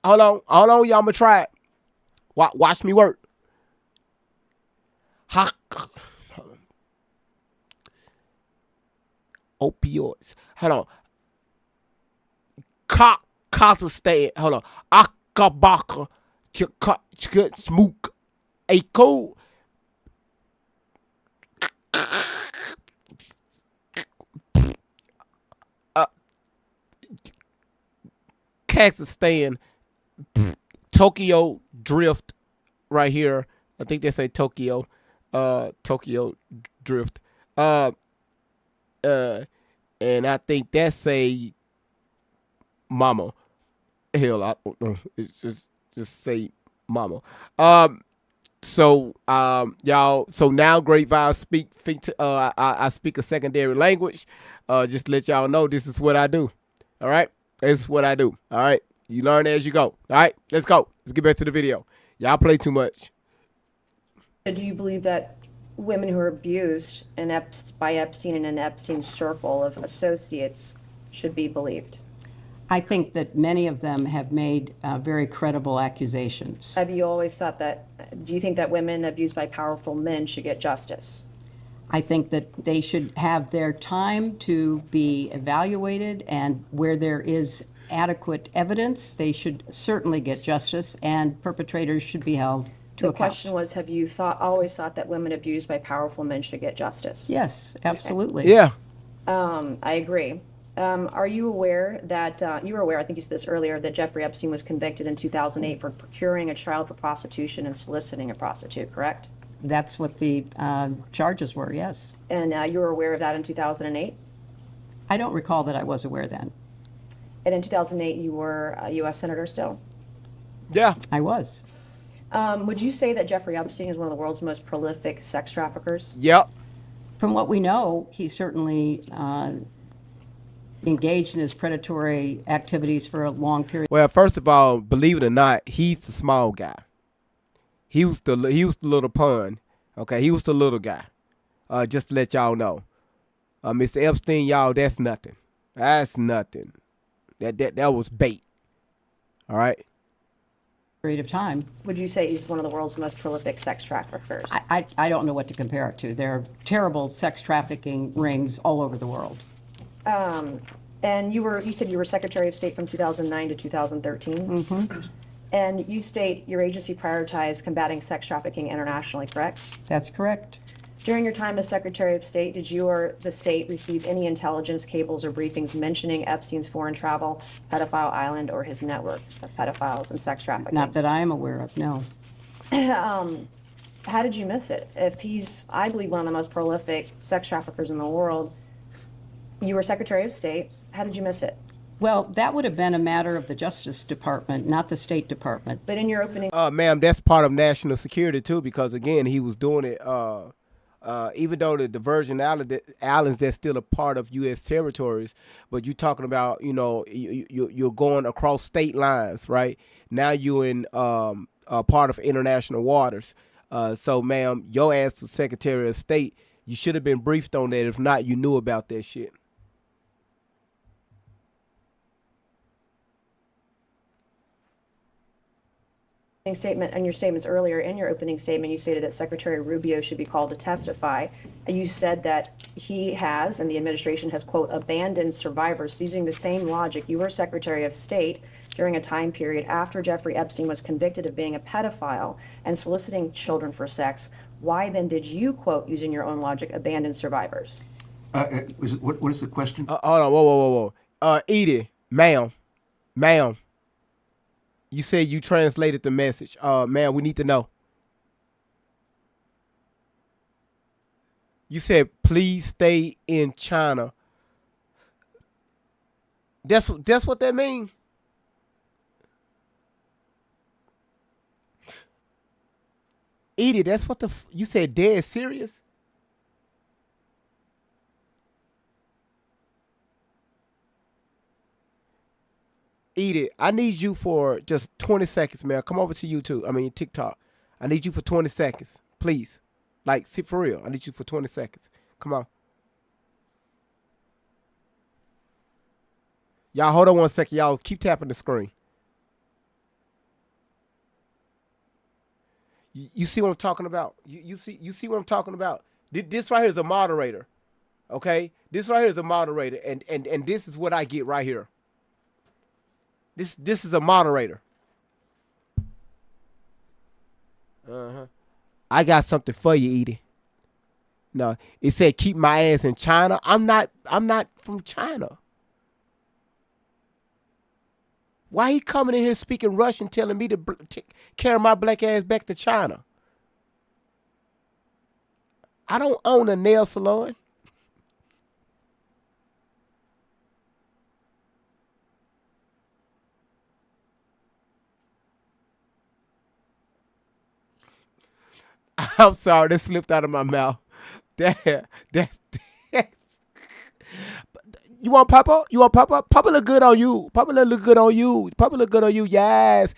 Hold on, y'all. I'ma try it. Watch me work. Opioids. Hold on. Kazakhstan. Hold on. Akabaka. Smook. Ako. Kazakhstan. Tokyo Drift. Right here. I think they say Tokyo. Tokyo Drift. And I think that's a mama. Hell, I don't know. It's just say mama. So y'all. So now Great Vibes speak. I speak a secondary language. Just to let y'all know, this is what I do. All right, this is what I do. All right, you learn as you go. All right, let's go. Let's get back to the video. Y'all play too much. Do you believe that women who are abused by Epstein and an Epstein circle of associates should be believed? I think that many of them have made very credible accusations. Have you always thought that, do you think that women abused by powerful men should get justice? I think that they should have their time to be evaluated, and where there is adequate evidence, they should certainly get justice, and perpetrators should be held to account. The question was, have you always thought that women abused by powerful men should get justice? Yes, absolutely. Yeah. I agree. Are you aware that, you were aware, I think you said this earlier, that Jeffrey Epstein was convicted in 2008 for procuring a child for prostitution and soliciting a prostitute, correct? That's what the charges were, yes. And you were aware of that in 2008? I don't recall that I was aware then. And in 2008, you were a U.S. Senator still? Yeah. I was. Would you say that Jeffrey Epstein is one of the world's most prolific sex traffickers? Yep. From what we know, he certainly engaged in his predatory activities for a long period. Well, first of all, believe it or not, he's the small guy. He was the little pun. Okay, he was the little guy. Just to let y'all know. Mr. Epstein, y'all, that's nothing. That's nothing. That was bait. All right. Period of time. Would you say he's one of the world's most prolific sex traffickers? I don't know what to compare it to. There are terrible sex trafficking rings all over the world. And you said you were Secretary of State from 2009 to 2013? Mm-hmm. And you state your agency prioritized combating sex trafficking internationally, correct? That's correct. During your time as Secretary of State, did you or the state receive any intelligence cables or briefings mentioning Epstein's foreign travel, pedophile island, or his network of pedophiles and sex trafficking? Not that I am aware of, no. How did you miss it? If he's, I believe, one of the most prolific sex traffickers in the world, you were Secretary of State, how did you miss it? Well, that would have been a matter of the Justice Department, not the State Department. But in your opening... Ma'am, that's part of national security, too, because, again, he was doing it, even though the Virgin Islands, they're still a part of U.S. territories, but you're talking about, you're going across state lines, right? Now you're in part of international waters. So, ma'am, your ass was Secretary of State. You should have been briefed on that. If not, you knew about that shit. Statement and your statements earlier in your opening statement, you stated that Secretary Rubio should be called to testify. You said that he has, and the administration has, quote, abandoned survivors. Using the same logic, you were Secretary of State during a time period after Jeffrey Epstein was convicted of being a pedophile and soliciting children for sex. Why then did you, quote, using your own logic, abandon survivors? What is the question? Hold on, whoa. Edie, ma'am. You said you translated the message. Ma'am, we need to know. You said, please stay in China. That's what that means? Edie, that's what you said, dead serious? Edie, I need you for just 20 seconds, man. Come over to YouTube. I mean, TikTok. I need you for 20 seconds, please. Like, see, for real. I need you for 20 seconds. Come on. Y'all, hold on 1 second. Y'all keep tapping the screen. You see what I'm talking about? You see what I'm talking about? This right here is a moderator. Okay? This right here is a moderator. And this is what I get right here. This is a moderator. I got something for you, Edie. No, it said keep my ass in China. I'm not from China. Why he coming in here speaking Russian, telling me to carry my black ass back to China? I don't own a nail salon. I'm sorry, that slipped out of my mouth. That. You want Papa? You want Papa? Papa look good on you. Papa look good on you. Papa look good on you. Yes,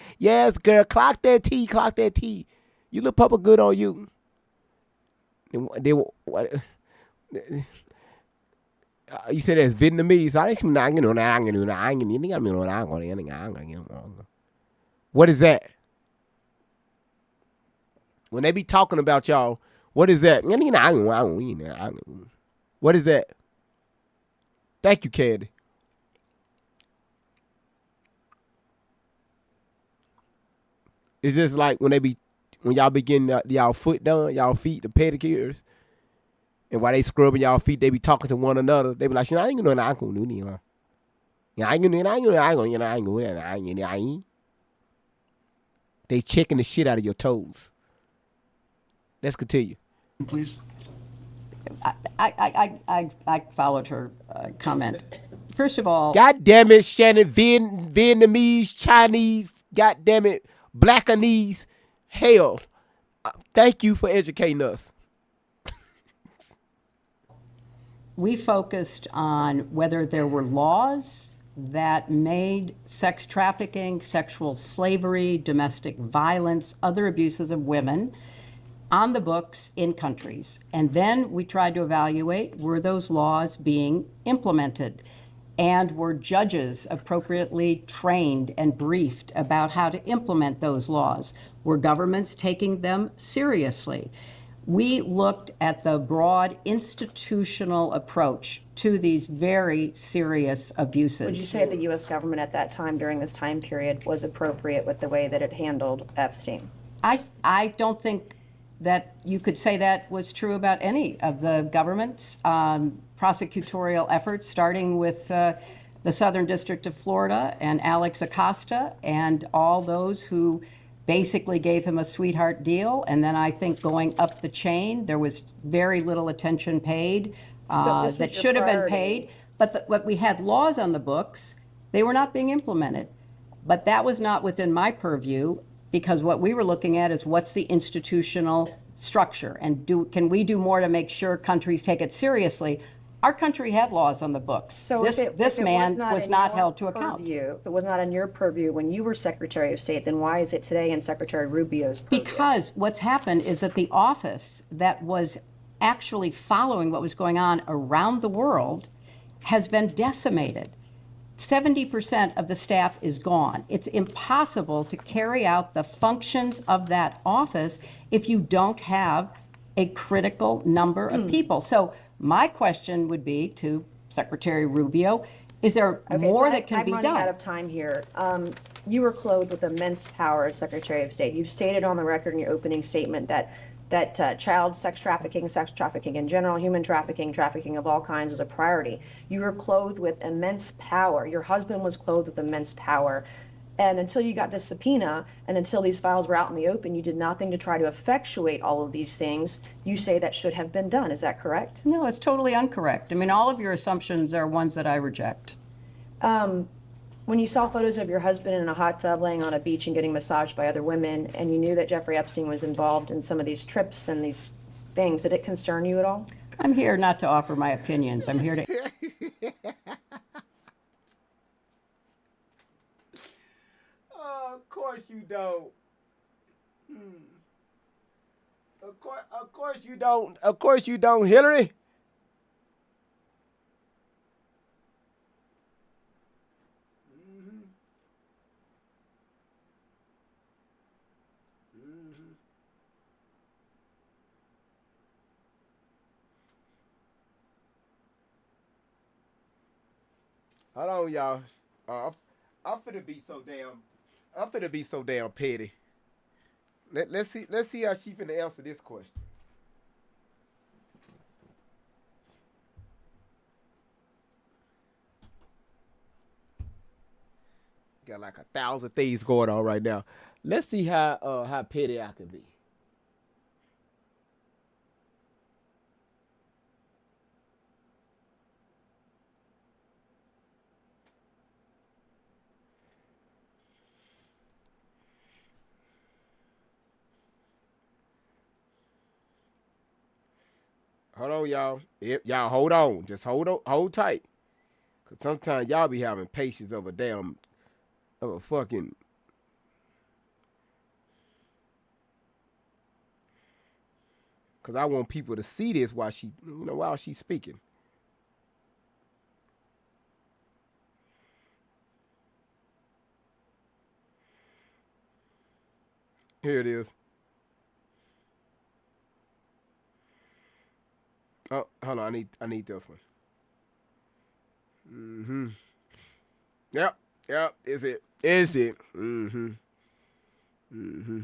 girl. Clock that T. You look Papa good on you. You said that's Vietnamese. What is that? When they be talking about y'all, what is that? What is that? Thank you, Candy. It's just like when y'all be getting y'all foot done, y'all feet, the pedicures, and while they scrubbing y'all feet, they be talking to one another. They be like, I ain't gonna do that. They checking the shit out of your toes. Let's continue. Please. I followed her comment. First of all, God damn it, Shannon, Vietnamese, Chinese, God damn it, Blackanese, hell. Thank you for educating us. we focused on whether there were laws that made sex trafficking, sexual slavery, domestic violence, other abuses of women on the books in countries. And then we tried to evaluate, were those laws being implemented? And were judges appropriately trained and briefed about how to implement those laws? Were governments taking them seriously? We looked at the broad institutional approach to these very serious abuses. Would you say the U.S. government at that time, during this time period, was appropriate with the way that it handled Epstein? I don't think that you could say that was true about any of the government's prosecutorial efforts, starting with the Southern District of Florida and Alex Acosta and all those who basically gave him a sweetheart deal. And then I think going up the chain, there was very little attention paid that should have been paid. But we had laws on the books. They were not being implemented. But that was not within my purview, because what we were looking at is what's the institutional structure, and can we do more to make sure countries take it seriously? Our country had laws on the books. So this man was not held to account. If it was not in your purview when you were Secretary of State, then why is it today in Secretary Rubio's purview? Because what's happened is that the office that was actually following what was going on around the world has been decimated. 70% of the staff is gone. It's impossible to carry out the functions of that office if you don't have a critical number of people. So my question would be to Secretary Rubio, is there more that can be done? I'm running out of time here. You were clothed with immense power as Secretary of State. You've stated on the record in your opening statement that child sex trafficking in general, human trafficking, trafficking of all kinds was a priority. You were clothed with immense power. Your husband was clothed with immense power. And until you got this subpoena and until these files were out in the open, you did nothing to try to effectuate all of these things. You say that should have been done. Is that correct? No, it's totally incorrect. I mean, all of your assumptions are ones that I reject. When you saw photos of your husband in a hot tub laying on a beach and getting massaged by other women, and you knew that Jeffrey Epstein was involved in some of these trips and these things, did it concern you at all? I'm here not to offer my opinions. I'm here to... Of course you don't. Of course you don't. Of course you don't, Hillary. Hold on, y'all. I'm finna be so damn petty. Let's see how she finna answer this question. Got like 1,000 things going on right now. Let's see how petty I can be. Hold on, y'all. Y'all hold on. Just hold tight. Cause sometimes y'all be having patience of a fucking. Cause I want people to see this while she's speaking. Here it is. Oh, hold on. I need this one. Mm-hmm. Yep. Is it? Mm-hmm. Mm-hmm.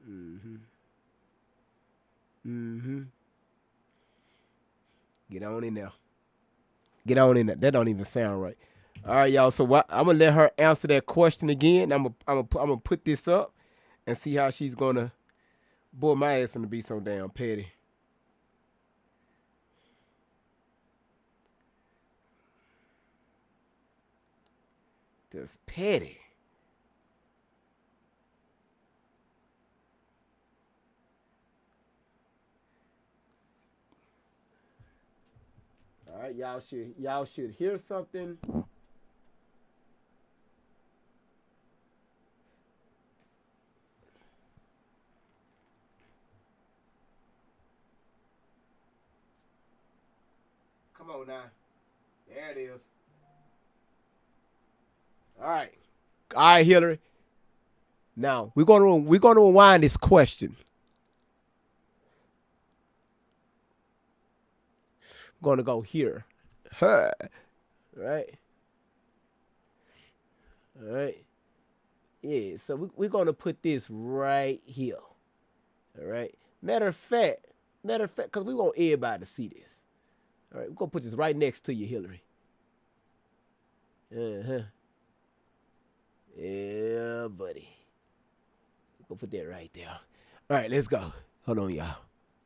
Mm-hmm. Mm-hmm. Get on in there. That don't even sound right. All right, y'all. So I'm gonna let her answer that question again. I'm gonna put this up and see how she's gonna. Boy, my ass gonna be so damn petty. That's petty. All right, y'all should hear something. Come on now. There it is. All right, Hillary. Now we're gonna rewind this question. We're gonna go here. Huh. Right. All right. Yeah. So we're gonna put this right here. All right. Matter of fact, because we want everybody to see this. All right. We're gonna put this right next to you, Hillary. Yeah, buddy. We'll put that right there. All right, let's go. Hold on, y'all.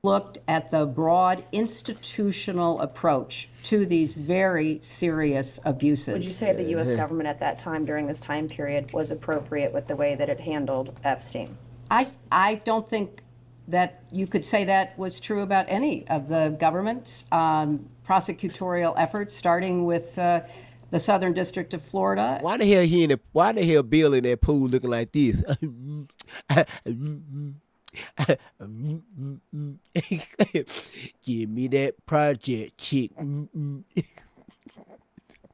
Looked at the broad institutional approach to these very serious abuses. Would you say the U.S. government at that time, during this time period, was appropriate with the way that it handled Epstein? I don't think that you could say that was true about any of the government's prosecutorial efforts, starting with the Southern District of Florida. Why the hell Bill in that pool looking like this? Give me that project chick. And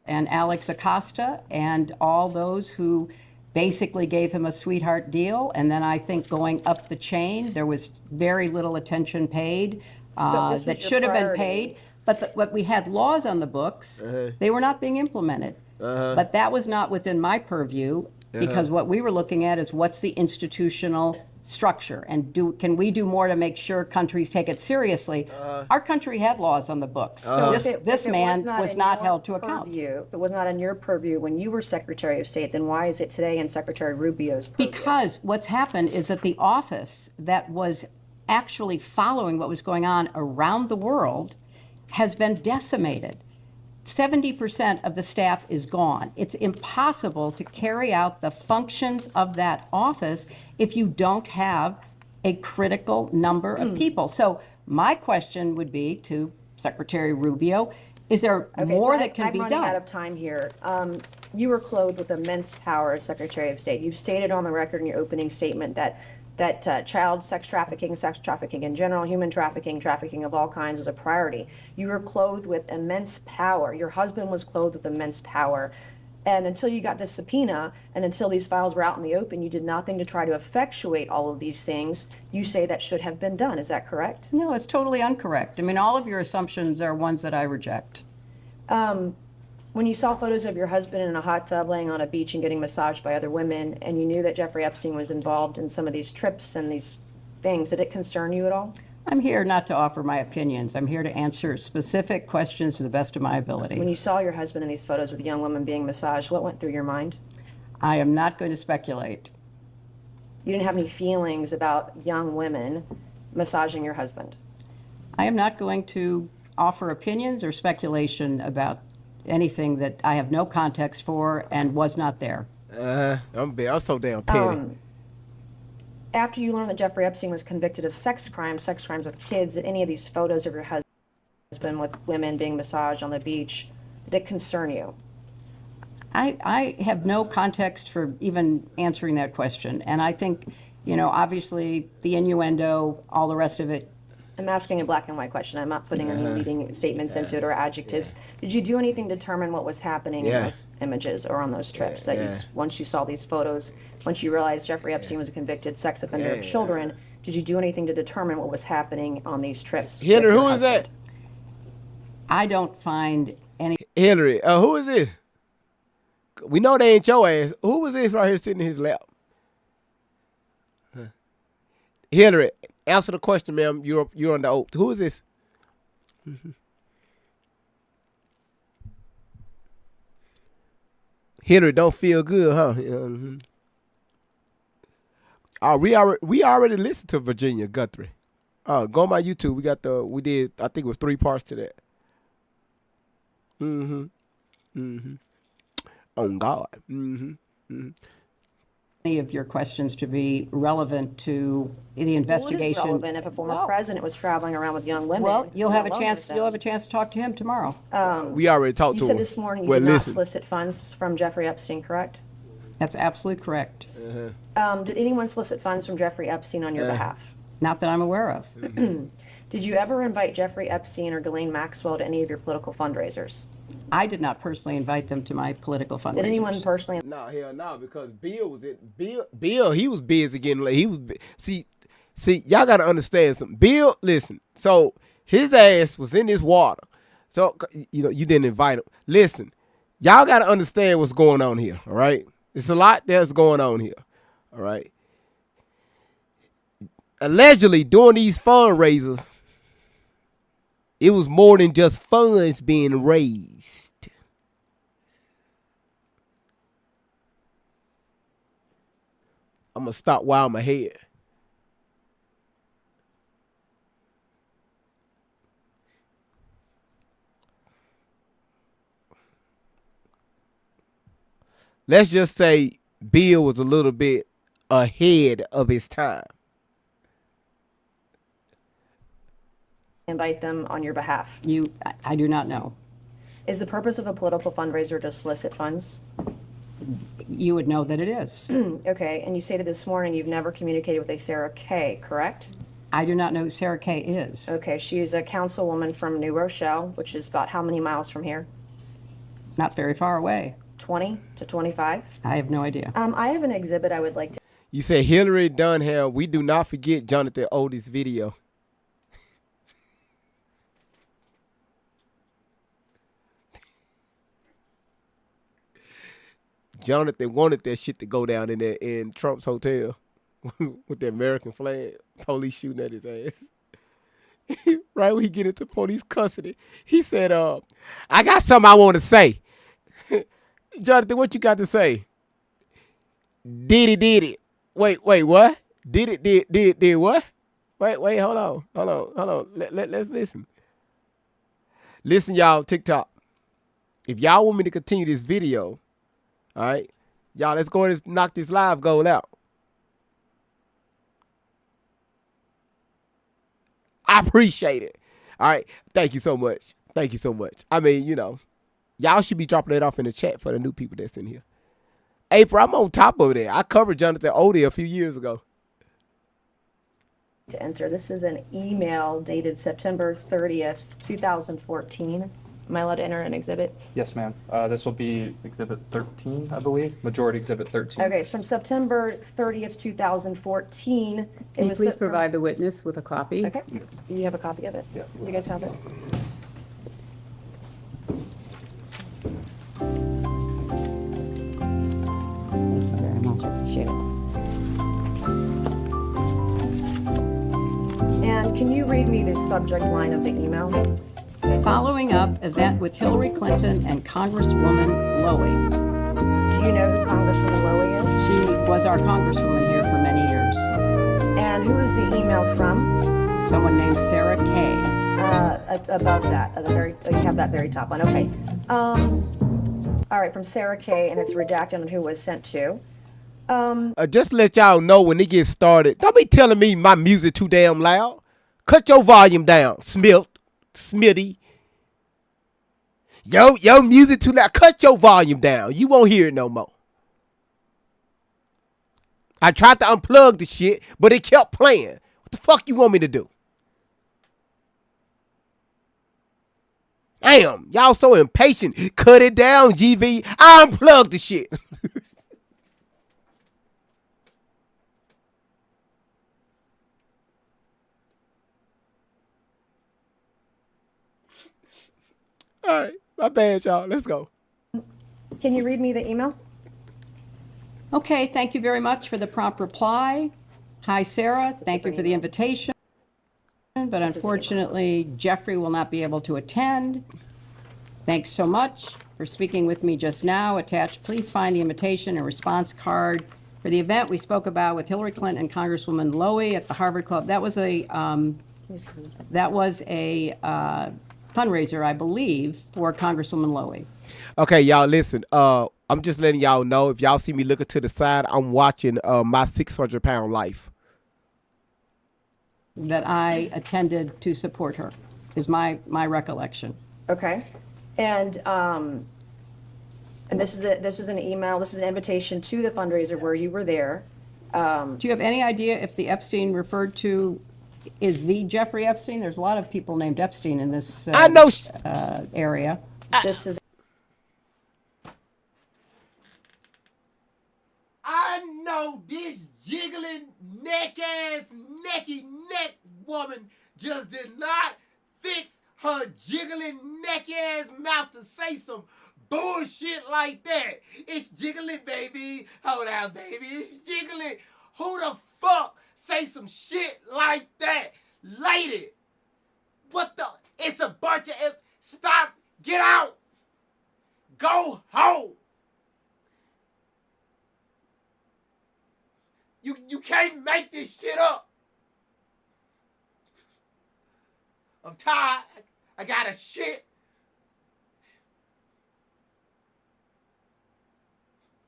Alex Acosta and all those who basically gave him a sweetheart deal. And then I think going up the chain, there was very little attention paid that should have been paid. But we had laws on the books. They were not being implemented. But that was not within my purview, because what we were looking at is what's the institutional structure, and can we do more to make sure countries take it seriously? Our country had laws on the books. So this man was not held to account. If it was not in your purview when you were Secretary of State, then why is it today in Secretary Rubio's purview? Because what's happened is that the office that was actually following what was going on around the world has been decimated. 70% of the staff is gone. It's impossible to carry out the functions of that office if you don't have a critical number of people. So my question would be to Secretary Rubio, is there more that can be done? I'm running out of time here. You were clothed with immense power as Secretary of State. You've stated on the record in your opening statement that child sex trafficking in general, human trafficking, trafficking of all kinds was a priority. You were clothed with immense power. Your husband was clothed with immense power. And until you got this subpoena and until these files were out in the open, you did nothing to try to effectuate all of these things. You say that should have been done. Is that correct? No, it's totally incorrect. I mean, all of your assumptions are ones that I reject. When you saw photos of your husband in a hot tub laying on a beach and getting massaged by other women, and you knew that Jeffrey Epstein was involved in some of these trips and these things, did it concern you at all? I'm here not to offer my opinions. I'm here to answer specific questions to the best of my ability. When you saw your husband in these photos with a young woman being massaged, what went through your mind? I am not going to speculate. You didn't have any feelings about young women massaging your husband? I am not going to offer opinions or speculation about anything that I have no context for and was not there. I'm so damn petty. After you learned that Jeffrey Epstein was convicted of sex crimes with kids, did any of these photos of your husband with women being massaged on the beach, did it concern you? I have no context for even answering that question. And I think, obviously the innuendo, all the rest of it. I'm asking a black and white question. I'm not putting any leading statements into it or adjectives. Did you do anything to determine what was happening in those images or on those trips? Once you saw these photos, once you realized Jeffrey Epstein was a convicted sex offender of children, did you do anything to determine what was happening on these trips? Hillary, who is that? I don't find any. Hillary, who is this? We know they ain't your ass. Who is this right here sitting in his lap? Hillary, answer the question, ma'am. You're on the oath. Who is this? Hillary don't feel good, huh? Oh, we already listened to Virginia Guthrie. Go on my YouTube. We did. I think it was 3 parts to that. On God. Any of your questions to be relevant to the Well, it is investigation. relevant if a former president was traveling around with young women. Well, you'll have a alone chance, with them. you'll have a chance to talk to him tomorrow. We already talked You to said him. this morning you Well, did not listen. solicit funds from Jeffrey Epstein, correct? That's absolutely correct. Did anyone solicit funds from Jeffrey Epstein on your behalf? Not that I'm aware of. Did you ever invite Jeffrey Epstein or Ghislaine Maxwell to any of your political fundraisers? I did not personally invite them to my political fundraisers. Did anyone personally? No, hell no, because Bill was it. Bill, he was busy getting late. He was see, y'all got to understand something. Bill, listen. So his ass was in this water. So you didn't invite him. Listen, y'all got to understand what's going on here. All right, it's a lot that's going on here. All right. Allegedly, during these fundraisers, it was more than just funds being raised. I'm going to stop while I'm ahead. Let's just say Bill was a little bit ahead of his time. Invite them on your behalf. I do not know. Is the purpose of a political fundraiser to solicit funds? You would know that it is. Okay, and you stated this morning you've never communicated with a Sarah Kay, correct? I do not know who Sarah Kay is. Okay, she is a councilwoman from New Rochelle, which is about how many miles from here? Not very far away. 20 to 25? I have no idea. I have an exhibit I would like to. You said Hillary Dunham. We do not forget Jonathan Oldest video. Jonathan wanted that shit to go down in Trump's hotel with the American flag. Police shooting at his ass. Right when he get into police custody, he said, I got something I want to say. Jonathan, what you got to say? Did it. Wait, what? Did what? Wait, hold on. Let's listen. Listen, y'all, TikTok. If y'all want me to continue this video, all right, y'all, let's go ahead and knock this live goal out. I appreciate it. All right, thank you so much. I mean, y'all should be dropping that off in the chat for the new people that's in here. April, I'm on top of that. I covered Jonathan Odie a few years ago. To enter. This is an email dated September 30th, 2014. Am I allowed to enter an exhibit? Yes, ma'am. This will be Exhibit 13, I believe. Majority Exhibit 13. Okay, it's from September 30th, 2014. Can you please provide the witness with a copy? Okay, you have a copy of it? Yeah. You guys have it? Very much appreciate it. And can you read me the subject line of the email? Following up event with Hillary Clinton and Congresswoman Lowy. Do you know who Congresswoman Lowy is? She was our congresswoman here for many years. And who is the email from? Someone named Sarah Kay. Above that, at the very, you have that very top one. Okay. All right, from Sarah Kay, and it's redacted on who was sent to. Just to let y'all know when it gets started, don't be telling me my music too damn loud. Cut your volume down, Smitty. Yo, music too loud. Cut your volume down. You won't hear it no more. I tried to unplug the shit, but it kept playing. What the fuck you want me to do? Damn, y'all so impatient. Cut it down, GV. I unplugged the shit. All right, my bad, y'all. Let's go. Can you read me the email? Okay, thank you very much for the prompt reply. Hi, Sarah. Thank you for the invitation. But unfortunately, Jeffrey will not be able to attend. Thanks so much for speaking with me just now. Attached, please find the invitation and response card for the event we spoke about with Hillary Clinton and Congresswoman Lowy at the Harvard Club. That was a fundraiser, I believe, for Congresswoman Lowy. Okay, y'all, listen. I'm just letting y'all know, if y'all see me looking to the side, I'm watching My 600-Pound Life. That I attended to support her, is my recollection. Okay. And this is an email, this is an invitation to the fundraiser where you were there. Do you have any idea if the Epstein referred to is the Jeffrey Epstein? There's a lot of people named Epstein in this I know area. This is I know this jiggling neck-ass, neck woman just did not fix her jiggling neck-ass mouth to say some bullshit like that. It's jiggling, baby. Hold on, baby. It's jiggling. Who the fuck say some shit like that? Lady, what the? It's a bunch of... Stop. Get out. Go home. You can't make this shit up. I'm tired. I got a shit.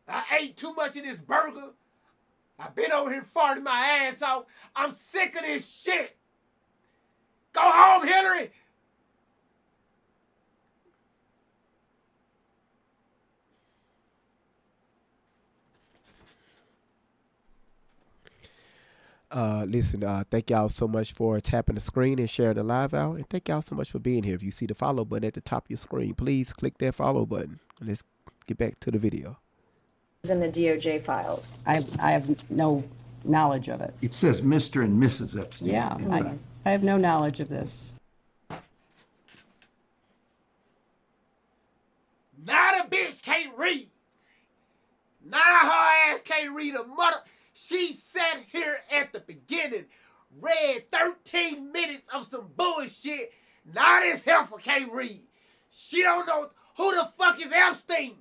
I ate too much of this burger. I've been over here farting my ass off. I'm sick of this shit. Go home, Hillary. Listen, thank y'all so much for tapping the screen and sharing the live out. And thank y'all so much for being here. If you see the follow button at the top of your screen, please click that follow button. Let's get back to the video. in the DOJ files. I have no knowledge of it. It says Mr. and Mrs. Epstein. Yeah, I have no knowledge of this. Now the bitch can't read. Now her ass can't read a mother. She sat here at the beginning, read 13 minutes of some bullshit. Now this heifer can't read. She don't know who the fuck is Epstein.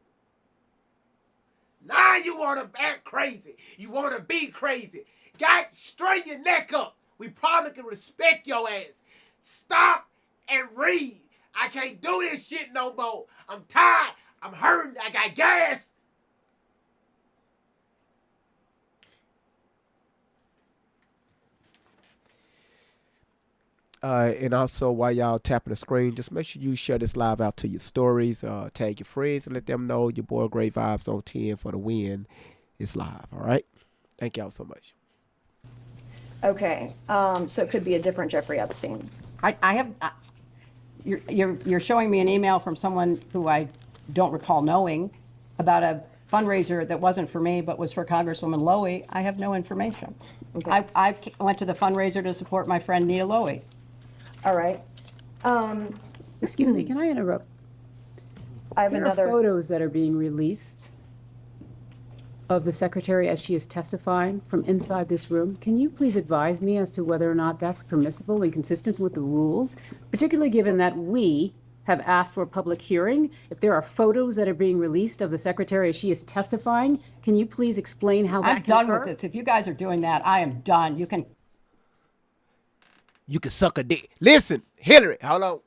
Now you want to act crazy. You want to be crazy. God, straighten your neck up. We probably can respect your ass. Stop and read. I can't do this shit no more. I'm tired. I'm hurting. I got gas. And also, while y'all tapping the screen, just make sure you share this live out to your stories. Tag your friends and let them know your boy Great Vibes on 10 for the win is live. All right. Thank y'all so much. Okay, so it could be a different Jeffrey Epstein. I have. You're showing me an email from someone who I don't recall knowing about a fundraiser that wasn't for me but was for Congresswoman Lowy. I have no information. Okay. I went to the fundraiser to support my friend Nia Lowy. All right. Excuse me, can I interrupt? I have There are another. photos that are being released of the secretary as she is testifying from inside this room. Can you please advise me as to whether or not that's permissible and consistent with the rules, particularly given that we have asked for a public hearing? If there are photos that are being released of the secretary as she is testifying, can you please explain how that I'm can done occur? with this. If you guys are doing that, I am done. You can suck a dick. Listen, Hillary, hold on.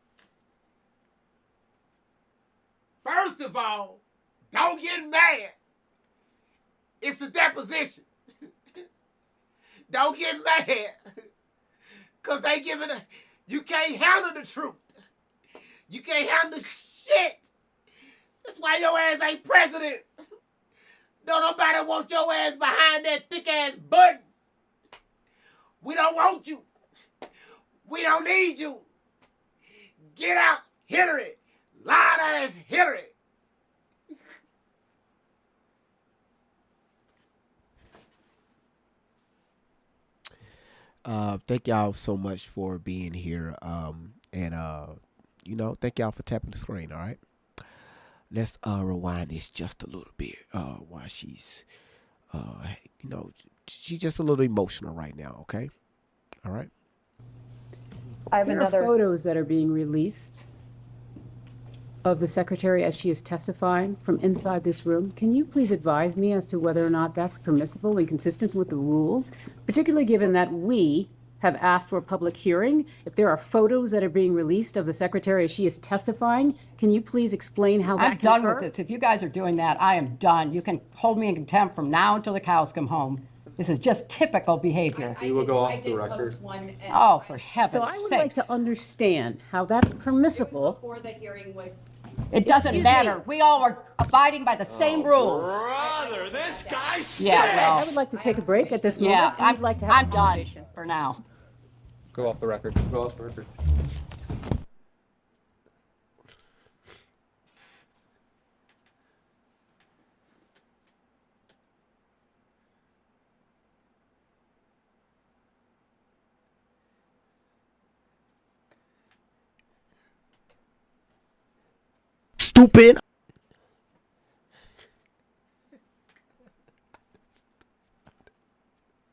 First of all, don't get mad. It's a deposition. Don't get mad. Because they giving you can't handle the truth. You can't handle shit. That's why your ass ain't president. Don't nobody want your ass behind that thick ass button. We don't want you. We don't need you. Get out, Hillary. Loud ass Hillary. Thank y'all so much for being here. Thank y'all for tapping the screen, all right? Let's rewind this just a little bit while she's she's just a little emotional right now, okay? All right? I have There another. are photos that are being released of the secretary as she is testifying from inside this room. Can you please advise me as to whether or not that's permissible and consistent with the rules, particularly given that we have asked for a public hearing. If there are photos that are being released of the secretary as she is testifying, can you please explain how that I'm can done occur? with this. If you guys are doing that, I am done. You can hold me in contempt from now until the cows come home. This is just typical behavior. We will go off the record. Oh, for heaven's So I would like sake. to understand how that's permissible. Before the hearing was. It doesn't Excuse matter. me. We all are abiding by the same rules. Brother, this guy's Yeah, I would like to take a break at this moment. yeah, and I'd like to have I'm a done conversation. for now. Go off the record. Go off the record. Stupid.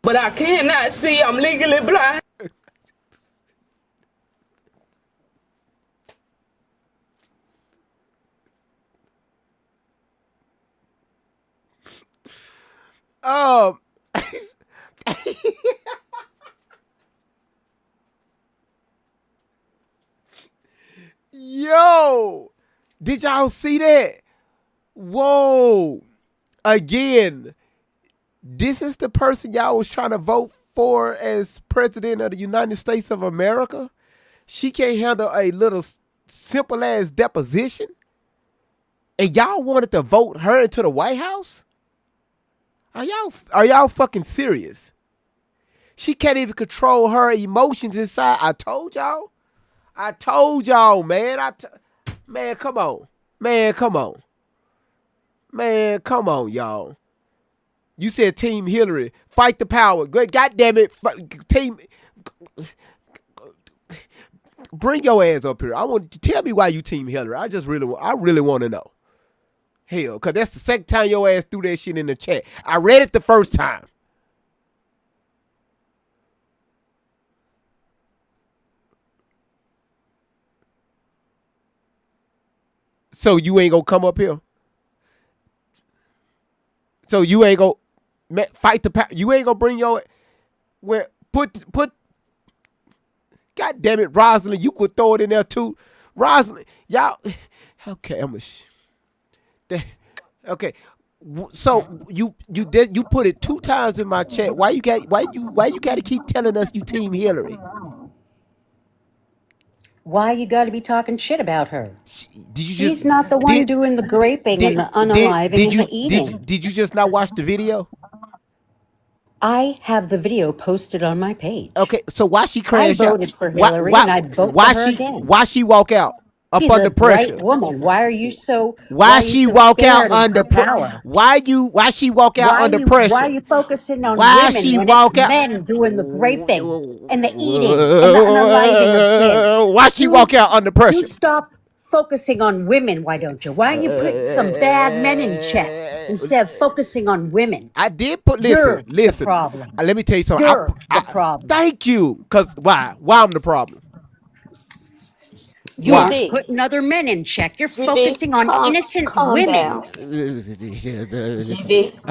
But I cannot see. I'm legally blind. Um. Yo, did y'all see that? Whoa. Again, this is the person y'all was trying to vote for as president of the United States of America. She can't handle a little simple ass deposition. And y'all wanted to vote her into the White House? Are y'all fucking serious? She can't even control her emotions inside. I told y'all, man. Man, come on. Man, come on. Man, come on, y'all. You said Team Hillary. Fight the power. God damn it. Team. Bring your ass up here. I want to tell me why you Team Hillary. I really want to know. Hell, because that's the second time your ass threw that shit in the chat. I read it the first time. So you ain't gonna come up here? So you ain't gonna fight the power? You ain't gonna bring your put God damn it, Rosalind, you could throw it in there too. Rosalind, y'all okay, okay. So you put it 2 times in my chat. Why you gotta keep telling us you Team Hillary? Why you got to be talking shit about her? She's not the one doing the graping and the unaliving and the eating. Did you just not watch the video? I have the video posted on my page. Okay, so why she crash I out? voted for Hillary, and I'd vote for her again. Why she walk out up She's under a pressure? bright woman. Why are you so? Why she walk out under power? Why she walk out under pressure? Why are you focusing on Why women she when walk it's out? men doing the graping and the eating and the unaliving of kids? Why she walk out under pressure? You stop focusing on women, why don't you? Why don't you put some bad men in check instead of focusing on women? I did put You're listen. the problem. Let me tell you something. You're the problem. Thank you. Cause why? Why I'm the problem? You aren't putting other men in check. You're focusing on innocent women.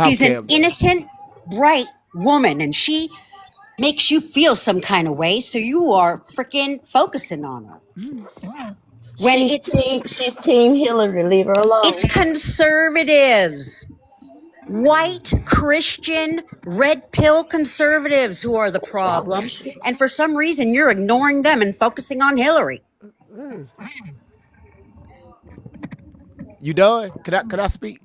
She's an innocent, bright woman, and she makes you feel some kind of way, so you are freaking focusing on her. When She's Team Hillary. Leave her alone. it's conservatives, white Christian red pill conservatives who are the problem, and for some reason you're ignoring them and focusing on Hillary. You done? Can I speak?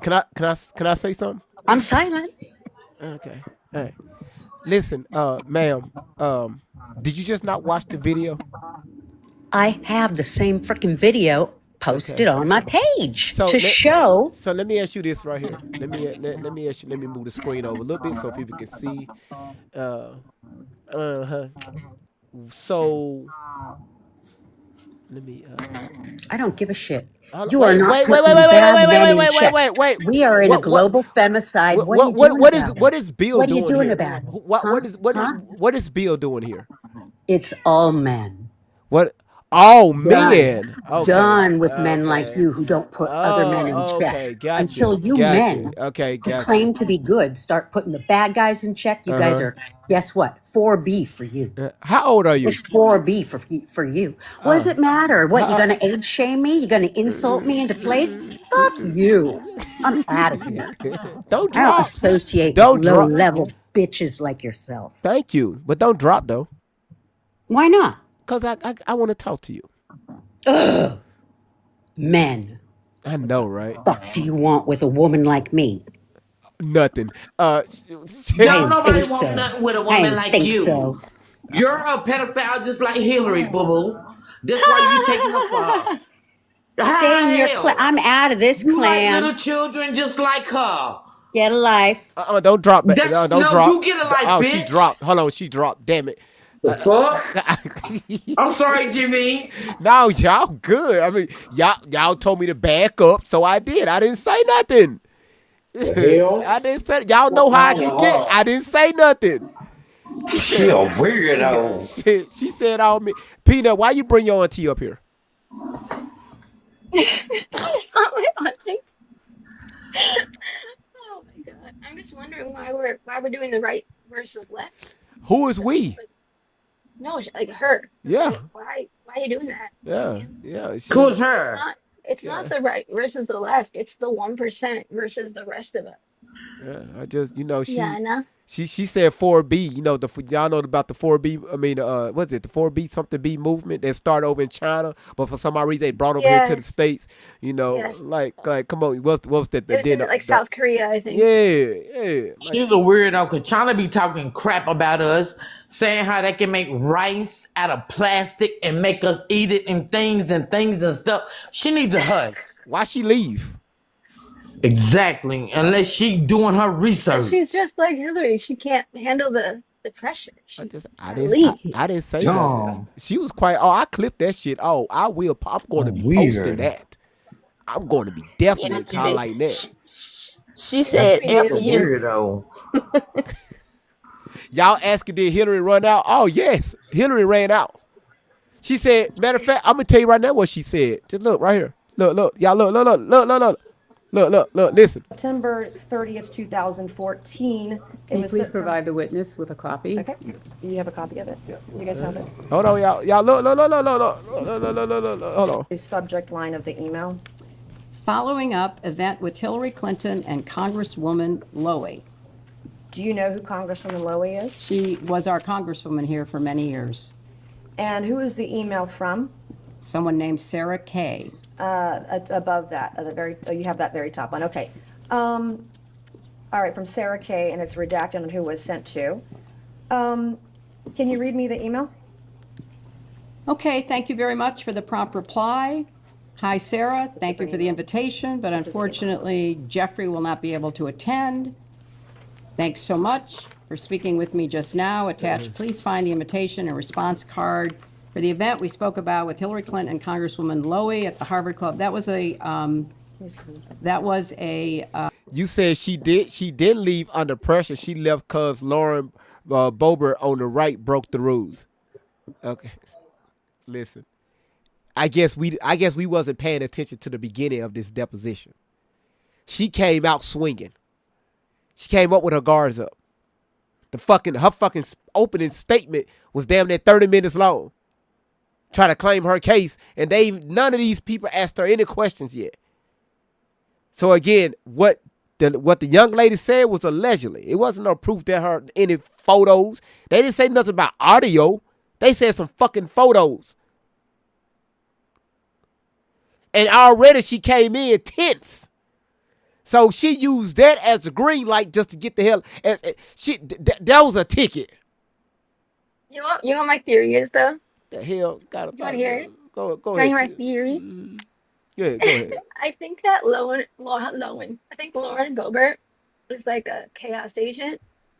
Can I say something? I'm silent. Okay. All right. Listen, ma'am, did you just not watch the video? I have the same freaking video posted on my page to show. So let me ask you this right here. Let me ask you. Let me move the screen over a little bit so people can see. So let me. I don't give a shit. Wait, You are not wait, putting bad men in check. We are in a global femicide. What are you doing about it? What is Bill What are doing you doing here? about it? What is Bill doing here? It's all men. What? Oh Done. man. Okay. Done with men like Okay. you who don't put other men in Oh, check. okay. Gotcha. Until you Gotcha. men Okay. who Gotcha. claim to be good start putting the bad guys in check, you guys Uh-huh. are, guess what? 4B for you. How old are you? It's 4B for you. What does Oh. it matter? What, you How, gonna age shame me? You gonna insult me into place? Fuck you. I'm out of here. don't I don't drop. associate with Don't drop. low-level bitches like yourself. Thank you. But don't drop though. Why not? Cause I want to talk to you. Ugh. Men. I know, right? Fuck do you want with a woman like me? Nothing. I Don't didn't nobody think want so. nothing with a I woman didn't like think you. so. You're a pedophile just like Hillary, boo boo. That's why you taking up for her. Stay in your clan. Hell, I'm out of this you like little clan. children just like her. Get a life. Don't drop. No, That's don't no, drop. you get a life, Oh, she bitch. dropped. Hold on, she dropped. Damn it. The fuck? I'm sorry, Jimmy. No, y'all good. I mean, y'all told me to back up, so I did. I didn't say nothing. The hell? I didn't say. Y'all know how I can get. I didn't say nothing. She a weirdo. She said all me. Peanut, why you bring your auntie up here? It's not my auntie. Oh my god. I'm just wondering why we're doing the right versus left. Who is we? Like, no, like her. Yeah, Like, why are you doing that? yeah. Who's She, her? It's not the right versus the left. It's the 1% versus the rest of us. yeah. I just, Yeah, I know. she said 4B. Y'all know about the 4B. I mean, what's it? The 4B something B movement that started over in China, but for some odd reason they brought over here to the Yes. States. Yes. Like, come on, what was that? It was in like South Korea, I think. Yeah. She's a weirdo because China be talking crap about us, saying how they can make rice out of plastic and make us eat it and things and stuff. She needs to hush. Why she leave? Exactly, unless she doing her But research. she's just like Hillary. She can't handle the pressure. I Gotta leave. didn't say nothing. Dumb. She was quiet. Oh, I clipped that shit. Oh, I will. I'm going to be posting Weird. that. I'm going to be definitely highlighting that. She said, She's a F you. weirdo. Y'all asking, did Hillary run out? Oh, yes. Hillary ran out. She said, matter of fact, I'm going to tell you right now what she said. Just look right here. Look. Y'all look. Listen. September 30th, 2014. Can you please provide the witness with a copy? Okay. You have a copy of it? You guys have it? Hold on, y'all. Y'all look. Hold on. The subject line of the email. Following up event with Hillary Clinton and Congresswoman Lowy. Do you know who Congresswoman Lowy is? She was our congresswoman here for many years. And who is the email from? Someone named Sarah Kay. Above that, at the very, you have that very top one. Okay. All right, from Sarah Kay, and it's redacted on who was sent to. Can you read me the email? Okay, thank you very much for the prompt reply. Hi, Sarah. Thank you for the invitation, but unfortunately, Jeffrey will not be able to attend. Thanks so much for speaking with me just now. Attached, please find the invitation and response card for the event we spoke about with Hillary Clinton and Congresswoman Lowy at the Harvard Club. That was a. You said she didn't leave under pressure. She left because Lauren Boebert on the right broke the rules. Okay, listen. I guess we wasn't paying attention to the beginning of this deposition. She came out swinging. She came up with her guards up. Her fucking opening statement was damn near 30 minutes long. Trying to claim her case, and none of these people asked her any questions yet. So again, what the young lady said was allegedly. It wasn't no proof that her any photos. They didn't say nothing about audio. They said some fucking photos. And already she came in tense. So she used that as a green light just to get the hell. That was a ticket. You know what my theory is though? The hell? You want to hear it? Go Can I ahead. hear my theory? Go ahead. I think that Lauren Boebert is like a chaos agent.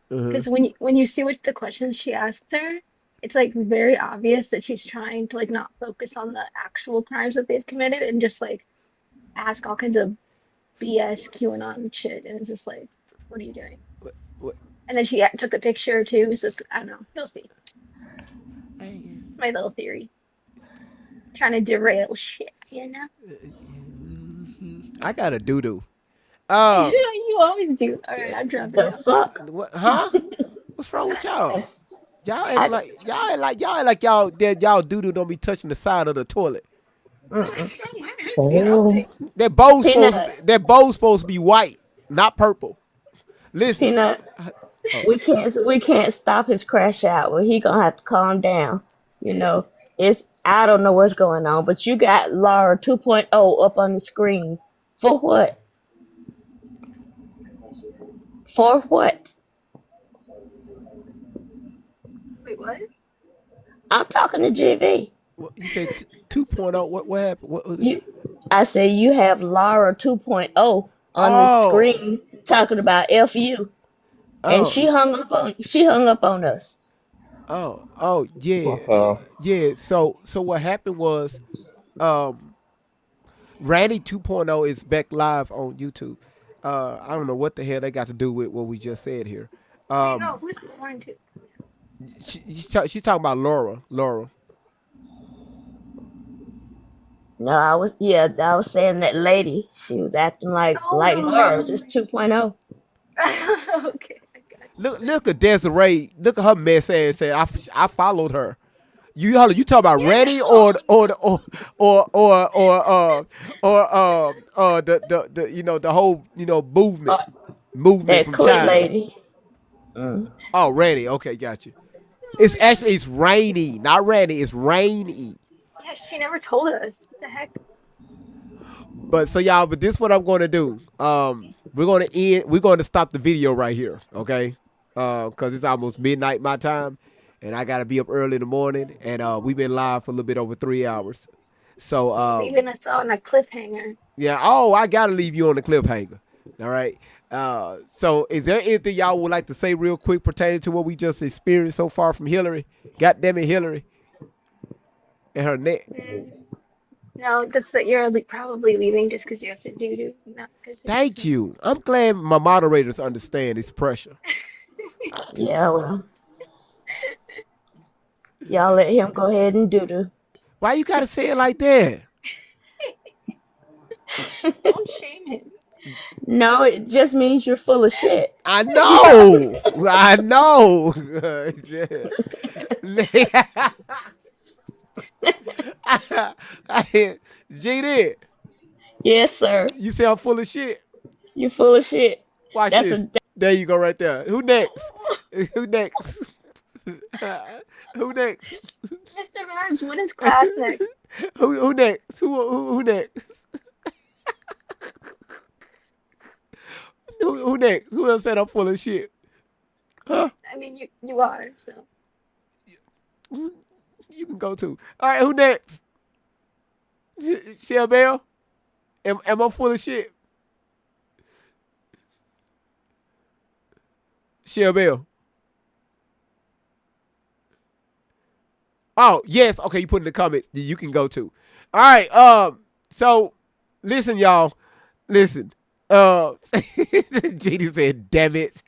Because when you see what the questions she asks her, it's like very obvious that she's trying to like not focus on the actual crimes that they've committed and just like ask all kinds of BS QAnon shit. And it's just like, what are you doing? What? And then she took the picture too, so it's, I don't know. You'll see. My little theory. trying to derail shit, you know? I got a doo-doo. You always do. All right, I'm dropping The out. fuck? What, huh? What's wrong with y'all? That's- Y'all I, act like y'all that y'all doo-doo don't be touching the side of the toilet. oh, Peanut, That bowl's supposed to be white, not purple. Listen. Peanut. Oh, We can't stop his crash out. Well, he gonna have to calm down. You know, it's I don't know what's going on, but you got Laura 2.0 up on the screen. For what? For what? Wait, what? I'm talking to GV. you said 2.0. What happened? You, I said you have Laura 2.0 on the Oh, screen talking about FU, and oh, she hung up on us. oh, yeah, yeah. So what happened was, um, Randy 2.0 is back live on YouTube. I don't know what the hell they got to do with what we just said here. Wait, no, who's going to? She's talking about Laura. Laura. No, I was saying that lady. She was acting like Oh, the Laura, lady. just 2.0. Okay. Look at Desiree. Look at her mess ass. Said I followed her. You talk about Randy or the the whole movement That from clit China. lady. Mm. Oh, Randy. Okay, got you. It's rainy, not Randy. It's rainy. Yeah, she never told us. What the heck? But so y'all, but this is what I'm going to do. We're going to stop the video right here, okay? Cause it's almost midnight my time, and I gotta be up early in the morning, and we've been live for a little bit over 3 hours. So Leaving us on a cliffhanger. yeah. Oh, I gotta leave you on the cliffhanger. All right. So is there anything y'all would like to say real quick pertaining to what we just experienced so far from Hillary? God damn it, Hillary. And her neck. No, that's that you're probably leaving just because you have to do, not because. Thank you. I'm glad my moderators understand this pressure. Yeah, well, y'all let him go ahead and do. Why you gotta say it like that? Don't shame him. No, it just means you're full of shit. I know. I know. GD, Yes, sir. you say I'm full of shit. You're full of shit. Watch That's this. a There you go, right there. Who next? Who next? Who next? Mr. Vibes, when is class next? Who next? Who next? Who next? Who else said I'm full of shit? Huh? I mean, you are, so. You can go too. All right, who next? Shell Bell? Am I full of shit? Shell Bell. Oh, yes. Okay, you put in the comments. You can go too. All right. So listen, y'all. Listen. Genie said, damn it.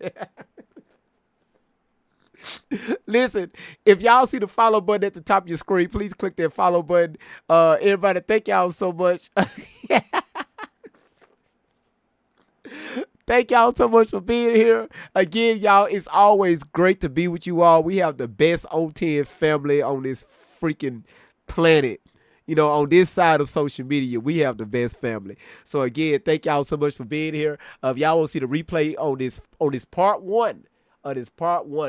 Listen, if y'all see the follow button at the top of your screen, please click that follow button. Everybody, thank y'all so much. Thank y'all so much for being here. Again, y'all, it's always great to be with you all. We have the best O10 family on this freaking planet. You know, on this side of social media, we have the best family. So again, thank y'all so much for being here. If y'all want to see the replay on this part one,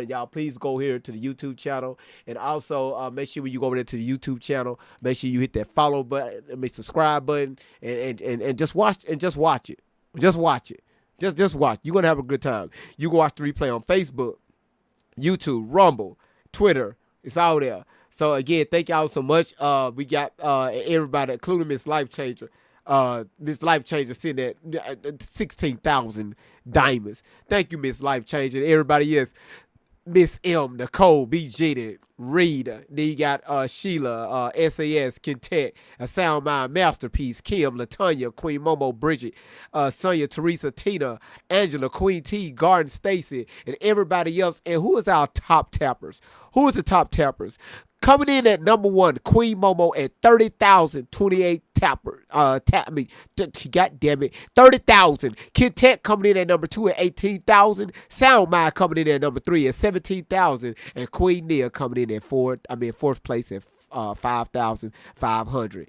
y'all please go here to the YouTube channel, and also make sure when you go over there to the YouTube channel, make sure you hit that follow button, subscribe button, and just watch it. Just watch it. Just watch. You're gonna have a good time. You can watch the replay on Facebook, YouTube, Rumble, Twitter. It's all there. So again, thank y'all so much. We got everybody, including Miss Life Changer. Miss Life Changer sitting at 16,000 diamonds. Thank you, Miss Life Changer. Everybody else, Miss M, Nicole, BG, Rita. Then you got Sheila, SAS, Quintet, a Sound Mind Masterpiece, Kim, Latanya, Queen Momo, Bridget, Sonia, Teresa, Tina, Angela, Queen T, Garden, Stacy, and everybody else. And who is our top tappers? Who is the top tappers? Coming in at number 1, Queen Momo at 30,028 tapper. God damn it, 30,000. Kid Tech coming in at number 2 at 18,000. Sound Mind coming in at number 3 at 17,000, and Queen Nia coming in at fourth place at 5,500.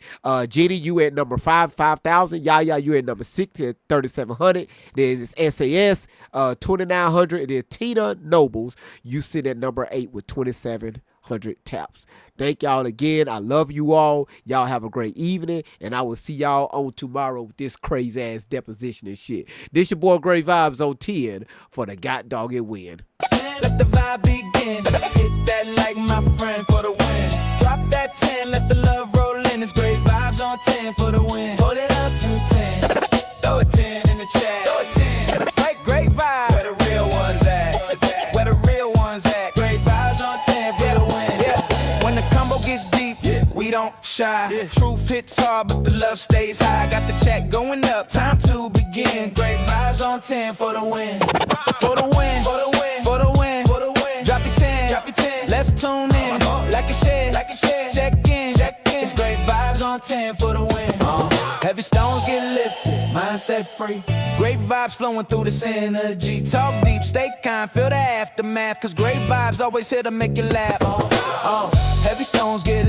Jenny, you at number 5,000. Yaya, you at number 6 at 3,700. Then it's SAS, 2,900. And then Tina Nobles, you sit at number 8 with 2,700 taps. Thank y'all again. I love you all. Y'all have a great evening, and I will see y'all on tomorrow with this crazy ass deposition and shit. This your boy Great Vibes on 10 for the God Dog and Win. Let the vibe begin. Hit that like my friend for the win. Drop that 10, let the love roll in. It's Great Vibes on 10 for the win. Hold it up to 10. Throw a 10 in the chat. Throw a 10. It's like Great Vibes. Where the real ones at? Where the real ones at? Great Vibes on 10 for the win. Yeah. When the combo gets deep, we don't shy. Truth hits hard, but the love stays high. Got the chat going up, time to begin. Great Vibes on 10 for the win. For the win. For the win. For the win. For the win. Drop your 10. Drop your 10. Let's tune in. Like a share. Like a share. Check in. Check in. It's Great Vibes on 10 for the win. Heavy stones get lifted. Mindset free. Great vibes flowing through this energy. Talk deep, stay kind, feel the aftermath. Cause great vibes always here to make you laugh. Heavy stones get